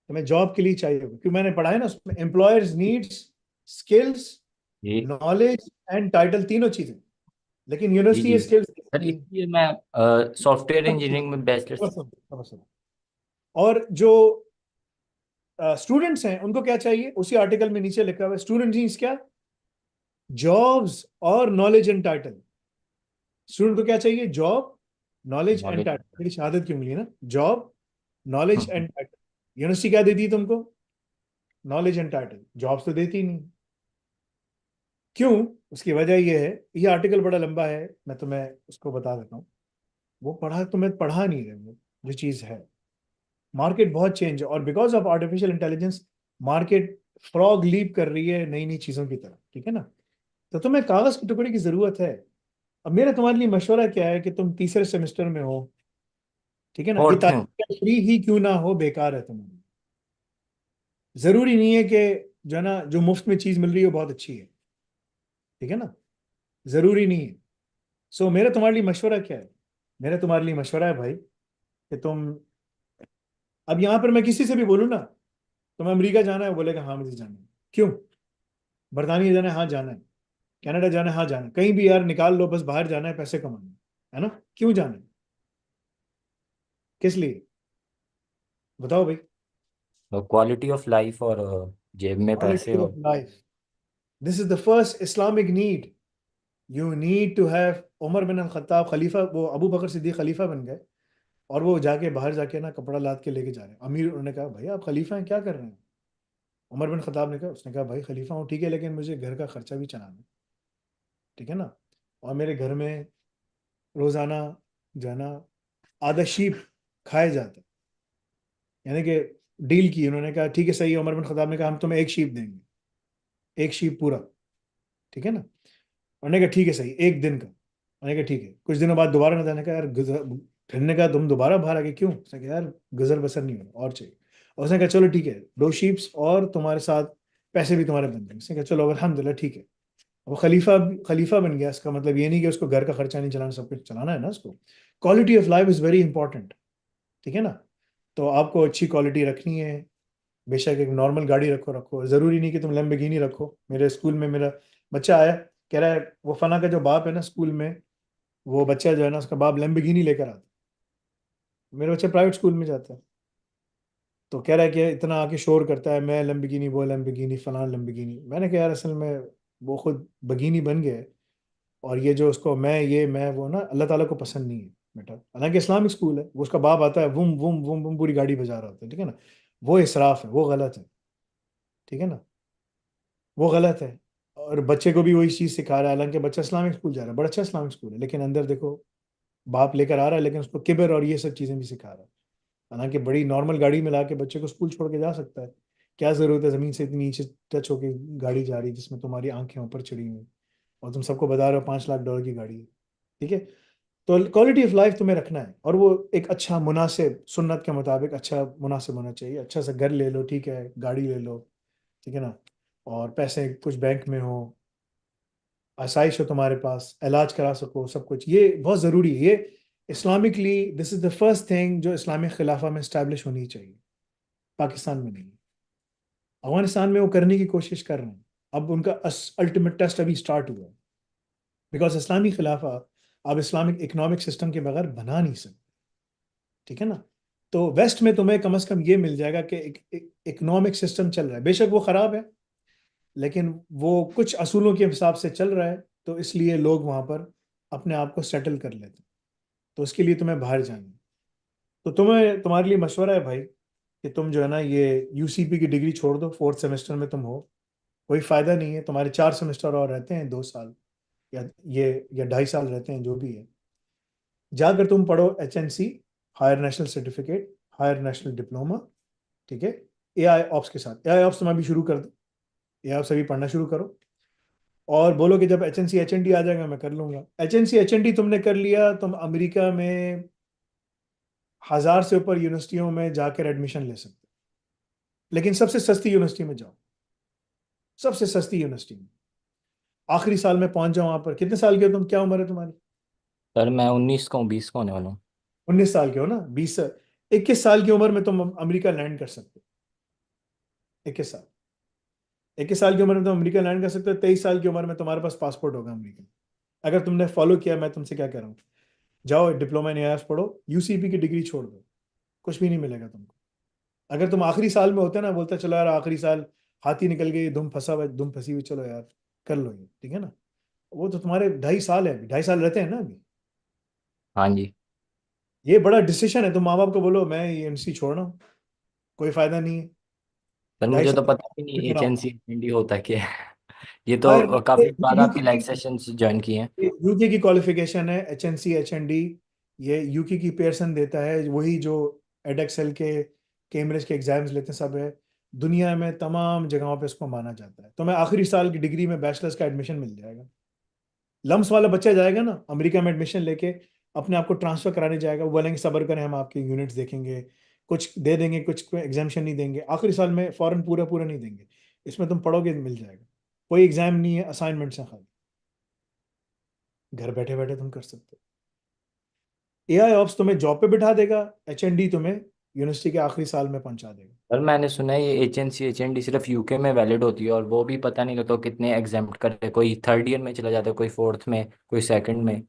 तुम्हें जॉब के लिए चाहिए होगा, क्योंकि मैंने पढ़ा है ना उसमें, एम्प्लॉयर्स नीड्स स्किल्स, जी नॉलेज एंड टाइटल, तीनों चीजें। लेकिन जी यूनिवर्सिटी जी। ये स्किल्स सर देती इसलिए मैं सॉफ्टवेयर है। इंजीनियरिंग में बैचलर्स। और जो स्टूडेंट्स हैं उनको क्या चाहिए? उसी आर्टिकल में नीचे लिखा हुआ है, स्टूडेंट मीन्स क्या? जॉब्स और नॉलेज एंड टाइटल। स्टूडेंट को क्या चाहिए? Job, knowledge and knowledge. Title. मेरी शहादत क्यों मिली ना, job, knowledge and title. University क्या देती है तुमको? Knowledge and title. जॉब्स तो देती ही नहीं। क्यों? उसकी वजह यह है, ये आर्टिकल बड़ा लंबा है, मैं तुम्हें उसको बता देता हूँ। वो पढ़ा, तुम्हें पढ़ा नहीं रहे वो, जो चीज है, मार्केट बहुत चेंज है, और because of artificial intelligence market frog leap कर रही है नई नई चीजों की तरफ, ठीक है ना। तो तुम्हें कागज के टुकड़े की जरूरत है। अब मेरा तुम्हारे लिए मशवरा क्या है कि तुम तीसरे सेमेस्टर में हो, ठीक है ना, ये फोर्थ में। तारीख फ्री ही क्यों ना हो, बेकार है तुम्हारी। जरूरी नहीं है कि जो है ना, जो मुफ्त में चीज मिल रही है वो बहुत अच्छी है, ठीक है ना, जरूरी नहीं है। सो मेरा तुम्हारे लिए मशवरा क्या है? मेरा तुम्हारे लिए मशवरा है भाई, कि तुम, अब यहां पर मैं किसी से भी बोलूँ ना, तुम्हें अमेरिका जाना है, वो बोलेगा हाँ मुझे जाना है। क्यों? बरतानिया जाना है, हाँ जाना है। कनाडा जाना है, हाँ जाना है। कहीं भी यार निकाल लो, बस बाहर जाना है, पैसे कमाने है ना। क्यों जाना है? किस लिए? बताओ भाई। क्वालिटी ऑफ लाइफ और जेब में पैसे क्वालिटी ऑफ और। Life, this is the first Islamic need. You need to have, उमर बिन अल खत्ताब खलीफा, वो अबू बकर सिद्दीक खलीफा बन गए, और वो जाके बाहर जाके ना कपड़ा लाद के लेके जा रहे हैं, अमीर, उन्होंने कहा भाई आप खलीफा हैं, क्या कर रहे हैं? उमर बिन खत्ताब ने कहा, उसने कहा भाई खलीफा हूँ ठीक है, लेकिन मुझे घर का खर्चा भी चलाना है, ठीक है ना, और मेरे घर में रोजाना जाना आधा शीप खाए जाते, यानी कि डील की उन्होंने, कहा ठीक है सही है, उमर बिन खत्ताब ने कहा हम तुम्हें एक शीप देंगे, एक शीप पूरा, ठीक है ना। उन्होंने कहा ठीक है सही, एक दिन का। उन्होंने कहा ठीक है। कुछ दिनों बाद दोबारा नदान ने कहा यार फिर ने कहा तुम दोबारा बाहर आ गए क्यों? उसने कहा यार गुजर बसर नहीं हो रहा और चाहिए। और उसने कहा चलो ठीक है, 2 शीप्स और तुम्हारे साथ पैसे भी तुम्हारे बन जाएंगे। उसने कहा चलो अल्हम्दुलिल्लाह ठीक है। वो खलीफा बन गया। इसका मतलब ये नहीं कि उसको घर का खर्चा नहीं चलाना, सब कुछ चलाना है ना उसको। Quality of life is very important, ठीक है ना। तो आपको अच्छी क्वालिटी रखनी है। बेशक एक नॉर्मल गाड़ी रखो रखो, ज़रूरी नहीं कि तुम लैम्बोर्गिनी रखो। मेरे स्कूल में मेरा बच्चा आया, कह रहा है वो फना का जो बाप है ना स्कूल में, वो बच्चा जो है ना उसका बाप लैम्बोर्गिनी लेकर आता है। मेरा बच्चा प्राइवेट स्कूल में जाता है, तो कह रहा है कि इतना आके शोर करता है, मैं लैम्बोर्गिनी, वो लैम्बोर्गिनी, फलाना लैम्बोर्गिनी। मैंने कहा यार असल में वो खुद बगीनी बन गया है, और ये जो उसको मैं वो ना अल्लाह ताला को पसंद नहीं है बेटा। हालांकि इस्लामिक स्कूल है, वो उसका बाप आता है वुम वुम वुम वुम पूरी गाड़ी बजा रहा होता है, ठीक है ना। वो इसराफ है, वो गलत है, ठीक है ना, वो गलत है। और बच्चे को भी वही चीज़ सिखा रहा है, हालांकि बच्चा इस्लामिक स्कूल जा रहा है, बड़ा अच्छा इस्लामिक स्कूल है, लेकिन अंदर देखो बाप लेकर आ रहा है, लेकिन उसको किबर और ये सब चीज़ें भी सिखा रहा है। हालांकि बड़ी नॉर्मल गाड़ी में ला के बच्चे को स्कूल छोड़ के जा सकता है। क्या ज़रूरत है ज़मीन से इतनी नीचे टच होके गाड़ी जा रही है जिसमें तुम्हारी आंखें ऊपर चढ़ी हुई हैं, और तुम सबको बता रहे हो $5 लाख की गाड़ी है, ठीक है। तो क्वालिटी ऑफ लाइफ तुम्हें रखना है, और वो एक अच्छा मुनासिब सुन्नत के मुताबिक अच्छा मुनासिब होना चाहिए। अच्छा सा घर ले लो, ठीक है, गाड़ी ले लो, ठीक है ना, और पैसे कुछ बैंक में हो, आसाइश हो तुम्हारे पास, इलाज करा सको, सब कुछ, ये बहुत ज़रूरी है। ये Islamically this is the first thing जो इस्लामिक खिलाफा में इस्टेब्लिश होनी चाहिए, पाकिस्तान में नहीं। अफगानिस्तान में वो करने की कोशिश कर रहे हैं, अब उनका अल्टीमेट टेस्ट अभी स्टार्ट हुआ है। बिकॉज इस्लामी खिलाफा आप इस्लामिक इकोनॉमिक सिस्टम के बगैर बना नहीं सकते, ठीक है ना। तो वेस्ट में तुम्हें कम से कम ये मिल जाएगा कि इकोनॉमिक सिस्टम चल रहा है, बेशक वो ख़राब है, लेकिन वो कुछ असूलों के हिसाब से चल रहा है, तो इसलिए लोग वहाँ पर अपने आप को सेटल कर लेते हैं। तो उसके लिए तुम्हें बाहर जाना है। तो तुम्हारे लिए मशवरा है भाई कि तुम जो है ना ये यूसीपी की डिग्री छोड़ दो, 4th सेमेस्टर में तुम हो, कोई फ़ायदा नहीं है। तुम्हारे 4 सेमेस्टर और रहते हैं, 2 साल या 2.5 साल रहते हैं, जो भी है। जाकर तुम पढ़ो HNC, higher national certificate, higher national diploma, ठीक है, AI ऑप्स के साथ। AI ऑप्स तुम अभी शुरू कर दो, AI ऑप्स अभी पढ़ना शुरू करो, और बोलो कि जब HNC HND आ जाएगा मैं कर लूंगा। HNC HND तुमने कर लिया, तुम अमेरिका में 1,000 से ऊपर यूनिवर्सिटियों में जाकर एडमिशन ले सकते हो, लेकिन सबसे सस्ती यूनिवर्सिटी में जाओ, सबसे सस्ती यूनिवर्सिटी में। आखिरी साल में पहुंच जाओ वहां पर। कितने साल के हो तुम, क्या उम्र है तुम्हारी? सर मैं 19 का हूँ, 20 का होने वाला हूँ। 19 साल के हो ना, 21 साल की उम्र में तुम अमेरिका लैंड कर सकते हो। 21 साल, 21 साल की उम्र में तुम अमेरिका लैंड कर सकते हो। 23 साल की उम्र में तुम्हारे पास पासपोर्ट होगा अमेरिका। अगर तुमने फॉलो किया मैं तुमसे क्या कह रहा हूँ, जाओ डिप्लोमा इन एआईएफ पढ़ो, यूसीपी की डिग्री छोड़ दो, कुछ भी नहीं मिलेगा तुमको। अगर तुम आखिरी साल में होते ना, बोलते चलो यार आखिरी साल हाथी निकल गई, धुम फंसी हुई, चलो यार कर लो ये, ठीक है ना। वो तो तुम्हारे 2.5 साल है, अभी 2.5 साल रहते हैं ना अभी। हाँ जी। ये बड़ा डिसीजन है, तुम माँ बाप को बोलो मैं ये एमसी छोड़ना हूँ, कोई फायदा नहीं है। सर ढाई मुझे तो साल पता भी नहीं कराओ। HNC HND होता क्या है। ये हाँ, तो काफी बाद आपके लाइव यूके सेशंस ज्वाइन किए हैं। यूके की क्वालिफिकेशन है HNC HND। ये यूके की पेयरसन देता है, वही जो एडेक्सेल के, कैम्ब्रिज के एग्जाम्स लेते हैं, सब है। दुनिया में तमाम जगहों पे इसको माना जाता है। तो मैं आखिरी साल की डिग्री में बैचलर्स का एडमिशन मिल जाएगा। लम्स वाला बच्चा जाएगा ना अमेरिका में एडमिशन लेके, अपने आप को ट्रांसफर कराने जाएगा, वो बोलेंगे सब्र करें हम आपके यूनिट्स देखेंगे, कुछ दे देंगे, कुछ कोई एग्जामेशन नहीं देंगे, आखिरी साल में फॉरन पूरा पूरा नहीं देंगे। इसमें तुम पढ़ोगे मिल जाएगा, कोई एग्जाम नहीं है, असाइनमेंट्स हैं खाली, घर बैठे बैठे तुम कर सकते हो। AI ऑप्स तुम्हें जॉब पे बिठा देगा, HND तुम्हें यूनिवर्सिटी के आखिरी साल में पहुंचा देगा। सर मैंने सुना है ये HNC HND सिर्फ यूके में वैलिड होती है, और वो भी पता नहीं लगता कितने एग्जाम्प्ट करे, कोई 3rd ईयर में चला जाता है, कोई 4th में, कोई 2nd में।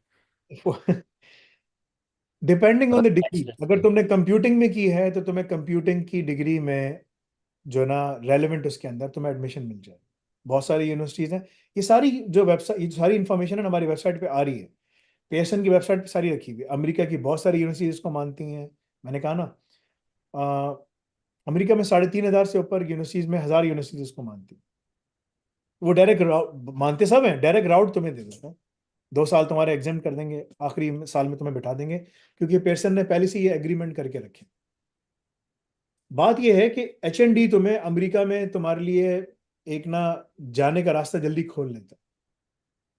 डिपेंडिंग ऑन और द डिग्री, बैचलर्स अगर में। तुमने कंप्यूटिंग में की है तो तुम्हें कंप्यूटिंग की डिग्री में जो ना रेलेवेंट उसके अंदर तुम्हें एडमिशन मिल जाए। बहुत सारी यूनिवर्सिटीज़ हैं, ये सारी जो वेबसाइट, ये सारी इंफॉर्मेशन है ना हमारी वेबसाइट पे आ रही है, पेयरसन की वेबसाइट पे सारी रखी हुई है। अमेरिका की बहुत सारी यूनिवर्सिटीज इसको मानती हैं, मैंने कहा ना। अमेरिका में 3,500 से ऊपर यूनिवर्सिटीज में 1,000 यूनिवर्सिटीज उसको मानती। वो डायरेक्ट मानते सब हैं, डायरेक्ट राउट तुम्हें दे देते हैं। 2 साल तुम्हारे एग्जाम कर देंगे, आखिरी साल में तुम्हें बिठा देंगे, क्योंकि पेयरसन ने पहले से ये एग्रीमेंट करके रखे। बात ये है कि H&D तुम्हें अमेरिका में तुम्हारे लिए एक ना जाने का रास्ता जल्दी खोल लेता है,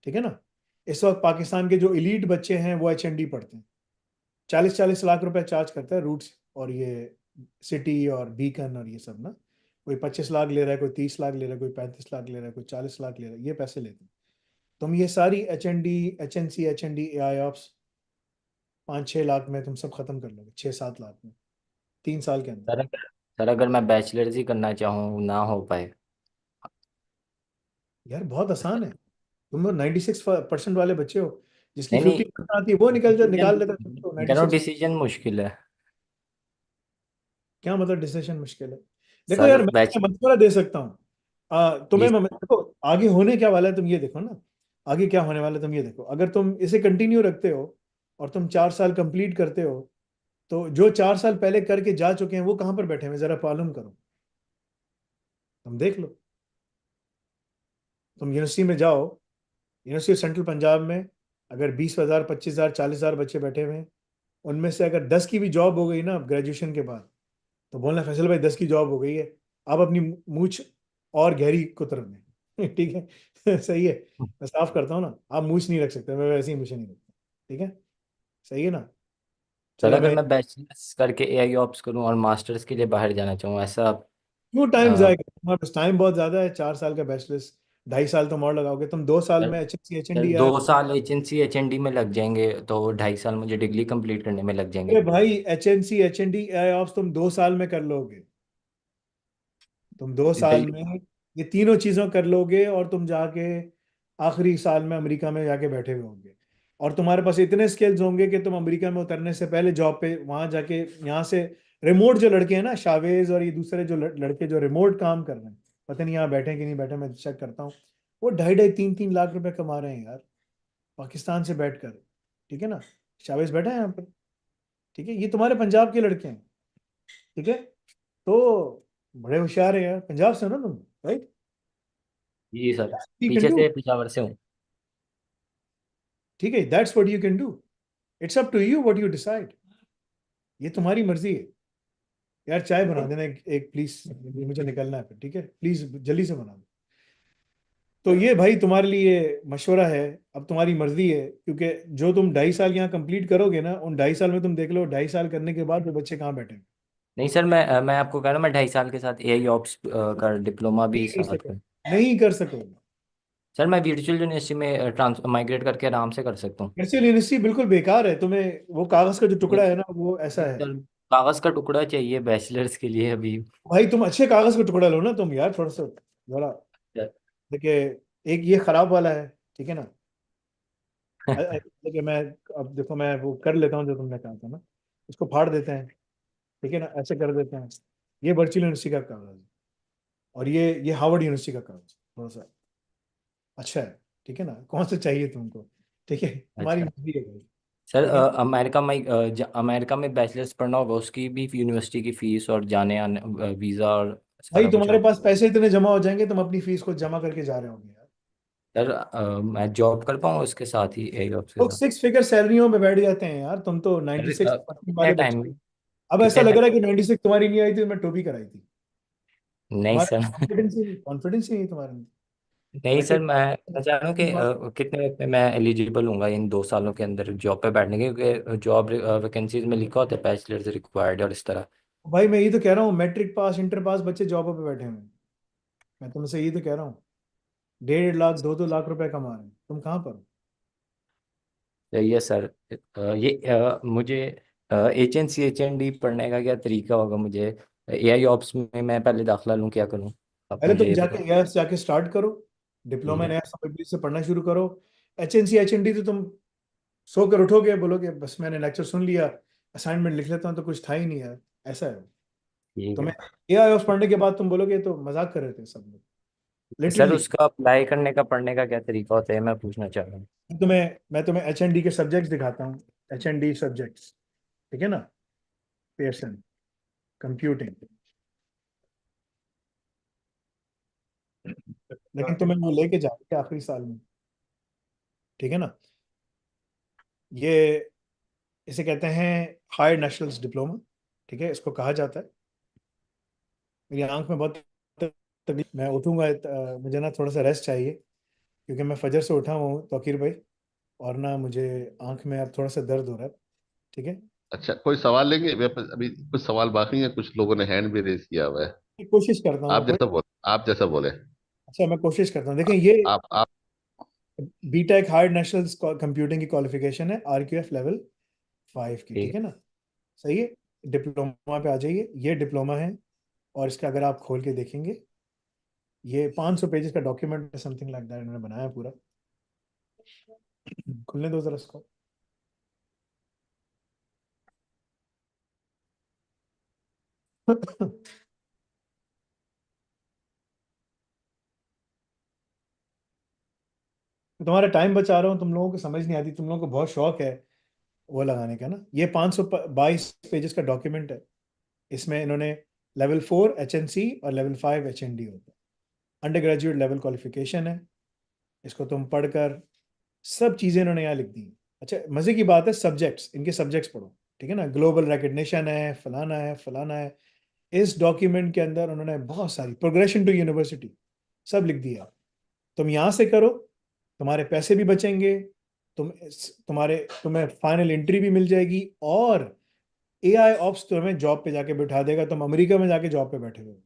ठीक है ना। इस वक्त पाकिस्तान के जो इलीट बच्चे हैं वो H&D पढ़ते हैं, 40-40 लाख रुपए चार्ज करता है रूट्स और ये सिटी और बीकन और ये सब ना। कोई 25 लाख ले रहा है, कोई 30 लाख ले रहा है, कोई 35 लाख ले रहा है, कोई 40 लाख ले रहा है, ये पैसे लेते हैं। तुम ये सारी H&D, HNC, H&D, AI ops 5-6 lakh में तुम सब खत्म कर लोगे, 6-7 लाख में, 3 साल के अंदर। सर अगर मैं बैचलर्स ही करना चाहूँ ना हो पाए? यार बहुत आसान है, तुम 96% वाले बच्चे हो, जिसकी नहीं नहीं, 50% आती है वो निकाल लेता है, तो करो 96। डिसीजन मुश्किल है क्या मतलब डिसीजन मुश्किल है? देखो सर। यार, मैं मशवरा दे सकता हूँ तुम्हें। जी देखो आगे होने क्या वाला है, तुम ये देखो ना, आगे क्या होने वाला है तुम ये देखो। अगर तुम इसे कंटिन्यू रखते हो और तुम 4 साल कंप्लीट करते हो, तो जो 4 साल पहले करके जा चुके हैं वो कहाँ पर बैठे हैं, जरा मालूम करो, तुम देख लो। तुम यूनिवर्सिटी में जाओ, यूनिवर्सिटी ऑफ सेंट्रल पंजाब में अगर 20,000, 25,000, 40,000 बच्चे बैठे हुए हैं, उनमें से अगर 10 की भी जॉब हो गई ना ग्रेजुएशन के बाद, तो बोलना फैसल भाई 10 की जॉब हो गई है, आप अपनी मूछ और गहरी कुतर में ठीक है सही है, मैं साफ करता हूँ ना, आप मूछ नहीं रख सकते, मैं वैसे ही मूछ नहीं रखता, ठीक है, सही है ना। सर, चलो अगर मैं, मैं बैचलर्स करके एआई ऑप्स करूँ और मास्टर्स के लिए बाहर जाना चाहूँ, ऐसा? क्यों टाइम अ, जाएगा तुम्हारे पास, टाइम बहुत ज्यादा है, 4 साल का बैचलर्स, 2.5 साल तुम और लगाओगे, तुम 2 साल सर में HNC सर HND या, 2 साल एचएनसी एचएनडी में लग जाएंगे तो 2.5 साल मुझे डिग्री कंप्लीट करने में लग जाएंगे। अरे भाई HNC HND ऑप्स तुम 2 साल में कर लोगे, तुम 2 साल जल्दी। में ये तीनों चीजों कर लोगे, और तुम जाके आखिरी साल में अमेरिका में जाके बैठे हुए होंगे, और तुम्हारे पास इतने स्किल्स होंगे कि तुम अमेरिका में उतरने से पहले जॉब पे वहां जाके, यहाँ से रिमोट जो लड़के हैं ना, शावेज और ये दूसरे जो लड़के जो रिमोट काम कर रहे हैं, पता नहीं यहाँ बैठे हैं कि नहीं बैठे, मैं चेक करता हूँ, वो 2.5-3-3 लाख रुपए कमा रहे हैं यार, पाकिस्तान से बैठकर, ठीक है ना। शावेज बैठा है यहाँ पर, ठीक है, ये तुम्हारे पंजाब के लड़के हैं, ठीक है। तो बड़े होशियार है यार, पंजाब से हो ना तुम, राइट? जी सर, यू कैन पीछे डू, से पिशावर से हूँ। ठीक है, that's what you can do, it's up to you what you decide, ये तुम्हारी मर्जी है। यार चाय बना देना एक प्लीज, मुझे निकलना है फिर, ठीक है, प्लीज जल्दी से बना दो। तो ये भाई तुम्हारे लिए मशवरा है, अब तुम्हारी मर्जी है, क्योंकि जो तुम 2.5 साल यहाँ कंप्लीट करोगे ना, उन 2.5 साल में तुम देख लो, 2.5 साल करने के बाद वो बच्चे कहाँ बैठे हैं। नहीं सर, मैं आपको कह रहा हूँ, मैं 2.5 साल के साथ एआई ऑप्स का डिप्लोमा भी नहीं कर साथ सकोगे, करूँ। नहीं कर सकोगे। सर मैं वर्चुअल यूनिवर्सिटी में ट्रांस माइग्रेट करके आराम से कर सकता हूँ। वर्चुअल यूनिवर्सिटी बिल्कुल बेकार है, तुम्हें वो कागज का जो टुकड़ा नहीं है ना वो ऐसा है। सर, कागज का टुकड़ा चाहिए बैचलर्स के लिए अभी। भाई तुम अच्छे कागज का टुकड़ा लो ना तुम यार, थोड़ा सा जरा, देखिए, एक ये खराब वाला है, ठीक है ना। देखिए मैं, अब देखो मैं वो कर लेता हूँ जो तुमने कहा था ना, इसको फाड़ देते हैं, ठीक है ना, ऐसे कर देते हैं। ये वर्चुअल यूनिवर्सिटी का कागज है, और ये हार्वर्ड यूनिवर्सिटी का कागज, थोड़ा सा अच्छा है, ठीक है ना, कौन सा चाहिए तुमको, ठीक है, तुम्हारी अच्छा मर्जी है भाई, सर, ठीक है। अमेरिका में बैचलर्स पढ़ना होगा, उसकी भी यूनिवर्सिटी की फीस और जाने आने वीज़ा और भाई सारा कुछ तुम्हारे होगा? पास पैसे इतने जमा हो जाएंगे, तुम अपनी फीस को जमा करके जा रहे होगे यार। सर मैं जॉब कर पाऊँ उसके साथ ही एआई ऑप्स के लोग साथ? 6 फिगर सैलरियों में बैठ जाते हैं यार, तुम तो सर 96% कितने वाले टाइम बच्चे हो। अब ऐसा कितने लग रहा है टाइम? कि 96 तुम्हारी नहीं आई थी तो मैं टोपी कराई थी, नहीं तुम्हारा सर कॉन्फिडेंस ही नहीं तुम्हारे में। नहीं सर, मैं चाह रहा हूँ कि मैं कितने वक्त में मैं एलिजिबल हूँगा इन 2 सालों के अंदर जॉब पे बैठने के, क्योंकि जॉब वैकेंसीज में लिखा होता है बैचलर्स रिक्वायर्ड और इस तरह। भाई मैं ये तो कह रहा हूँ, मैट्रिक पास इंटर पास बच्चे जॉबों पे बैठे हुए हैं, मैं तुमसे ये तो कह रहा हूँ, 1.5 लाख 2-2 लाख रुपए कमा रहे हैं, तुम कहाँ पर हो? सही है सर। मुझे एच एन डी पढ़ने का क्या तरीका होगा? मुझे एआई ऑप्स में मैं पहले दाखिला लूँ, क्या करूँ? आप पहले मुझे तुम ये जाके बताओ। एआईएस जाके स्टार्ट करो, ठीक डिप्लोमा इन है। एआईएस से पढ़ना शुरू करो। HNC HND तो तुम सो कर उठोगे, बोलोगे बस मैंने लेक्चर सुन लिया, असाइनमेंट लिख लेता हूँ, तो कुछ था ही नहीं यार, ऐसा है। ठीक तुम्हें है एआईएस पढ़ने के बाद तुम बोलोगे तो मजाक कर रहे थे सब लोग, सर, लिटरली। उसका अप्लाई करने का पढ़ने का क्या तरीका होता है, मैं पूछना चाह रहा हूँ। मैं तुम्हें HND के सब्जेक्ट्स दिखाता हूँ, HND सब्जेक्ट्स, ठीक है ना, पेयरसन, कंप्यूटिंग, लेकिन तुम्हें वो लेके जाएंगे आखिरी साल में, ठीक है ना। ये इसे कहते हैं हायर नेशनल्स डिप्लोमा, ठीक है, इसको कहा जाता है। मेरी आंख में बहुत तकलीफ, मैं उठूंगा, मुझे ना थोड़ा सा रेस्ट चाहिए, क्योंकि मैं फजर से उठा हूँ तौकीर भाई, और ना मुझे आंख में अब थोड़ा सा दर्द हो रहा है, ठीक है। अच्छा, कोई सवाल लेंगे? मेरे पास अभी कुछ सवाल बाकी हैं, कुछ लोगों ने हैंड भी रेज किया हुआ है। मैं कोशिश करता हूँ आप कोई। जैसा बोल आप जैसा बोले। अच्छा, मैं कोशिश करता हूँ। देखिए, ये आप बीटेक हार्ड नेशनल कंप्यूटिंग की क्वालिफिकेशन है, RQF लेवल 5 की, ठीक ठीक। है ना। सही है। डिप्लोमा पे आ जाइए, ये डिप्लोमा है। और इसका अगर आप खोल के देखेंगे, ये 500 पेजेस का डॉक्यूमेंट समथिंग लाइक दैट इन्होंने बनाया पूरा। खुलने दो जरा इसको। तुम्हारा टाइम बचा रहा हूँ, तुम लोगों को समझ नहीं आती, तुम लोगों को बहुत शौक है वो लगाने का ना। ये 522 पेजेस का डॉक्यूमेंट है। इसमें इन्होंने लेवल 4 HNC और लेवल 5 HND होता है, अंडर ग्रेजुएट लेवल क्वालिफिकेशन है। इसको तुम पढ़कर सब चीज़ें इन्होंने यहाँ लिख दी हैं। अच्छा, मज़े की बात है, सब्जेक्ट्स, इनके सब्जेक्ट्स पढ़ो, ठीक है ना। ग्लोबल रिकग्निशन है, फलाना है, फलाना है। इस डॉक्यूमेंट के अंदर उन्होंने बहुत सारी प्रोग्रेशन टू यूनिवर्सिटी सब लिख दिया। तुम यहाँ से करो, तुम्हारे पैसे भी बचेंगे, तुम्हें फाइनल एंट्री भी मिल जाएगी, और AI ऑप्स तुम्हें जॉब पे जाके बिठा देगा, तुम अमेरिका में जाके जॉब पे बैठे हो,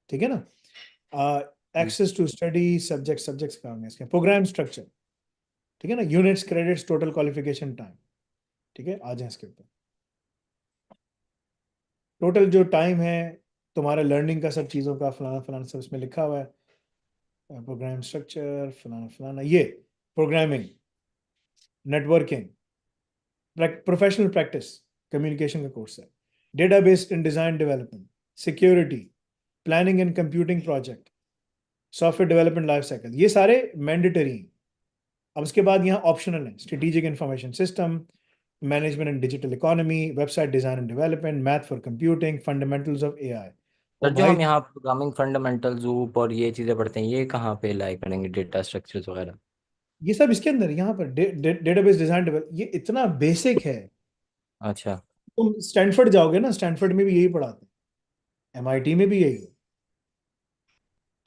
ठीक है ना। एक्सेस टू स्टडी सब्जेक्ट्स का होंगे इसके, प्रोग्राम स्ट्रक्चर, ठीक है ना, units, credits, total qualification time, ठीक है, आ जाए इसके ऊपर। टोटल जो टाइम है तुम्हारा लर्निंग का, सब चीज़ों का, फलाना फलाना सब इसमें लिखा हुआ है। प्रोग्राम स्ट्रक्चर, फलाना फलाना, ये programming, networking, professional practice, communication का कोर्स है। Database in design development, security, planning and computing project, software development life cycle, ये सारे मैंडेटरी हैं। अब उसके बाद यहाँ ऑप्शनल है, strategic information system, management and digital economy, website design and development, math for computing, fundamentals of AI। Sir और जो भाई, हम यहाँ प्रोग्रामिंग फंडामेंटल्स लूप और ये चीज़ें पढ़ते हैं, ये कहाँ पे अप्लाई करेंगे, डेटा स्ट्रक्चर्स वगैरह? ये सब इसके अंदर, यहाँ पर डेटाबेस डिजाइन डेवलप, ये इतना बेसिक है। अच्छा। तुम स्टैनफोर्ड जाओगे ना, स्टैनफोर्ड में भी यही पढ़ाते हैं, MIT में भी यही है,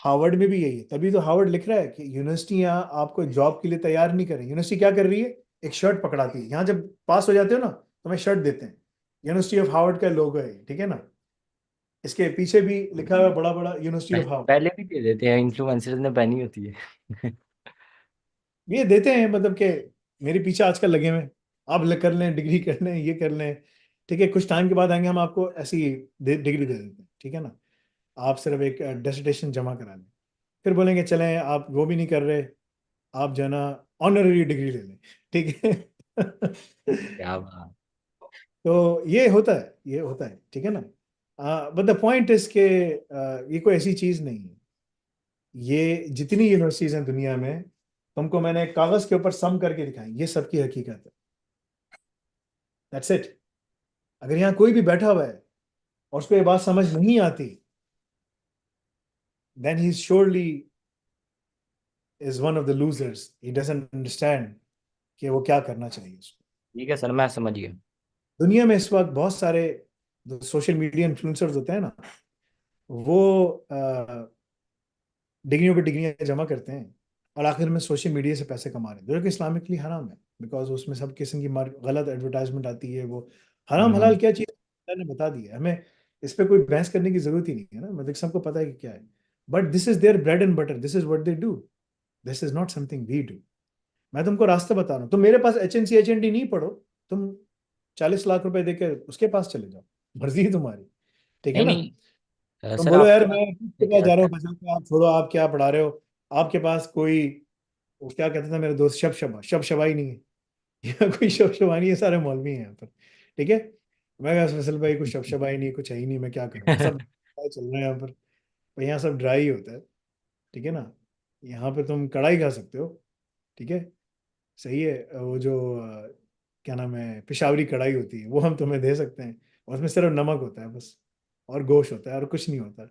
हार्वर्ड में भी यही है। तभी तो हार्वर्ड लिख रहा है कि यूनिवर्सिटियां आपको जॉब के लिए तैयार नहीं कर रही। यूनिवर्सिटी क्या कर रही है, एक शर्ट पकड़ाती है, यहाँ जब पास हो जाते हो ना तुम्हें शर्ट देते हैं, यूनिवर्सिटी ऑफ हार्वर्ड का लोगो है, ठीक है ना। इसके पीछे भी लिखा हुआ है बड़ा बड़ा, यूनिवर्सिटी ऑफ हार्वर्ड। पहले भी दे देते हैं, इन्फ्लुएंसर्स ने पहनी होती है। ये देते हैं मतलब कि मेरे पीछे आजकल लगे हुए हैं, आप कर लें, डिग्री कर लें, ये कर लें, ठीक है। कुछ टाइम के बाद आएंगे हम आपको ऐसी डिग्री दे देते हैं, ठीक है ना। आप सिर्फ एक डेसिटेशन जमा करा लें, फिर बोलेंगे चलें, आप वो भी नहीं कर रहे, आप जो है ना ऑनररी डिग्री ले लें, ठीक है। क्या बात। तो ये होता है, ये होता है, ठीक है ना। बट द पॉइंट इज के ये कोई ऐसी चीज नहीं है। ये जितनी यूनिवर्सिटीज हैं दुनिया में, तुमको मैंने कागज के ऊपर सम करके दिखाई, ये सबकी हकीकत है। That's it. अगर यहाँ कोई भी बैठा हुआ है और उसको ये बात समझ नहीं आती, then he surely is one of the losers, he doesn't understand कि वो क्या करना चाहिए उसको। ठीक है सर, मैं समझ गया। दुनिया में इस वक्त बहुत सारे सोशल मीडिया इन्फ्लुएंसर्स होते हैं ना, वो डिग्रियों पे डिग्रियां जमा करते हैं, और आखिर में सोशल मीडिया से पैसे कमा रहे हैं, जो कि इस्लामिकली हराम है, बिकॉज उसमें सब किस्म की गलत एडवर्टाइजमेंट आती है। वो हराम हलाल हम्म। क्या चीज़, अल्लाह ने बता दिया है हमें, इस पे कोई बहस करने की जरूरत ही नहीं है ना, मतलब सबको पता है कि क्या है। But this is their bread and butter, this is what they do, this is not something we do. मैं तुमको रास्ता बता रहा हूँ, तुम मेरे पास HNC HND नहीं पढ़ो, तुम 40 लाख रुपए देकर उसके पास चले जाओ, मर्जी है तुम्हारी, ठीक है नहीं ना। नहीं। तुम सर बोलो यार आपका मैं किसके एक पास जा रहा हूँ, बचा के आप छोड़ो, आप क्या पढ़ा रहे हो, आपके पास कोई, वो क्या कहता था मेरे दोस्त, शब शबाई नहीं है। यहाँ कोई शब शबाई नहीं है, सारे मौलवी हैं यहाँ पर, ठीक है। मैं कहा फैसल भाई कुछ शब शबाई नहीं है, कुछ है ही नहीं, मैं क्या करूँगा, सब चल रहा है यहाँ पर। भाई यहाँ सब ड्राई होता है, ठीक है ना। यहाँ पे तुम कढ़ाई खा सकते हो, ठीक है, सही है। वो जो क्या नाम है, पिशावरी कढ़ाई होती है, वो हम तुम्हें दे सकते हैं, और उसमें सिर्फ नमक होता है बस, और गोश्त होता है, और कुछ नहीं होता,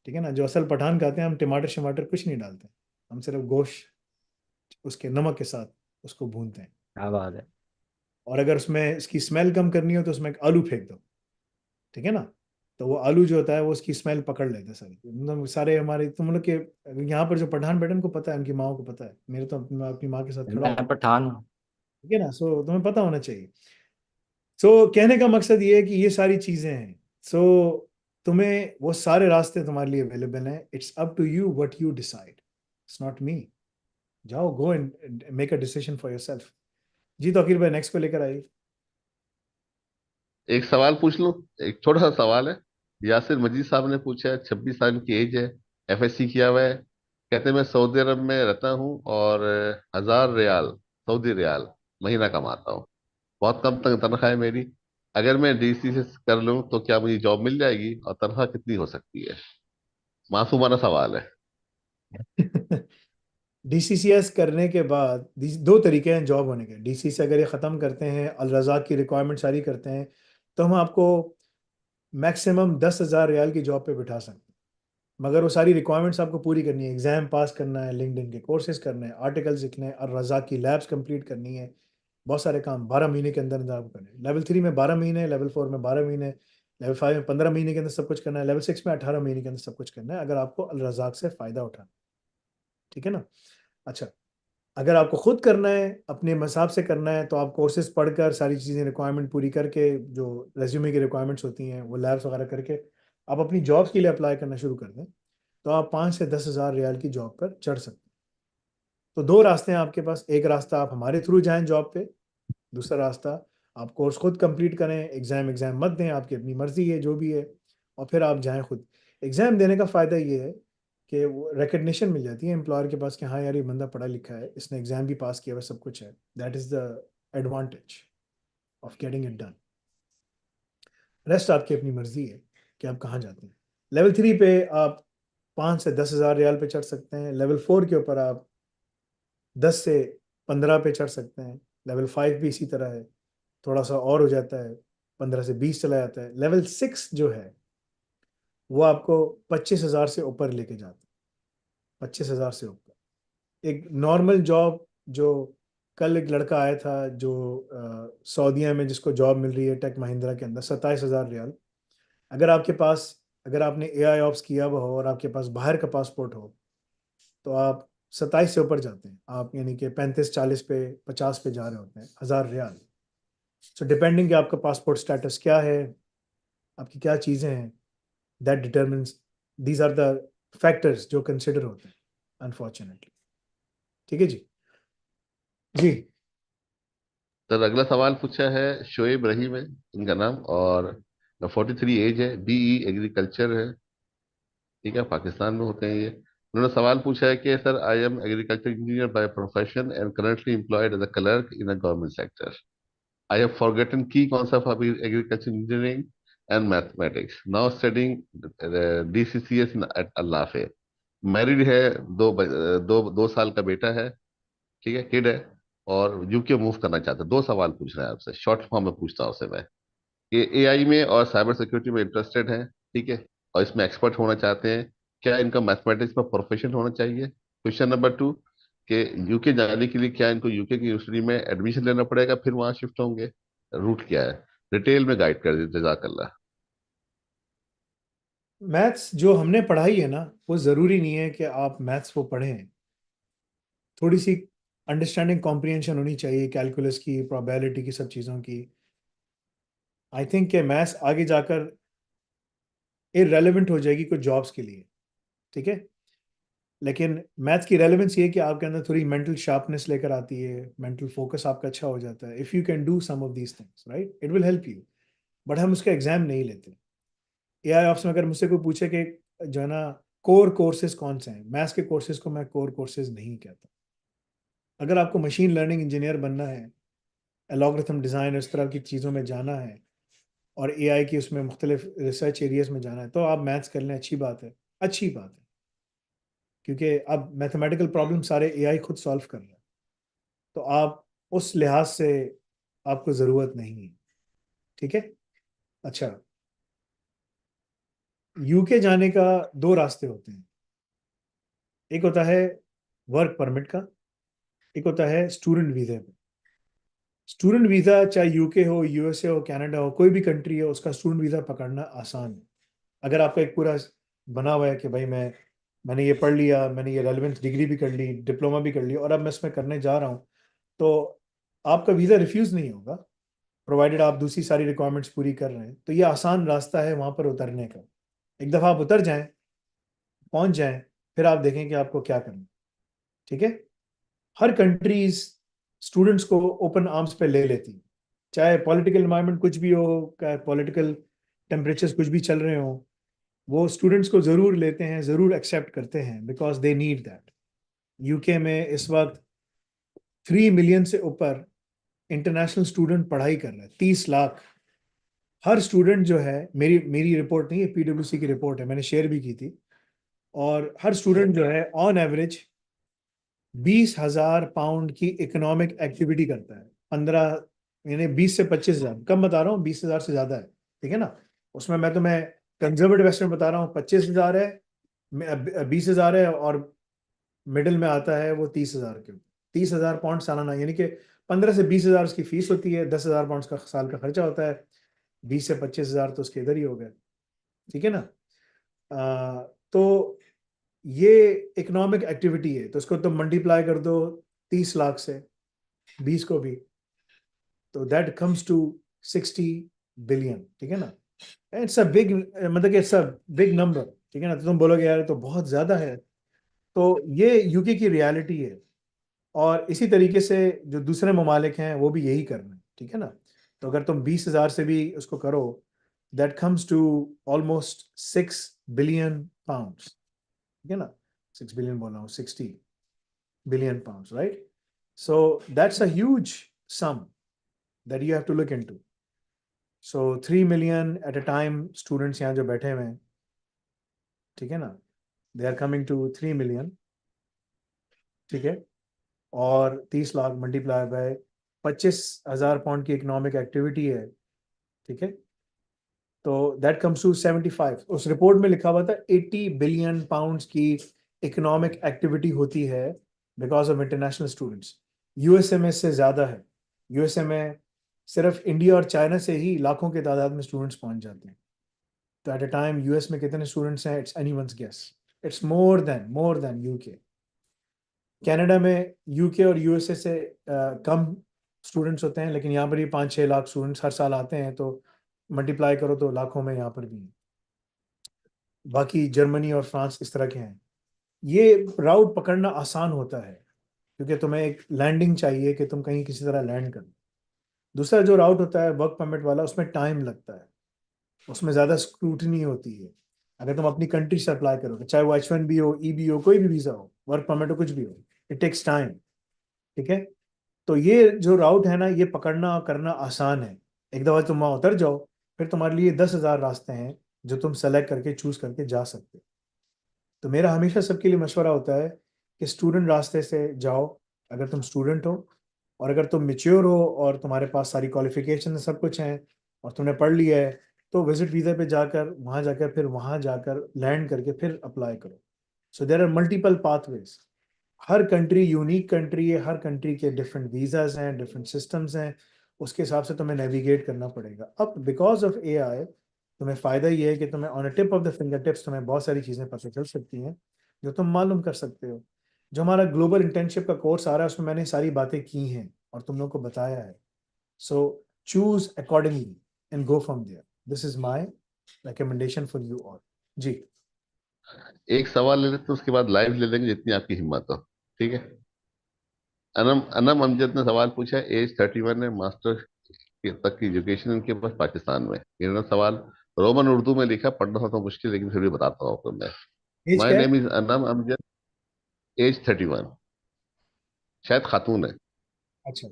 ठीक है ना। जो असल पठान खाते हैं, हम टमाटर शमाटर कुछ नहीं डालते, हम सिर्फ गोश्त उसके नमक के साथ उसको भूनते हैं। क्या बात है। और अगर उसमें इसकी स्मेल कम करनी हो तो उसमें एक आलू फेंक दो, ठीक है ना। तो वो आलू जो होता है वो उसकी स्मेल पकड़ लेते हैं सारी, मतलब सारे हमारे, तुम लोग के यहाँ पर जो पठान बैठन को पता है, उनकी माओ को पता है, मेरे तो मैं अपनी माँ के साथ खड़ा हूँ, मैं पठान हूँ। ठीक है ना। सो तुम्हें पता होना चाहिए। सो कहने का मकसद ये है कि ये सारी चीजें हैं। सो तुम्हें वो सारे रास्ते तुम्हारे लिए अवेलेबल हैं, it's up to you what you decide, it's not me. जाओ, go and make a decision for yourself. जी तो आखिर भाई नेक्स्ट पे लेकर आई। एक सवाल पूछ लूं? एक छोटा सा सवाल है। यासिर मजीद साहब ने पूछा है, 26 साल की एज है, एफएससी किया हुआ है। कहते हैं मैं सऊदी अरब में रहता हूँ और 1000 रियाल, सऊदी रियाल महीना कमाता हूँ। बहुत कम तनख्वाह है मेरी। अगर मैं डीसी से कर लूँ तो क्या मुझे जॉब मिल जाएगी, और तनख्वाह कितनी हो सकती है? मासूमाना सवाल है। डीसीसीएस करने के बाद दो तरीके हैं जॉब होने के। डीसी से अगर ये ख़त्म करते हैं, अल रज़ाक की रिक्वायरमेंट सारी करते हैं, तो हम आपको मैक्सिमम 10,000 रियाल की जॉब पे बिठा सकते हैं। मगर वो सारी रिक्वायरमेंट्स आपको पूरी करनी है, एग्जाम पास करना है, लिंक्डइन के कोर्सेज करने हैं, आर्टिकल्स लिखने हैं, अल रज़ाक की लैब्स कंप्लीट करनी है, बहुत सारे काम 12 महीने के अंदर अंदर आपको करने हैं। लेवल 3 में 12 महीने, लेवल 4 में 12 महीने, लेवल 5 में 15 महीने के अंदर सब कुछ करना है, लेवल 6 में 18 महीने के अंदर सब कुछ करना है, अगर आपको अल रज़ाक से फ़ायदा उठाना, ठीक है ना। अच्छा, अगर आपको खुद करना है, अपने हिसाब से करना है, तो आप कोर्सेज पढ़कर सारी चीज़ें रिक्वायरमेंट पूरी करके, जो रेज्यूमे की रिक्वायरमेंट्स होती हैं वो लैब्स वगैरह करके आप अपनी जॉब्स के लिए अप्लाई करना शुरू कर दें, तो आप 5 से 10 हज़ार रियाल की जॉब पर चढ़ सकते हैं। तो दो रास्ते हैं आपके पास, एक रास्ता आप हमारे थ्रू जाएं जॉब पे, दूसरा रास्ता आप कोर्स खुद कंप्लीट करें, एग्ज़ाम एग्ज़ाम मत दें, आपकी अपनी मर्ज़ी है जो भी है, और फिर आप जाएं खुद। एग्ज़ाम देने का फ़ायदा ये है कि वो रिकग्निशन मिल जाती है एम्प्लॉयर के पास कि हाँ यार ये बंदा पढ़ा लिखा है, इसने एग्ज़ाम भी पास किया हुआ, सब कुछ है। That is the advantage of getting it done. Rest आपकी अपनी मर्ज़ी है कि आप कहाँ जाते हैं। लेवल 3 पे आप 5 से 10 हज़ार रियाल पे चढ़ सकते हैं। लेवल 4 के ऊपर आप 10 से 15 पे चढ़ सकते हैं। लेवल 5 भी इसी तरह है, थोड़ा सा और हो जाता है, 15 से 20 चला जाता है। लेवल 6 जो है वो आपको 25 हज़ार से ऊपर लेके जाता है, 25 हज़ार से ऊपर। एक नॉर्मल जॉब, जो कल एक लड़का आया था जो सऊदीया में जिसको जॉब मिल रही है टेक महिंद्रा के अंदर, 27 हज़ार रियाल। अगर आपके पास, अगर आपने एआई ऑप्स किया हुआ हो और आपके पास बाहर का पासपोर्ट हो, तो आप 27 से ऊपर जाते हैं आप, यानी कि 35 40 पे 50 पे जा रहे होते हैं, 1000 रियाल। सो डिपेंडिंग कि आपका पासपोर्ट स्टेटस क्या है, आपकी क्या चीज़ें हैं, that determines, these are the factors जो कंसिडर होते हैं अनफॉर्चुनेटली। ठीक है जी। जी। सर अगला सवाल पूछा है, शोएब रहीम है इनका नाम, और 43 एज है, बीई एग्रीकल्चर है। ठीक है, पाकिस्तान में होते हैं ये। उन्होंने सवाल पूछा है कि sir I am agriculture engineer by profession and currently employed as a clerk in a government sector. I have forgotten key concepts of agriculture engineering and mathematics. Now studying DCCS at अल्लाफे। Married है, दो साल का बेटा है, ठीक है, kid है, और यूके मूव करना चाहता है। दो सवाल पूछ रहे हैं आपसे, शॉर्ट फॉर्म में पूछता हूँ उससे मैं, कि एआई में और साइबर सिक्योरिटी में इंटरेस्टेड हैं, ठीक है, और इसमें एक्सपर्ट होना चाहते हैं। क्या इनका मैथमेटिक्स में प्रोफेशन होना चाहिए? क्वेश्चन नंबर 2, कि यूके जाने के लिए क्या इनको यूके की यूनिवर्सिटी में एडमिशन लेना पड़ेगा फिर वहां शिफ्ट होंगे? रूट क्या है? डिटेल में गाइड कर दीजिए, जजाकल्ला। मैथ्स जो हमने पढ़ाई है ना, वो ज़रूरी नहीं है कि आप मैथ्स वो पढ़ें। थोड़ी सी अंडरस्टैंडिंग कॉम्प्रिहेंशन होनी चाहिए, कैलकुलस की, प्रोबेबिलिटी की, सब चीज़ों की। आई थिंक कि मैथ्स आगे जाकर इररेलेवेंट हो जाएगी कुछ जॉब्स के लिए, ठीक है। लेकिन मैथ्स की रेलेवेंस ये है कि आपके अंदर थोड़ी मेंटल शार्पनेस लेकर आती है, मेंटल फोकस आपका अच्छा हो जाता है। If you can do some of these things right, it will help you. But हम उसका एग्जाम नहीं लेते। एआई ऑप्स में अगर मुझसे कोई पूछे कि जो है ना कोर कोर्सेज कौन से हैं, मैथ्स के कोर्सेज को मैं कोर कोर्सेज नहीं कहता। अगर आपको मशीन लर्निंग इंजीनियर बनना है, एलॉग्रिथम डिज़ाइन, इस तरह की चीज़ों में जाना है, और एआई की उसमें मुख्तलिफ रिसर्च एरियाज में जाना है, तो आप मैथ्स कर लें, अच्छी बात है, अच्छी बात है। क्योंकि अब मैथमेटिकल प्रॉब्लम सारे एआई खुद सॉल्व कर रहे हैं, तो आप उस लिहाज से आपको ज़रूरत नहीं है, ठीक है। अच्छा, यूके जाने का दो रास्ते होते हैं। एक होता है वर्क परमिट का, एक होता है स्टूडेंट वीजा पे। स्टूडेंट वीजा चाहे यूके हो, यूएसए हो, कनाडा हो, कोई भी कंट्री हो, उसका स्टूडेंट वीजा पकड़ना आसान है। अगर आपका एक पूरा बना हुआ है कि भाई मैंने ये पढ़ लिया, मैंने ये रेलिवेंट डिग्री भी कर ली, डिप्लोमा भी कर लिया, और अब मैं इसमें करने जा रहा हूँ, तो आपका वीज़ा रिफ्यूज़ नहीं होगा, प्रोवाइडेड आप दूसरी सारी रिक्वायरमेंट्स पूरी कर रहे हैं। तो ये आसान रास्ता है वहाँ पर उतरने का। एक दफ़ा आप उतर जाएं, पहुँच जाएं, फिर आप देखें कि आपको क्या करना है। ठीक है। हर कंट्रीज स्टूडेंट्स को ओपन आर्म्स पे ले लेती है, चाहे पॉलिटिकल एनवायरनमेंट कुछ भी हो, चाहे पॉलिटिकल टेम्परेचर्स कुछ भी चल रहे हो, वो स्टूडेंट्स को ज़रूर लेते हैं, ज़रूर एक्सेप्ट करते हैं, because they need that. UK में इस वक्त 3 मिलियन से ऊपर इंटरनेशनल स्टूडेंट पढ़ाई कर रहे हैं, 30 लाख। हर स्टूडेंट जो है, मेरी मेरी रिपोर्ट नहीं है, पीडब्ल्यूसी की रिपोर्ट है, मैंने शेयर भी की थी, और हर स्टूडेंट जो है ऑन एवरेज 20,000 पाउंड की इकोनॉमिक एक्टिविटी करता है। 15, यानी 20 से 25 हज़ार, कम बता रहा हूँ, 20,000 से ज्यादा है। ठीक है ना। उसमें मैं तुम्हें कंजर्वेटिव एस्टिमेट बता रहा हूँ, 25,000 है, 20,000 है, और मिडिल में आता है वो 30,000 के। 30,000 पाउंड सालाना, यानी कि 15 से 20 हज़ार उसकी फीस होती है, 10,000 पाउंड का साल का खर्चा होता है, 20 से 25 हज़ार तो उसके इधर ही हो गए। ठीक है ना। तो ये इकोनॉमिक एक्टिविटी है, तो उसको तुम मल्टीप्लाई कर दो 30 लाख से, 20 को भी, तो दैट कम्स टू 60 बिलियन। ठीक है ना। इट्स अ बिग, मतलब कि इट्स अ बिग नंबर। ठीक है ना। तो तुम बोलोगे यार तो बहुत ज्यादा है, तो ये यूके की रियलिटी है। और इसी तरीके से जो दूसरे ममालिक हैं वो भी यही कर रहे हैं। ठीक है ना। तो अगर तुम 20,000 से भी उसको करो, that comes to almost 6 billion pounds. ठीक है ना। 6 बिलियन बोल रहा हूँ, 60 billion pounds, right. So that's a huge sum that you have to look into. So 3 million at a time students यहाँ जो बैठे हुए हैं, ठीक है ना, they are coming to 3 million. ठीक है। और 30 लाख मल्टीप्लाई बाय 25,000 पाउंड की इकोनॉमिक एक्टिविटी है। ठीक है। तो दैट कम्स टू 75। उस रिपोर्ट में लिखा हुआ था 80 बिलियन पाउंड्स की इकोनॉमिक एक्टिविटी होती है because of international students. USA में इससे ज्यादा है। यूएसए में सिर्फ इंडिया और चाइना से ही लाखों की तादाद में स्टूडेंट्स पहुंच जाते हैं। तो एट अ टाइम यूएस में कितने स्टूडेंट्स हैं, it's anyone's guess. It's more than UK. Canada में यूके और यूएसए से कम स्टूडेंट्स होते हैं, लेकिन यहाँ पर ही 5-6 लाख स्टूडेंट्स हर साल आते हैं, तो मल्टीप्लाई करो तो लाखों में यहाँ पर भी हैं। बाकी जर्मनी और फ्रांस इस तरह के हैं। ये राउट पकड़ना आसान होता है क्योंकि तुम्हें एक लैंडिंग चाहिए कि तुम कहीं किसी तरह लैंड करो। दूसरा जो राउट होता है वर्क परमिट वाला, उसमें टाइम लगता है, उसमें ज़्यादा स्क्रूटनी होती है। अगर तुम अपनी कंट्री से अप्लाई करोगे, चाहे वो H1B हो, EB हो, कोई भी वीज़ा हो, वर्क परमिट हो, कुछ भी हो, इट टेक्स टाइम। ठीक है। तो ये जो राउट है ना, ये पकड़ना और करना आसान है। एक दफ़ा तुम वहाँ उतर जाओ, फिर तुम्हारे लिए 10,000 रास्ते हैं जो तुम सेलेक्ट करके चूज करके जा सकते हो। तो मेरा हमेशा सबके लिए मशवरा होता है कि स्टूडेंट रास्ते से जाओ, अगर तुम स्टूडेंट हो, और अगर तुम मेच्योर हो और तुम्हारे पास सारी क्वालिफिकेशन सब कुछ हैं और तुमने पढ़ लिया है, तो विजिट वीज़ा पे जाकर वहाँ जाकर लैंड करके फिर अप्लाई करो। So there are multiple pathways. हर कंट्री यूनिक कंट्री है, हर कंट्री के डिफरेंट वीज़ाज हैं, डिफरेंट सिस्टम्स हैं, उसके हिसाब से तुम्हें नेविगेट करना पड़ेगा। अब बिकॉज ऑफ AI तुम्हें फ़ायदा ये है कि तुम्हें on a tip of the finger tips तुम्हें बहुत सारी चीज़ें पता चल सकती हैं जो तुम मालूम कर सकते हो। जो हमारा ग्लोबल इंटर्नशिप का कोर्स आ रहा है उसमें मैंने सारी बातें की हैं और तुम लोग को बताया है। So choose accordingly and go from there. This is my recommendation for you all. जी। एक सवाल ले लेते हैं, उसके बाद लाइव ले लेंगे जितनी आपकी हिम्मत हो। ठीक है। अनम अनम अमजद ने सवाल पूछा है, एज 31 है, मास्टर तक की एजुकेशन इनके पास पाकिस्तान में। इन्होंने सवाल रोमन उर्दू में लिखा, पढ़ना था तो मुश्किल, लेकिन फिर भी बताता हूँ आपको मैं। एज माई क्या है? Name is Anam Amjad, age 31, शायद खातून है। अच्छा।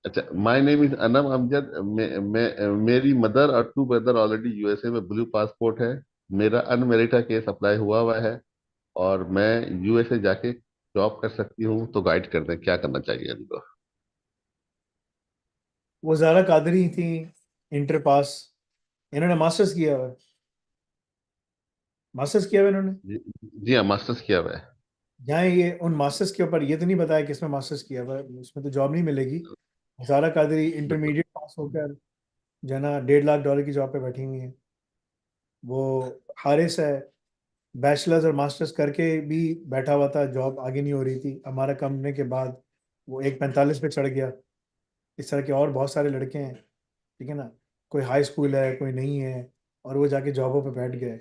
अच्छा, my name is Anam Amjad. मेरी मदर और टू ब्रदर ऑलरेडी यूएसए में, ब्लू पासपोर्ट है। मेरा अनमेरिटा केस अप्लाई हुआ है और मैं यूएसए जाके जॉब कर सकती हूँ, तो गाइड कर दें क्या करना चाहिए इनको। वो ज़ारा कादरी थी, इंटर पास, इन्होंने मास्टर्स किया हुआ है। मास्टर्स किया हुआ है इन्होंने। जी। जी हाँ, मास्टर्स किया हुआ है। यहाँ ये उन मास्टर्स के ऊपर ये तो नहीं बताया किसमें मास्टर्स किया हुआ है, उसमें तो जॉब नहीं मिलेगी। ज़ारा कादरी बिल्कुल। इंटरमीडिएट पास होकर जो है ना $1.5 लाख की जॉब पे बैठी हुई है। वो हारिस है, बैचलर्स और मास्टर्स करके भी बैठा हुआ था, जॉब आगे नहीं हो रही थी, हमारा कम होने के बाद वो 1.45 पे चढ़ गया। इस तरह के और बहुत सारे लड़के हैं, ठीक है ना। कोई हाई स्कूल है, कोई नहीं है, और वो जाके जॉबों पे बैठ गए।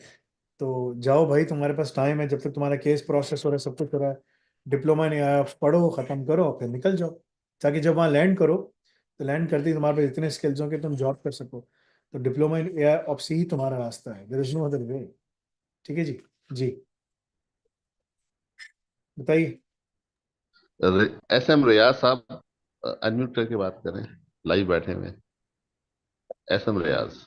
तो जाओ भाई, तुम्हारे पास टाइम है, जब तक तुम्हारा केस प्रोसेस हो रहा है, सब कुछ हो रहा है, डिप्लोमा नहीं आया, पढ़ो, ख़त्म करो, फिर निकल जाओ, ताकि जब वहाँ लैंड करो तो लैंड करते ही तुम्हारे पास इतने स्किल्स हों कि तुम जॉब कर सको। तो diploma in A I ops ही तुम्हारा रास्ता है, there is no other way. ठीक है जी। जी बताइए। SM रियाज साहब, अनम्यूट करके बात करें, लाइव बैठे हुए हैं। SM रियाज।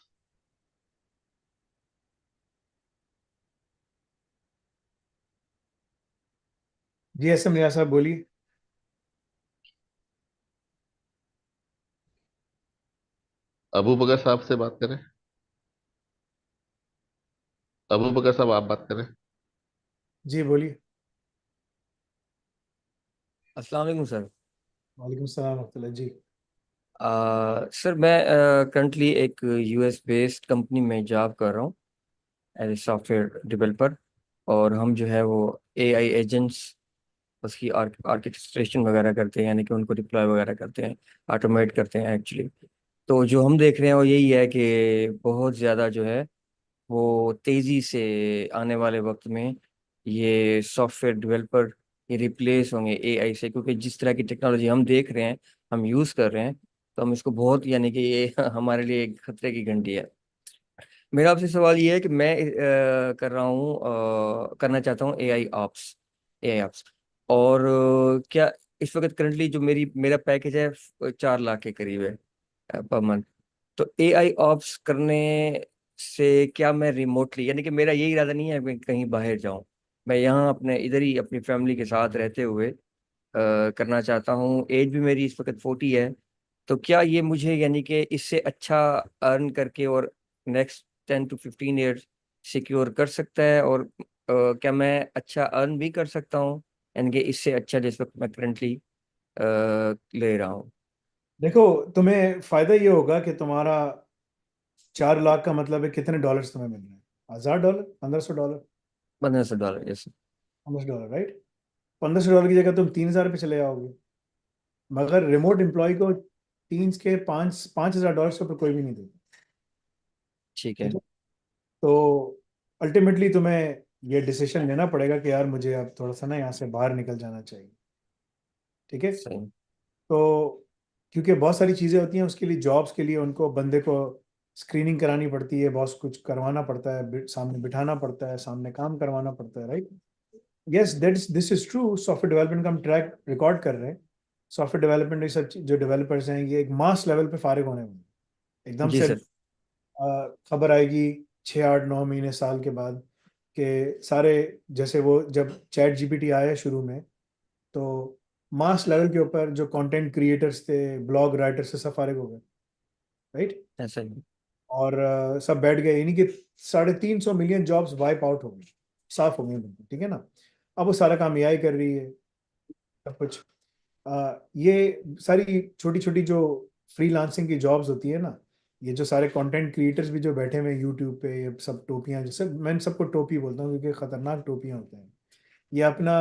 जी एस एम रियाज साहब बोलिए। अबू बकर साहब से बात करें। अबू बकर साहब, आप बात करें। जी बोलिए। अस्सलाम वालेकुम सर। वालेकुम सलाम रहमतुल्लाह जी। सर मैं करंटली एक यूएस बेस्ड कंपनी में जॉब कर रहा हूँ एज ए सॉफ्टवेयर डेवलपर। और हम जो है वो एआई एजेंट्स उसकी आर्केस्ट्रेशन वगैरह करते हैं, यानी कि उनको डिप्लॉय वगैरह करते हैं, ऑटोमेट करते हैं एक्चुअली। तो जो हम देख रहे हैं वो यही है कि बहुत ज़्यादा जो है वो तेज़ी से आने वाले वक्त में ये सॉफ्टवेयर डेवलपर ये रिप्लेस होंगे एआई से, क्योंकि जिस तरह की टेक्नोलॉजी हम देख रहे हैं, हम यूज़ कर रहे हैं, तो हम इसको बहुत, यानी कि ये हमारे लिए एक खतरे की घंटी है। मेरा आपसे सवाल ये है कि मैं कर रहा हूँ, करना चाहता हूँ एआई ऑप्स। और क्या इस वक्त करंटली जो मेरा पैकेज है 4 लाख के करीब है पर मंथ। तो एआई ऑप्स करने से क्या मैं रिमोटली, यानी कि मेरा यही इरादा नहीं है कि कहीं बाहर जाऊं, मैं यहाँ अपने इधर ही अपनी फैमिली के साथ रहते हुए करना चाहता हूँ। एज भी मेरी इस वक्त 40 है। तो क्या ये मुझे, यानी कि इससे अच्छा अर्न करके और नेक्स्ट 10 to 15 ईयर्स सिक्योर कर सकता है? और क्या मैं अच्छा अर्न भी कर सकता हूँ, यानी कि इससे अच्छा जिस वक्त मैं करंटली ले रहा हूँ? देखो, तुम्हें फायदा ये होगा कि तुम्हारा 4 लाख का मतलब है कितने डॉलर्स तुम्हें मिल रहे हैं? $1,000, $1,500, $1500, यस। $15, राइट। $1500 की जगह तुम 3,000 पे चले जाओगे। मगर रिमोट एम्प्लॉय को तीन के पाँच $5,000 से ऊपर कोई भी नहीं देता। ठीक है। ठीक है। तो अल्टीमेटली तुम्हें ये डिसीजन लेना पड़ेगा कि यार मुझे अब थोड़ा सा ना यहाँ से बाहर निकल जाना चाहिए। ठीक है। सही। तो क्योंकि बहुत सारी चीज़ें होती हैं, उसके लिए जॉब्स के लिए उनको बंदे को स्क्रीनिंग करानी पड़ती है, बहुत कुछ करवाना पड़ता है, सामने बिठाना पड़ता है, सामने काम करवाना पड़ता है, right. Yes, that's this is true. Software development का हम ट्रैक रिकॉर्ड कर रहे हैं। सॉफ्टवेयर डेवलपमेंट ये सब जो डेवलपर्स हैं, ये एक मास लेवल पे फारिग होने वाले हैं। एकदम जी से सर। खबर आएगी 6 8 9 महीने साल के बाद कि सारे, जैसे वो जब चैट जीपीटी आया शुरू में, तो मास लेवल के ऊपर जो कंटेंट क्रिएटर्स थे, ब्लॉग राइटर्स से सब फारिग हो गए, राइट। ऐसा ही। और सब बैठ गए, यानी कि 350 मिलियन जॉब्स वाइप आउट हो गई, साफ हो गई बिल्कुल, ठीक है ना। अब वो सारा काम एआई कर रही है, सब कुछ। ये सारी छोटी छोटी जो फ्रीलांसिंग की जॉब्स होती है ना, ये जो सारे कंटेंट क्रिएटर्स भी जो बैठे हुए हैं यूट्यूब पे, ये सब टोपियां, जैसे मैं सबको टोपी बोलता हूँ क्योंकि खतरनाक टोपियां होते हैं। ये अपना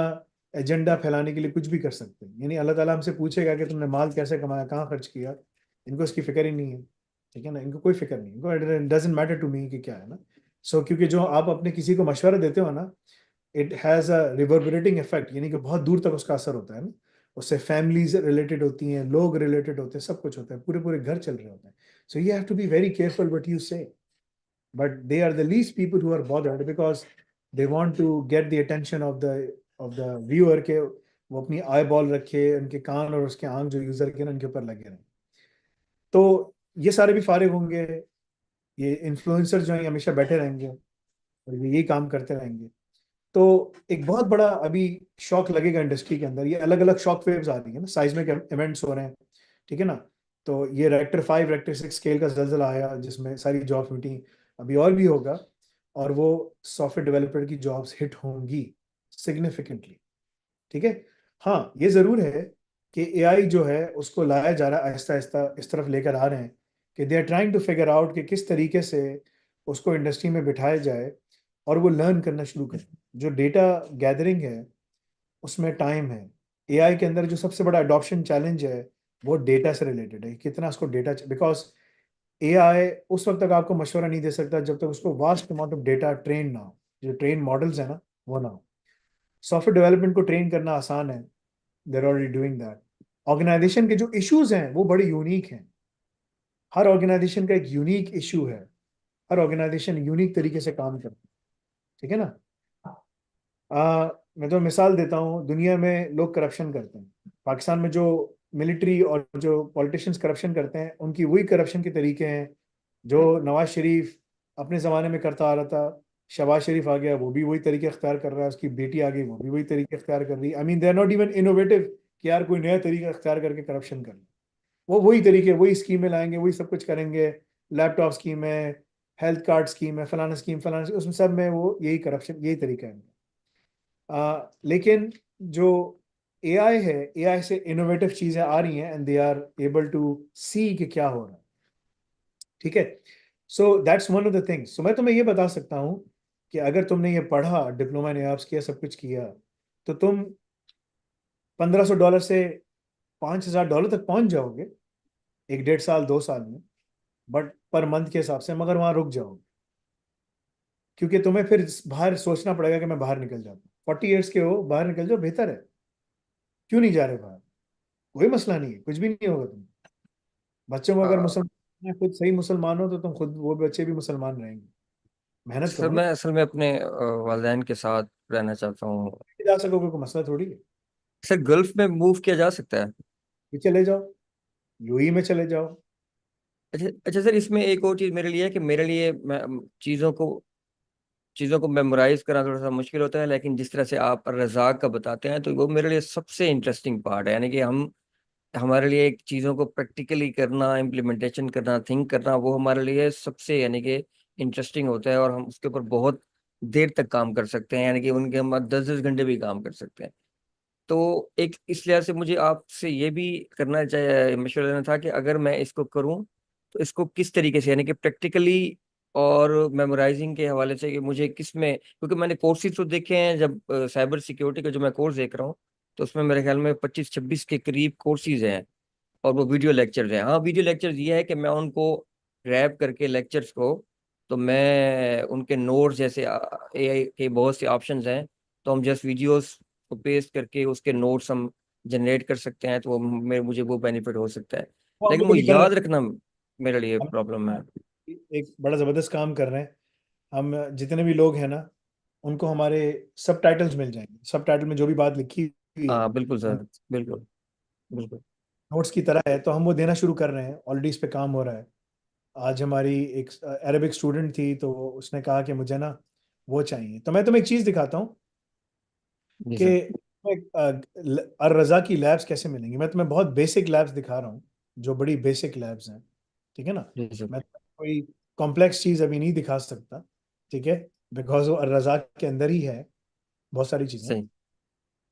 एजेंडा फैलाने के लिए कुछ भी कर सकते हैं, यानी अल्लाह ताला हमसे पूछेगा कि तुमने माल कैसे कमाया, कहाँ खर्च किया, इनको इसकी फिक्र ही नहीं है। ठीक है ना, इनको कोई फिक्र नहीं, इनको डजेंट मैटर टू मी कि क्या है ना। सो क्योंकि जो आप अपने किसी को मशवरा देते हो ना, इट हैज़ अ रिवर्बरेटिंग इफेक्ट, यानी कि बहुत दूर तक उसका असर होता है ना। उससे फैमिलीज रिलेटेड होती हैं, लोग रिलेटेड होते हैं, सब कुछ होता है, पूरे पूरे घर चल रहे होते हैं। So you have to be very careful what you say. But they are the least people who are bothered because they want to get the attention of the viewer के वो अपनी आई बॉल रखे, उनके कान और उसके आंख जो user के ना उनके ऊपर लगे रहें। तो ये सारे भी फारिग होंगे, ये इन्फ्लुएंसर जो हैं हमेशा बैठे रहेंगे और ये यही काम करते रहेंगे। तो एक बहुत बड़ा अभी शॉक लगेगा इंडस्ट्री के अंदर। ये अलग अलग शॉक वेव्स आ रही है ना, साइज्मिक इवेंट्स हो रहे हैं, ठीक है ना। तो ये रेक्टर 5 रेक्टर 6 स्केल का जल्जला आया जिसमें सारी जॉब्स मिटी, अभी और भी होगा। और वो सॉफ्टवेयर डेवलपर की जॉब्स हिट होंगी सिग्निफिकेंटली। ठीक है। हाँ, ये जरूर है कि एआई जो है उसको लाया जा रहा है आहिस्ता आहिस्ता, इस तरफ लेकर आ रहे हैं कि they are trying to figure out कि किस तरीके से उसको इंडस्ट्री में बिठाया जाए और वो लर्न करना शुरू करे। जो डेटा गैदरिंग है उसमें टाइम है। एआई के अंदर जो सबसे बड़ा अडॉप्शन चैलेंज है वो डेटा से रिलेटेड है, कितना उसको डेटा, बिकॉज एआई उस वक्त तक आपको मशवरा नहीं दे सकता जब तक उसको vast amount of data train ना हो, जो ट्रेन मॉडल्स है ना वो ना हो। सॉफ्टवेयर डेवलपमेंट को ट्रेन करना आसान है, देर ऑलरेडी डूइंग दैट। ऑर्गेनाइजेशन के जो इश्यूज हैं वो बड़े यूनिक हैं। हर ऑर्गेनाइजेशन का एक यूनिक इशू है, हर ऑर्गेनाइजेशन यूनिक तरीके से काम करता है। ठीक है ना। मैं तो मिसाल देता हूँ, दुनिया में लोग करप्शन करते हैं, पाकिस्तान में जो मिलिट्री और जो पॉलिटिशियंस करप्शन करते हैं उनकी वही करप्शन के तरीके हैं जो नवाज शरीफ अपने ज़माने में करता आ रहा था। शहबाज शरीफ आ गया, वो भी वही तरीके अख्तियार कर रहा है, उसकी बेटी आ गई, वो भी वही तरीके अख्तियार कर रही है। I mean they are not even innovative कि यार कोई नया तरीका अख्तियार करके करप्शन कर ले। वो वही तरीके, वही स्कीमें लाएंगे, वही सब कुछ करेंगे। लैपटॉप स्कीम है, हेल्थ कार्ड स्कीम है, फलाना स्कीम फलाना स्कीम, उसमें सब में वो यही करप्शन, यही तरीका है। लेकिन जो एआई है, एआई से इनोवेटिव चीजें आ रही हैं and they are able to see कि क्या हो रहा है। ठीक है। So that's one of the things. So मैं तुम्हें ये बता सकता हूँ कि अगर तुमने ये पढ़ा, डिप्लोमा इन एआईओप्स किया, सब कुछ किया, तो तुम $1500 से $5000 तक पहुंच जाओगे एक 1.5 साल 2 साल में, बट पर मंथ के हिसाब से, मगर वहां रुक जाओगे क्योंकि तुम्हें फिर बाहर सोचना पड़ेगा कि मैं बाहर निकल जाता हूँ। 40 ईयर्स के हो, बाहर निकल जाओ, बेहतर है। क्यों नहीं जा रहे बाहर? कोई मसला नहीं है, कुछ भी नहीं होगा तुम। बच्चों को अगर हाँ मुसलमान, खुद सही मुसलमान हो तो तुम खुद, वो बच्चे भी मुसलमान रहेंगे। मेहनत सर, करो ना। मैं असल में अपने वालिदैन के साथ रहना चाहता हूँ। जा सकोगे, कोई मसला थोड़ी है। सर, गल्फ में मूव किया जा सकता है? ये चले जाओ, यूएई में चले जाओ। अच्छा अच्छा सर, इसमें एक और चीज़ मेरे लिए है कि मेरे लिए चीज़ों को मेमोराइज करना थोड़ा सा मुश्किल होता है, लेकिन जिस तरह से आप रज़ाक का बताते हैं तो वो मेरे लिए सबसे इंटरेस्टिंग पार्ट है। यानी कि हमारे लिए एक चीज़ों को प्रैक्टिकली करना, इम्प्लीमेंटेशन करना, थिंक करना, वो हमारे लिए सबसे यानी कि इंटरेस्टिंग होता है, और हम उसके ऊपर बहुत देर तक काम कर सकते हैं। यानी कि उनके हम 10-10 घंटे भी काम कर सकते हैं। तो एक इस लिहाज से मुझे आपसे ये भी करना चाहिए, मशवरा देना था कि अगर मैं इसको करूं तो इसको किस तरीके से, यानी कि प्रैक्टिकली और मेमोराइजिंग के हवाले से, कि मुझे किस में, क्योंकि मैंने कोर्सेज तो देखे हैं, जब साइबर सिक्योरिटी का जो मैं कोर्स देख रहा हूँ तो उसमें मेरे ख्याल में 25-26 के करीब कोर्सेज हैं, और वो वीडियो लेक्चर्स हैं। हाँ, वीडियो लेक्चर्स ये है कि मैं उनको ग्रैब करके लेक्चर्स को, तो मैं उनके नोट्स, जैसे एआई के बहुत से ऑप्शंस हैं, तो हम जस्ट वीडियोस को पेस्ट करके उसके नोट्स हम जनरेट कर सकते हैं, तो वो मुझे वो बेनिफिट हो सकता है। वो हम लेकिन लोग वो अभी कर याद रहे रखना मेरे लिए हैं। प्रॉब्लम है। हम एक बड़ा जबरदस्त काम कर रहे हैं। हम जितने भी लोग हैं ना, उनको हमारे सब टाइटल्स मिल जाएंगे। सब टाइटल में जो भी बात लिखी हुई है हाँ बिल्कुल वो सर, बिल्कुल बिल्कुल। नोट्स की तरह है, तो हम वो देना शुरू कर रहे हैं। ऑलरेडी इस पे काम हो रहा है। आज हमारी एक अरेबिक स्टूडेंट थी, तो उसने कहा कि मुझे ना वो चाहिए। तो मैं तुम्हें एक चीज़ दिखाता हूँ जी कि सर। अर रज़ा की लैब्स कैसे मिलेंगी। मैं तुम्हें बहुत बेसिक लैब्स दिखा रहा हूँ, जो बड़ी बेसिक लैब्स हैं। ठीक है ना। जी सर। मैं कोई कॉम्प्लेक्स चीज़ अभी नहीं दिखा सकता, ठीक है, बिकॉज वो अर रज़ा के अंदर ही है बहुत सारी चीज़ें। सही।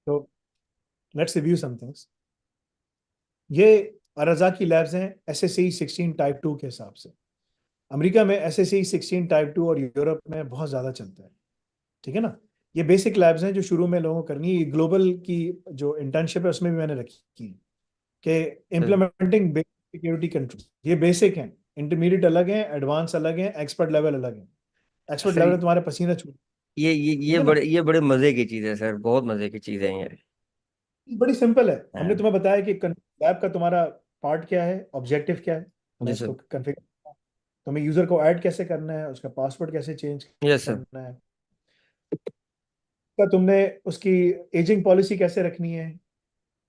तो लेट्स रिव्यू सम थिंग्स। ये अर रज़ा की लैब्स हैं SSE-16 टाइप 2 के हिसाब से। अमेरिका में SSE-16 टाइप 2 और यूरोप में बहुत ज़्यादा चलता है। ठीक है ना। ये बेसिक लैब्स हैं जो शुरू में लोगों को करनी है। ग्लोबल की जो इंटर्नशिप है उसमें भी मैंने रखी है कि सही। Implementing security control. ये बेसिक हैं, इंटरमीडिएट अलग हैं, एडवांस अलग हैं, एक्सपर्ट लेवल अलग है। एक्सपर्ट सर, लेवल में तुम्हारे पसीना छूट। ये ये ठीक ये है ना। बड़े ये बड़े मजे की चीज है सर, बहुत मजे की चीज है ये। बड़ी सिंपल है। हमने हाँ। तुम्हें बताया कि लैब का तुम्हारा पार्ट क्या है, ऑब्जेक्टिव क्या है। जी मैं इसको सर। कन्फिगर, तुम्हें यूजर को ऐड कैसे करना है, उसका पासवर्ड कैसे चेंज यस सर। करना है, का तुमने उसकी एजिंग पॉलिसी कैसे रखनी है।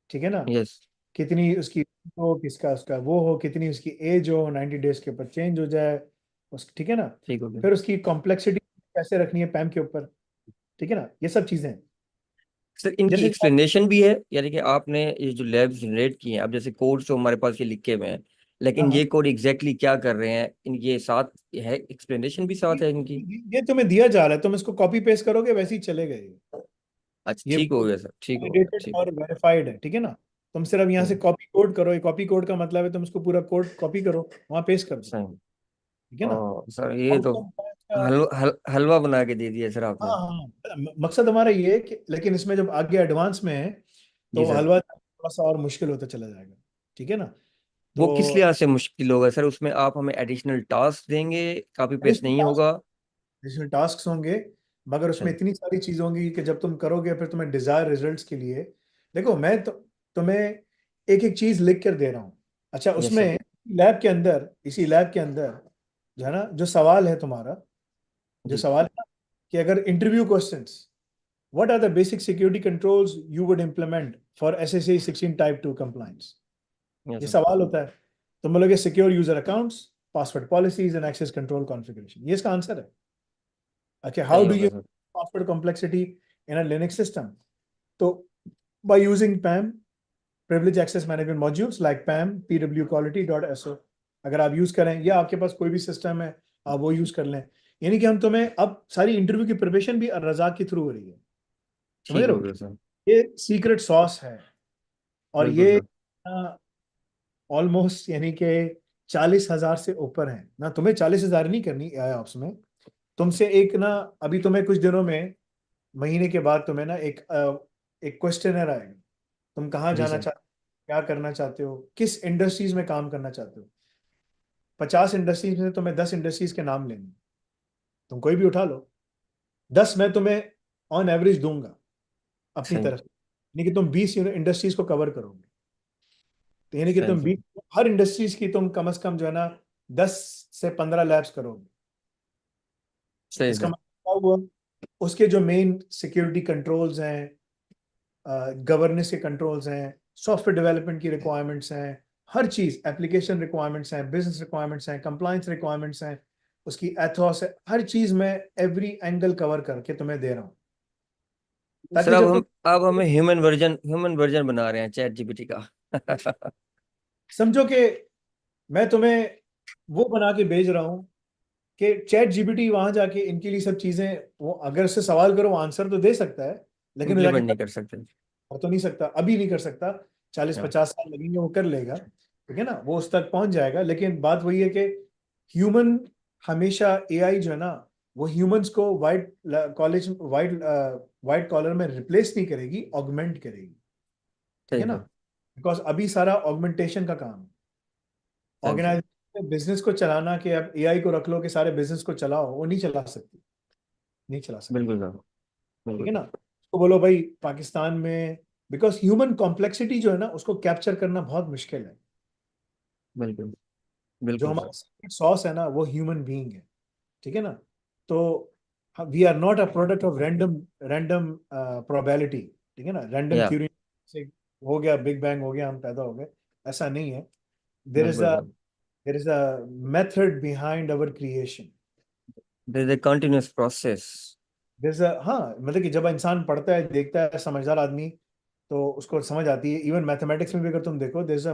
ठीक है ना। यस। कितनी उसकी हो, किसका उसका वो हो, कितनी उसकी एज हो, 90 डेज के ऊपर चेंज हो जाए उस। ठीक है ना। ठीक हो गया। फिर उसकी कॉम्प्लेक्सिटी कैसे रखनी है पैम के ऊपर। ठीक है ना। ये सब चीजें हैं। सर, इनकी जैसे एक्सप्लेनेशन भी है, यानी कि आपने ये जो लैब्स जनरेट किए हैं, अब जैसे कोड जो हमारे पास ये लिखे हुए हैं, लेकिन हाँ, ये कोड एग्जैक्टली क्या कर रहे हैं, इनके साथ है एक्सप्लेनेशन भी साथ है इनकी। ये तुम्हें दिया जा रहा है, तुम इसको कॉपी पेस्ट करोगे वैसे ही चलेगा ये। अच्छा ये ठीक हो गया सर, ठीक हो गया, वैलिडेटेड ठीक। और वेरीफाइड है, ठीक है ना। तुम सिर्फ यहाँ से सही कॉपी कोड करो, ये कॉपी कोड का मतलब है तुम इसको पूरा कोड कॉपी करो, वहां पेस्ट कर दो, सही। ठीक है ना। सर ये तो आउटकम क्या है इसका? हलवा बना के दे दिया सर आपने। हाँ हाँ, मकसद हमारा ये है कि, लेकिन इसमें जब आगे एडवांस में है जी तो सर। हलवा थोड़ा सा और मुश्किल होता चला जाएगा, ठीक है ना। वो किस लिहाज तो से मुश्किल होगा सर, उसमें आप हमें एडिशनल टास्क देंगे, कॉपी पेस्ट नहीं होगा? एडिशनल टास्क होंगे, मगर उसमें सही। इतनी सारी चीजें होंगी कि जब तुम करोगे फिर तुम्हें डिजायर रिजल्ट्स के लिए, देखो मैं तो तुम्हें एक एक चीज लिख कर दे रहा हूँ। अच्छा, यस उसमें सर। लैब के अंदर, इसी लैब के अंदर जो है ना, जो सवाल है तुम्हारा, जो जी। सवाल है ना, कि अगर interview questions, what are the basic security controls you would implement for SSC 16 type 2 compliance, yes ये सर। सवाल होता है। तुम बोलोगे secure user accounts, password policies and access control configuration, ये इसका आंसर है। Okay, how सही do होगा you sir. password complexity in a Linux system? So by using PAM, privilege access management modules like PAM, pwquality.so, अगर आप use करें या आपके पास कोई भी सिस्टम है आप वो यूज कर लें, यानी कि हम तुम्हें अब सारी इंटरव्यू की प्रिपरेशन भी रजाक के थ्रू हो रही है, समझ ठीक रहे हो हो। गया सर। ये सीक्रेट सॉस है, और बिल्कुल ये सर। ऑलमोस्ट यानी कि 40,000 से ऊपर है ना। तुम्हें 40,000 नहीं करनी एआई ऑप्स में, तुमसे एक ना, अभी तुम्हें कुछ दिनों में, महीने के बाद तुम्हें ना एक क्वेश्चनर आएगा। तुम कहाँ जी जाना सर। चाहते हो, क्या करना चाहते हो, किस इंडस्ट्रीज में काम करना चाहते हो। 50 इंडस्ट्रीज में से तुम्हें 10 इंडस्ट्रीज के नाम लेंगे, तुम कोई भी उठा लो, 10 मैं तुम्हें ऑन एवरेज दूंगा अपनी सही। तरफ से, यानी कि तुम 20 इंडस्ट्रीज को कवर करोगे। तो यानी कि सही तुम सर। 20, हर इंडस्ट्रीज की तुम कम से कम जो है ना 10 से 15 लैब्स करोगे। सही इसका सर। मतलब क्या हुआ, उसके जो मेन सिक्योरिटी कंट्रोल्स हैं, गवर्नेंस के कंट्रोल्स हैं, सॉफ्टवेयर डेवलपमेंट की रिक्वायरमेंट्स हैं, हर चीज, एप्लीकेशन रिक्वायरमेंट्स हैं, बिजनेस रिक्वायरमेंट्स हैं, कंप्लायंस रिक्वायरमेंट्स हैं, उसकी एथॉस है, हर चीज में एवरी एंगल कवर करके तुम्हें दे रहा हूँ, सर ताकि अब जब हम तुम अब हमें ह्यूमन वर्जन बना रहे हैं चैट जीपीटी का। समझो कि मैं तुम्हें वो बना के भेज रहा हूँ कि चैट जीपीटी वहां जाके इनके लिए सब चीजें, वो अगर उससे सवाल करो आंसर तो दे सकता है, लेकिन वो जाके इम्प्लीमेंट नहीं कर सकते। कर तो नहीं सकता, अभी नहीं कर सकता। चालीस या। 50 साल लगेंगे, वो कर लेगा, ठीक है ना, वो उस तक पहुंच जाएगा। लेकिन बात वही है कि ह्यूमन, हमेशा एआई जो है ना, वो ह्यूमंस को वाइट कॉलर में रिप्लेस नहीं करेगी, ऑगमेंट करेगी, ठीक सही है ना। सर। बिकॉज अभी सारा ऑगमेंटेशन का काम है, सही सर। ऑर्गेनाइजेशन बिजनेस को चलाना, कि अब एआई को रख लो कि सारे बिजनेस को चलाओ, वो नहीं चला सकती, नहीं चला सकती, बिल्कुल सर। ठीक बिल्कुल है ना। सर। तो बोलो भाई पाकिस्तान में, बिकॉज ह्यूमन कॉम्प्लेक्सिटी जो है ना उसको कैप्चर करना बहुत मुश्किल है। बिल्कुल। जो बिल्कुल हमारा सर। सीक्रेट सॉस है ना वो ह्यूमन बीइंग है, ठीक है ना। तो we are not a product of random random probability, ठीक है ना, रैंडम या। थ्योरी से हो गया, बिग बैंग हो गया, हम पैदा हो गए, ऐसा नहीं है। देर इज बिल्कुल a sir. There is a method behind our creation. This is a continuous process. There is हाँ, मतलब कि जब इंसान पढ़ता है, देखता है, समझदार आदमी, तो उसको समझ आती है। इवन मैथमेटिक्स में भी अगर तुम देखो, there is a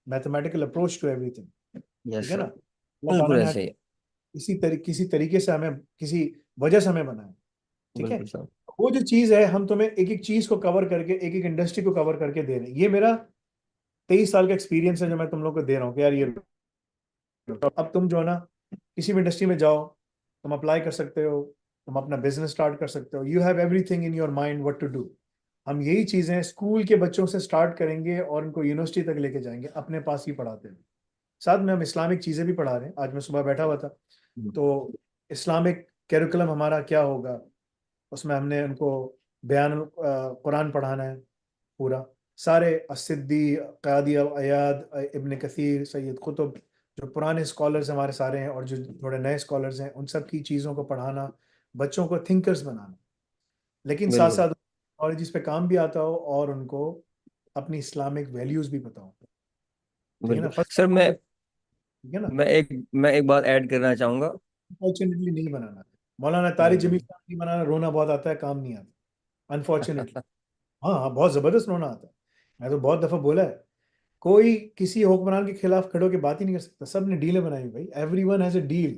mathematical approach to everything, ठीक यस है ना। सर। अल्लाह ताला बिल्कुल ने ऐसे ही। किसी तरीके से हमें, किसी वजह से हमें बनाया, ठीक है। बिल्कुल सर। वो जो चीज है, हम तुम्हें एक एक चीज को कवर करके, एक एक इंडस्ट्री को कवर करके दे रहे हैं। ये मेरा 23 साल का एक्सपीरियंस है जो मैं तुम लोग को दे रहा हूँ कि यार ये लो। तो अब तुम जो है ना, किसी भी इंडस्ट्री में जाओ, तुम अप्लाई कर सकते हो, तुम अपना बिजनेस स्टार्ट कर सकते हो, you have everything in your mind what to do. हम यही चीजें स्कूल के बच्चों से स्टार्ट करेंगे और उनको यूनिवर्सिटी तक लेके जाएंगे, अपने पास ही पढ़ाते हैं। साथ में हम इस्लामिक चीजें भी पढ़ा रहे हैं। आज मैं सुबह बैठा हुआ था, तो इस्लामिक कैरिकुलम हमारा क्या होगा, उसमें हमने उनको बयान कुरान पढ़ाना है पूरा, सारे सिद्दी, क़ादी अयाद, इब्न कसीर, सैयद कुतुब, जो पुराने स्कॉलर्स हमारे सारे हैं, और जो थोड़े नए स्कॉलर्स हैं, उन सब की चीज़ों को पढ़ाना, बच्चों को थिंकर्स बनाना, लेकिन साथ बिल्कुल। साथ टेक्नोलॉजीज पे काम भी आता हो और उनको अपनी इस्लामिक वैल्यूज भी पता हो, ठीक है ना। बिल्कुल फर्स्ट सर। मैं ठीक है ना, मैं एक बात ऐड करना चाहूंगा। अनफॉर्चुनेटली नहीं बनाना। मौलाना तारिक जमील बिल्कुल। साहब नहीं बनाना, रोना बहुत आता है, काम नहीं आता, अनफॉर्चुनेटली। हाँ हाँ, बहुत जबरदस्त रोना आता है, मैं तो बहुत दफा बोला है। कोई किसी हुक्मरान के खिलाफ खड़े होकर बात ही नहीं कर सकता। सब ने डीलें बनाई भाई, everyone has a deal,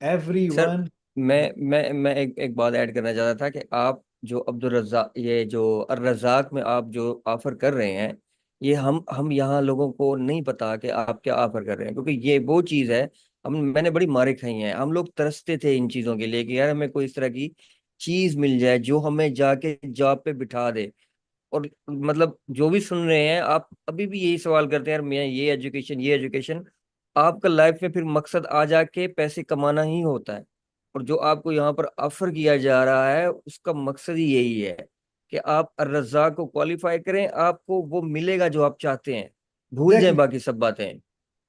sir everyone. मैं एक बात ऐड करना चाहता था कि आप जो अब्दुल रज़ाक, ये जो अर रज़ाक में आप जो ऑफर कर रहे हैं, ये हम यहाँ लोगों को नहीं पता कि आप क्या ऑफर कर रहे हैं, क्योंकि ये वो चीज़ है, हम मैंने बड़ी मारे खाई हैं, हम लोग तरसते थे इन चीज़ों के लिए कि यार हमें कोई इस तरह की चीज़ मिल जाए जो हमें जाके जॉब पे बिठा दे। और मतलब जो भी सुन रहे हैं, आप अभी भी यही सवाल करते हैं यार, मैं ये एजुकेशन, आपका लाइफ में फिर मकसद आ जाके पैसे कमाना ही होता है। और जो आपको यहाँ पर ऑफर किया जा रहा है उसका मकसद ही यही है कि आप अर्रज़ाक को क्वालिफाई करें, आपको वो मिलेगा जो आप चाहते हैं, भूल जाएं एग्जैक्टली, बाकी सब बातें।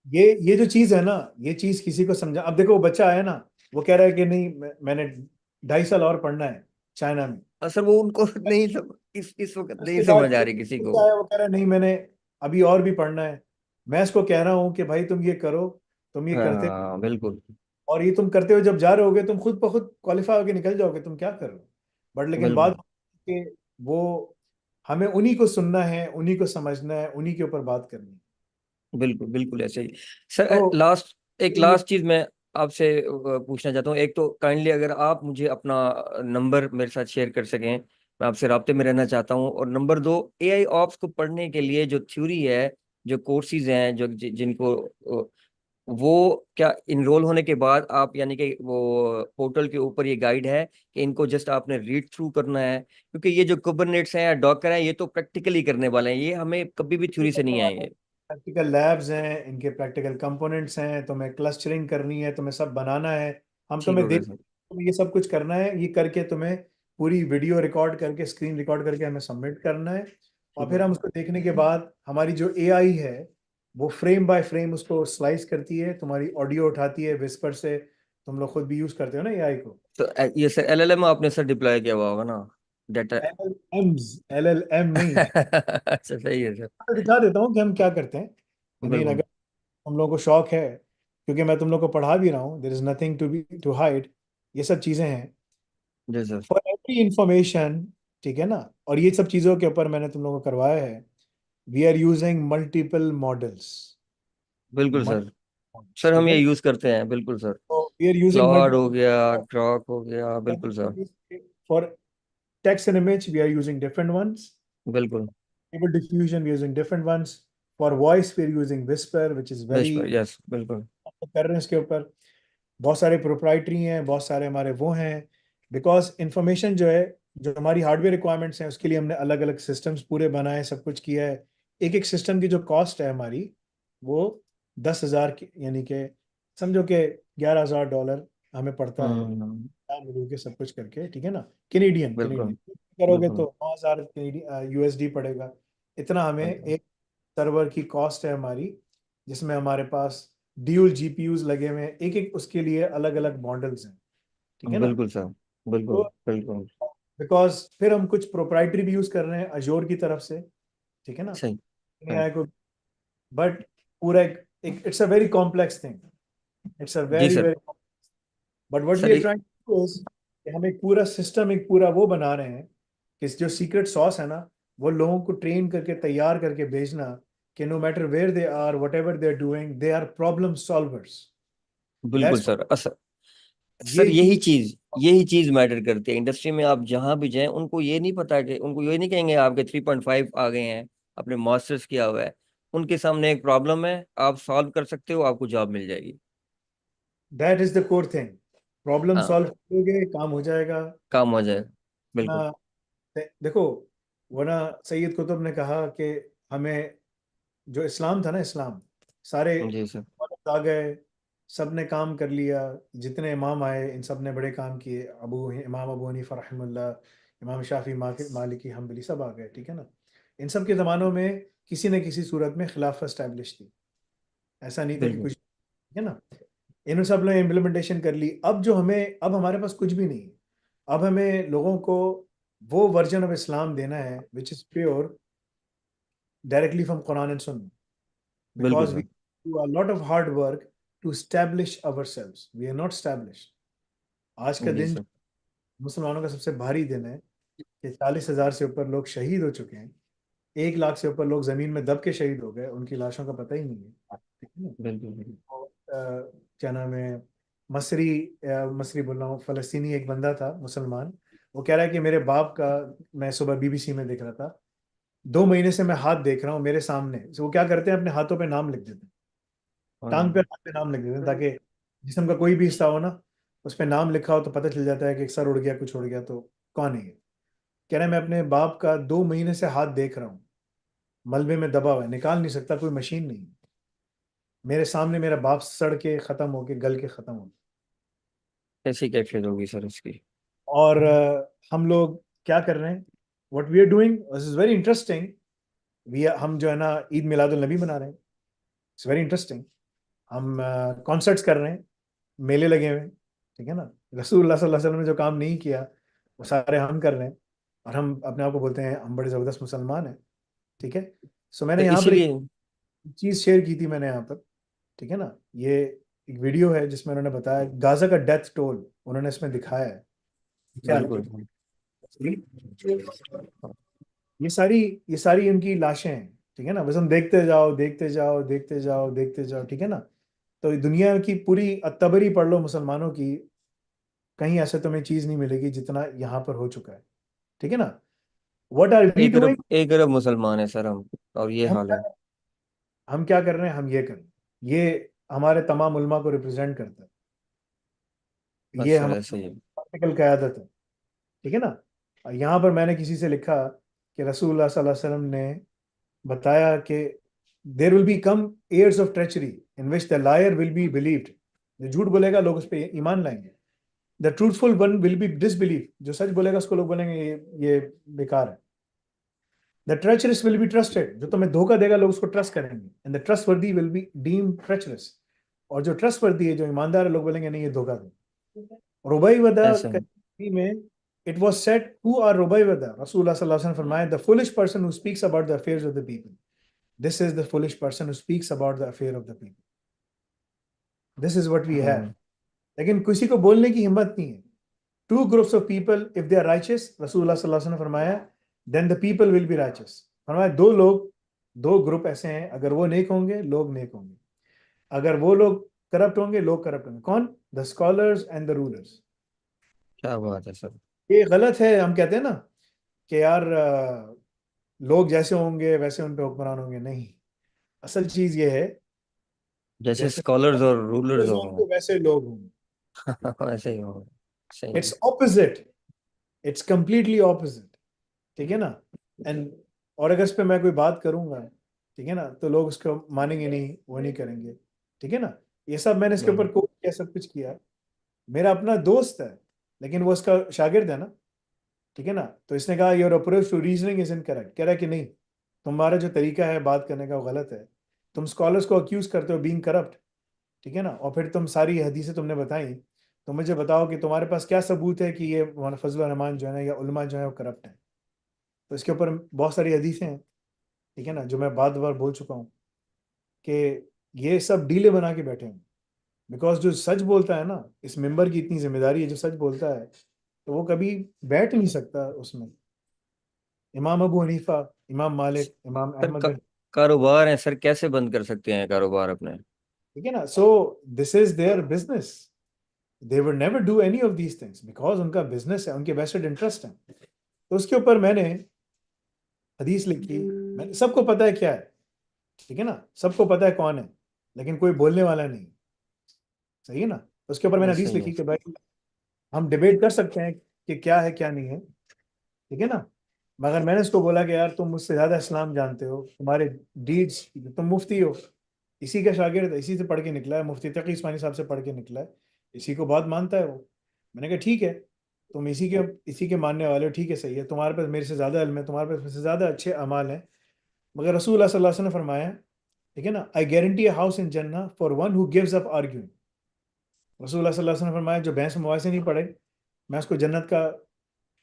ये जो चीज है ना, ये चीज किसी को समझा। अब देखो वो बच्चा है ना, वो कह रहा है कि नहीं मैंने 2.5 साल और पढ़ना है चाइना में। असल वो उनको नहीं इस वक्त नहीं उसके बाद समझ आ रही किसी को। क्या है, वो कह रहा है नहीं मैंने अभी और भी पढ़ना है। मैं इसको कह रहा हूँ कि भाई तुम ये करो, तुम ये करते, हाँ बिल्कुल। और ये तुम करते हुए जब जा रहे होगे तुम खुद ब खुद क्वालिफाई होके निकल जाओगे, तुम क्या कर रहे हो। बट लेकिन बिल्कुल बात कि वो हमें उन्हीं को सुनना है, उन्हीं को समझना है, उन्हीं के ऊपर बात करनी है। बिल्कुल बिल्कुल ऐसे ही। सर तो एक ये लास्ट चीज मैं आपसे पूछना चाहता हूँ। एक तो काइंडली अगर आप मुझे अपना नंबर मेरे साथ शेयर कर सकें, मैं आपसे राब्ते में रहना चाहता हूँ। और नंबर दो, एआई ऑप्स को पढ़ने के लिए जो थ्योरी है, जो कोर्सेज हैं, जो जिनको वो क्या इनरोल होने के बाद आप, यानी कि वो पोर्टल के ऊपर ये गाइड है कि इनको जस्ट आपने रीड थ्रू करना है, क्योंकि ये जो कुबरनेट्स हैं या डॉकर हैं, ये तो प्रैक्टिकली करने वाले हैं, ये हमें कभी भी थ्योरी से नहीं आएंगे। प्रैक्टिकल लैब्स हैं, इनके प्रैक्टिकल कंपोनेंट्स हैं, तुम्हें क्लस्टरिंग करनी है, तुम्हें सब बनाना है। हम ठीक तुम्हें हो गया देख, सर। तुम्हें ये सब कुछ करना है, ये करके तुम्हें पूरी वीडियो रिकॉर्ड करके, स्क्रीन रिकॉर्ड करके हमें सबमिट करना है। और ठीक फिर हो हम उसको देखने के बाद हमारी जो एआई है वो फ्रेम बाय फ्रेम उसको स्लाइस करती है, तुम्हारी ऑडियो उठाती है विस्पर से। तुम लोग खुद भी यूज करते हो ना एआई को। तो ये सर एलएलएम आपने सर डिप्लॉय किया हुआ होगा ना, डाटा? एल एल एम नहीं। अच्छा सही है सर। मैं दिखा देता हूँ कि हम क्या करते हैं। आई मीन बिल्कुल। अगर तुम लोगों को शौक है, क्योंकि मैं तुम लोग को पढ़ा भी रहा हूँ, there is nothing to be to hide, ये सब चीजें हैं जी सर। For every information. ठीक है ना। और ये सब चीजों के ऊपर मैंने तुम लोगों को करवाया है। We are using multiple models. बिल्कुल सर। सर ठीक हम है ये ना। यूज करते हैं, बिल्कुल सर। तो वी आर यूजिंग क्लॉड हो गया, मल्टीपल ग्रॉक हो गया, बिल्कुल sir. For text and image we are using different ones. बिल्कुल। Stable diffusion we are using different ones. For voice we are using Whisper, which is बेश very, पर yes बिल्कुल। कर रहे हैं इसके ऊपर। बहुत सारे प्रोप्राइटरी हैं, बहुत सारे हमारे वो हैं। बिकॉज इंफॉर्मेशन जो है, जो हमारी हार्डवेयर रिक्वायरमेंट्स हैं, उसके लिए हमने अलग अलग सिस्टम्स पूरे बनाए, सब कुछ किया है। एक एक सिस्टम की जो कॉस्ट है हमारी, वो 10,000 की, यानी कि समझो कि $11,000 हमें पड़ता है, हम्म। मिलू के सब कुछ करके। ठीक है ना। कैनेडियन बिल्कुल कैनेडियन करोगे बिल्कुल। तो 9,000 यूएसडी पड़ेगा। इतना हमें बिल्कुल एक सर्वर की कॉस्ट है हमारी, जिसमें हमारे पास ड्यूल जीपीयूज लगे हुए हैं, एक एक उसके लिए अलग अलग मॉडल्स हैं। ठीक है ना। बिल्कुल सर। बिल्कुल तो बिल्कुल। बिकॉज फिर हम कुछ प्रोप्राइटरी भी यूज कर रहे हैं अजोर की तरफ से। ठीक है ना। सही सही। एआई को, बट पूरा एक it's a very complex thing. It's a जी very sir. Very, but what we sir are trying to is कि हम एक पूरा सिस्टम, एक पूरा वो बना रहे हैं कि जो सीक्रेट सॉस है ना, वो लोगों को ट्रेन करके तैयार करके भेजना, कि no matter where they are, whatever they are doing, they are problem solvers. बिल्कुल दैट्स, सर। सर ये यही चीज। चीज यही चीज मैटर करती है इंडस्ट्री में। आप जहां भी जाएं, उनको ये नहीं पता कि, उनको ये नहीं कहेंगे आपके 3.5 आ गए हैं, अपने मास्टर्स किया हुआ है। उनके सामने एक प्रॉब्लम है, आप सॉल्व कर सकते हो, आपको जॉब मिल जाएगी। That is the core thing. Problem हाँ, सॉल्व करोगे, काम हो जाएगा काम हो जाए। बिल्कुल। ना। देखो, वो ना, सैयद कुतुब ने कहा कि हमें, जो इस्लाम था ना, इस्लाम, सारे जी सर। मौलवी आ गए, सब ने काम कर लिया, जितने इमाम आए इन सब ने बड़े काम किए, इमाम अबू हनीफा रहमतुल्लाह, इमाम शाफी, मालिकी, हम्बली, सब आ गए। ठीक है ना। इन सब के ज़मानों में किसी न किसी सूरत में खिलाफत स्टैब्लिश थी। ऐसा नहीं था कि बिल्कुल कुछ, ठीक है ना। इन सब ने इम्प्लीमेंटेशन कर ली। अब जो हमें, अब हमारे पास कुछ भी नहीं है। अब हमें लोगों को वो वर्जन ऑफ इस्लाम देना है which is pure, directly from Quran and Sunnah. बिल्कुल Because we sir. do a lot of hard work to establish ourselves. We are not established. आज का जी दिन सर। मुसलमानों का सबसे भारी दिन है कि 40,000 से ऊपर लोग शहीद हो चुके हैं। 1 लाख से ऊपर लोग जमीन में दब के शहीद हो गए, उनकी लाशों का पता ही नहीं है, ठीक है ना। बिल्कुल बिल्कुल। तो, क्या नाम है, मसरी मसरी बोल रहा हूँ, फलस्तीनी एक बंदा था मुसलमान, वो कह रहा है कि मेरे बाप का, मैं सुबह बीबीसी में देख रहा था, 2 महीने से मैं हाथ देख रहा हूँ मेरे सामने। तो वो क्या करते हैं, अपने हाथों पे नाम लिख देते हैं, हाँ टांग पे जी। हाथ पे नाम लिख देते हैं, ताकि जिस्म का कोई भी हिस्सा हो ना, उस पे नाम लिखा हो तो पता चल जाता है कि सर उड़ गया, कुछ उड़ गया तो कौन है ये। कह रहा है मैं अपने बाप का 2 महीने से हाथ देख रहा हूँ, मलबे में दबा हुआ है, निकाल नहीं सकता, कोई मशीन नहीं। मेरे सामने मेरा बाप सड़ के खत्म होके, गल के खत्म हो। कैसी कैफियत होगी सर उसकी। और हम लोग क्या कर रहे हैं, what we are doing, this is very interesting. हम जो है ना ईद मिलादुल नबी मना रहे हैं, इट्स वेरी इंटरेस्टिंग। हम कॉन्सर्ट्स कर रहे हैं, मेले लगे हुए हैं, ठीक है ना। रसूलुल्लाह सल्लल्लाहु अलैहि वसल्लम ने जो काम नहीं किया वो सारे हम कर रहे हैं, और हम अपने आप को बोलते हैं हम बड़े ज़बरदस्त मुसलमान हैं, ठीक है। सो तो मैंने यहाँ पर एक इसीलिए चीज़ शेयर की थी मैंने यहाँ पर, ठीक है ना। ये एक वीडियो है जिसमें उन्होंने बताया गाजा का डेथ टोल, उन्होंने इसमें दिखाया है क्या है। बिल्कुल। ये सारी उनकी लाशें हैं, ठीक है ना। बस हम देखते जाओ देखते जाओ देखते जाओ देखते जाओ, ठीक है ना। तो दुनिया की पूरी अत्तबरी पढ़ लो मुसलमानों की, कहीं ऐसे तुम्हें चीज नहीं मिलेगी जितना यहाँ पर हो चुका है, ठीक है ना। व्हाट आर वी डूइंग, 1 अरब मुसलमान है सर हम, और ये हम हाल है। हम क्या कर रहे हैं, हम ये कर रहे हैं, ये हमारे तमाम उलमा को रिप्रेजेंट करता है, बस ये सर हमारी ऐसे ही है। प्रैक्टिकल क़यादत है, ठीक है ना। और यहाँ पर मैंने किसी से लिखा कि रसूलुल्लाह सल्लल्लाहु अलैहि वसल्लम ने बताया कि there will be come years of treachery in which the liar will be believed, जो झूठ बोलेगा लोग उस पर ईमान लाएंगे। The truthful one will be disbelieve, जो सच बोलेगा उसको लोग बोलेंगे ये बेकार है। The treacherous will be trusted, जो तुम्हें धोखा देगा लोग उसको ट्रस्ट करेंगे। And the trustworthy will be deem treacherous, और जो ट्रस्टवर्दी है, जो ईमानदार है, लोग बोलेंगे नहीं ये धोखा दे। रुबई वदा ऐसा है। में it was said who are रुबई वदा, रसूलुल्लाह सल्लल्लाहु अलैहि वसल्लम फरमाया the foolish person who speaks about the affairs of the people, this is the foolish person who speaks about the affair of the people, this is what we have. Hmm. लेकिन किसी को बोलने की हिम्मत नहीं है। Two groups of people if they are righteous, रसूलुल्लाह सल्लल्लाहु अलैहि वसल्लम ने फरमाया then the people will be righteous. फरमाया दो ग्रुप ऐसे हैं, अगर वो नेक होंगे लोग नेक होंगे, अगर वो लोग करप्ट होंगे लोग करप्ट होंगे। कौन? The scholars and the rulers. क्या बात है सर। ये गलत है, हम कहते हैं ना कि यार लोग जैसे होंगे वैसे उन पे हुक्मरान होंगे, नहीं। असल चीज ये है, जैसे जैसे स्कॉलर्स और रूलर्स होंगे हो वैसे लोग होंगे। ऐसे ही हो। सही है। It's opposite, it's completely opposite, ठीक है ना। एंड और अगर इस पे मैं कोई बात करूंगा, ठीक है ना, तो लोग उसको मानेंगे नहीं, वो नहीं करेंगे, ठीक है ना। ये सब मैंने इसके ऊपर हम्म। कोट किया, सब कुछ किया। मेरा अपना दोस्त है, लेकिन वो उसका शागिर्द है ना, ठीक है ना। तो इसने कहा your approach to reasoning is incorrect, कह रहा है कि नहीं, तुम्हारा जो तरीका है बात करने का वो गलत है। तुम स्कॉलर्स को अक्यूज करते हो बीइंग करप्ट, ठीक है ना, और फिर तुम सारी हदीसें तुमने बताई, तो मुझे बताओ कि तुम्हारे पास क्या सबूत है कि ये मौलाना फजलुर रहमान जो है ना, या उलमा जो है वो करप्ट है। तो इसके ऊपर बहुत सारी हदीसें हैं, ठीक है ना, जो मैं बार बार बोल चुका हूँ कि ये सब डीले बना के बैठे हैं। बिकॉज जो सच बोलता है ना, इस मेंबर की इतनी जिम्मेदारी है, जो सच बोलता है तो वो कभी बैठ नहीं सकता उसमें। इमाम अबू हनीफा, इमाम मालिक, इमाम सर अहमद बिन, कारोबार है सर, कैसे बंद कर सकते हैं कारोबार अपने। ठीक है ना। So this is their business, they would never do any of these things because उनका बिजनेस है, उनके वेस्टेड इंटरेस्ट है। तो उसके ऊपर मैंने हदीस लिखी, सबको पता है क्या है, ठीक है ना, सबको पता है कौन है, लेकिन कोई बोलने वाला नहीं, सही है ना। तो उसके ऊपर मैंने ऐसे हदीस ही है। लिखी कि भाई हम डिबेट कर सकते हैं कि क्या है क्या नहीं है, ठीक है ना। मगर मैंने उसको बोला कि यार तुम मुझसे ज्यादा इस्लाम जानते हो, तुम्हारे डीड्स, तुम मुफ्ती हो, इसी का शागिर्द है, इसी से पढ़ के निकला है, मुफ्ती तकी उस्मानी साहब से पढ़ के निकला है, इसी को बहुत मानता है वो। मैंने कहा ठीक है, तुम इसी के मानने वाले हो, ठीक है, सही है, तुम्हारे पास मेरे से ज्यादा इल्म है, तुम्हारे पास मेरे से ज्यादा अच्छे अमाल हैं। मगर रसूलुल्लाह सल्लल्लाहु अलैहि वसल्लम ने फरमाया, ठीक है ना, I guarantee a house in जन्नह for one who gives up arguing. रसूलुल्लाह सल्लल्लाहु अलैहि वसल्लम ने फरमाया जो बहस मुबासे नहीं पढ़े, मैं उसको जन्नत का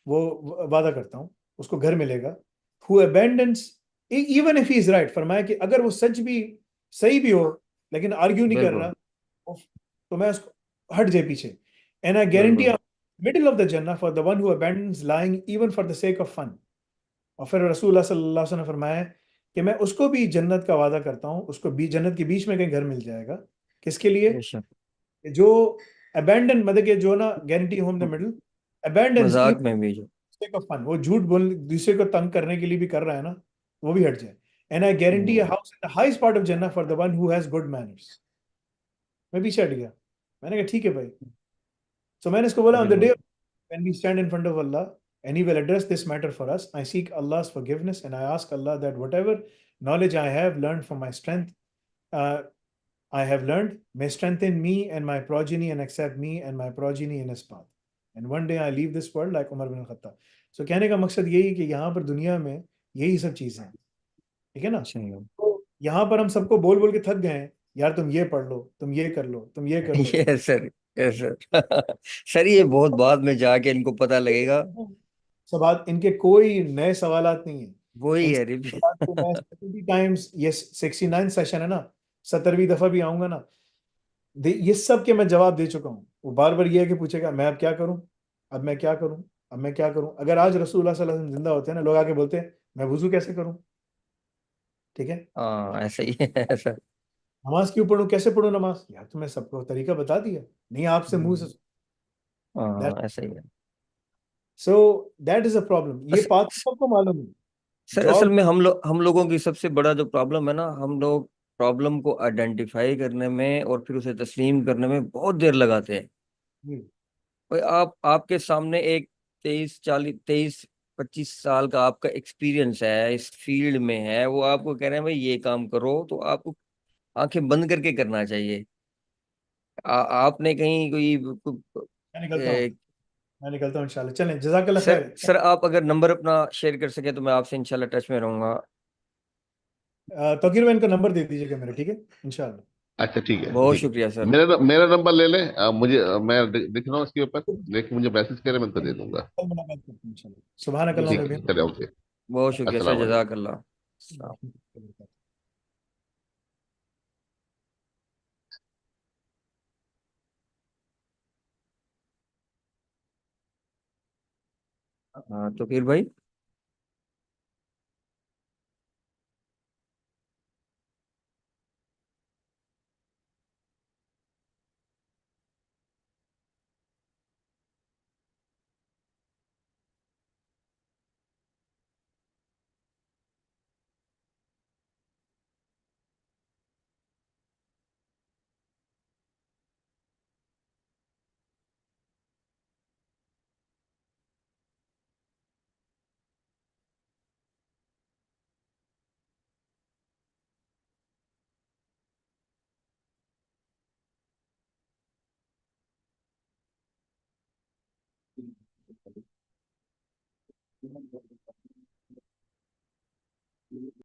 वो वादा करता हूँ, उसको घर मिलेगा। Who abandons even if he is right, फरमाया कि अगर वो सच भी सही भी हो लेकिन आर्ग्यू नहीं कर बिल्कुल रहा, तो मैं उसको हट जाए पीछे। एंड आई गारंटी बिल्कुल। मिडिल ऑफ द जन्नह for the one who abandons lying even for the sake of fun. और फिर रसूलुल्लाह सल्लल्लाहु अलैहि वसल्लम ने फरमाया कि मैं उसको भी जन्नत का वादा करता हूँ, उसको भी जन्नत के बीच में कहीं घर मिल जाएगा। किसके लिए? बेशक। जो अबैंडन, मतलब कि जो ना guarantee home the middle, abandon मजाक में भी जो का फन, वो झूठ बोल दूसरे को तंग करने के लिए भी कर रहा है ना, वो भी हट जाए। And I guarantee a hmm, house in the highest part of जन्नत for the one who has good manners. मैं पीछे हट गया, मैंने कहा ठीक है भाई। सो मैंने इसको बोला, ऑन द डे बिल्कुल। when we stand in front of Allah and He will address this matter for us, I seek Allah's forgiveness and I ask Allah that whatever knowledge I have learned from my strength, uh, I have learned, may strengthen me and my progeny and accept me and my progeny in His path. And one day I leave this world like Umar bin Khattab. So कहने का मकसद यही है कि यहाँ पर दुनिया में यही सब चीज़ें हैं, ठीक है ना? सही है। तो यहाँ पर हम सबको बोल बोल के थक गए हैं, यार तुम ये पढ़ लो, तुम ये कर लो, तुम ये कर लो, तुम ये सर, ये सर सर ये बहुत बाद में जाके इनको पता लगेगा। सवाल, इनके कोई नए सवालात नहीं है। वही इन है सवालात को मैं 70 टाइम्स, ये 69 सेशन है ना, 70वीं दफा भी आऊंगा ना, ये सब के मैं जवाब दे चुका हूँ। वो बार बार ये है कि पूछेगा मैं अब क्या करूं, अब मैं क्या करूं, अब मैं क्या करूं। अगर आज रसूलुल्लाह सल्लल्लाहु अलैहि वसल्लम जिंदा होते हैं ना, लोग आके बोलते हैं मैं वुजू कैसे करूं, ठीक है, हाँ ऐसा ही है सर। नमाज क्यों पढ़ूं, कैसे पढ़ूं नमाज, यार तुम्हें सबको तरीका बता दिया, नहीं आपसे मुंह से। हाँ ऐसा ही है। So that is a problem, ये अस, बात सबको मालूम है। सर असल जॉब, में हम लोगों की सबसे बड़ा जो प्रॉब्लम है ना, हम लोग प्रॉब्लम को आइडेंटिफाई करने में और फिर उसे तस्लीम करने में बहुत देर लगाते हैं। भाई आपके सामने एक 23 25 साल का आपका एक्सपीरियंस है, इस फील्ड में है, वो आपको कह रहे हैं भाई ये काम करो, तो आपको आंखें बंद करके करना चाहिए। आपने कहीं मैं निकलता हूँ, ए, मैं निकलता हूँ इंशाल्लाह, चलें, जज़ाकल्लाह सर खैर। सर आप अगर नंबर अपना शेयर कर सके तो मैं आपसे इंशाल्लाह टच में रहूंगा। तौकीर भाई इनका नंबर दे दीजिएगा मेरा, ठीक है, इंशाल्लाह। अच्छा ठीक है बहुत ठीक है। शुक्रिया सर। मेरा नंबर ले लें, मुझे मैं लिख रहा हूँ इसके ऊपर, लेकिन मुझे मैसेज करें, मैं उनको दे दूंगा। कल मुलाकात करते हैं इंशाल्लाह। सुभान अल्लाह ठीक व है, चले, ओके। बहुत शुक्रिया सर, अस्सलाम वालेकुम। जज़ाकल्लाह। बिहम्दिही। हाँ तो फिर भाई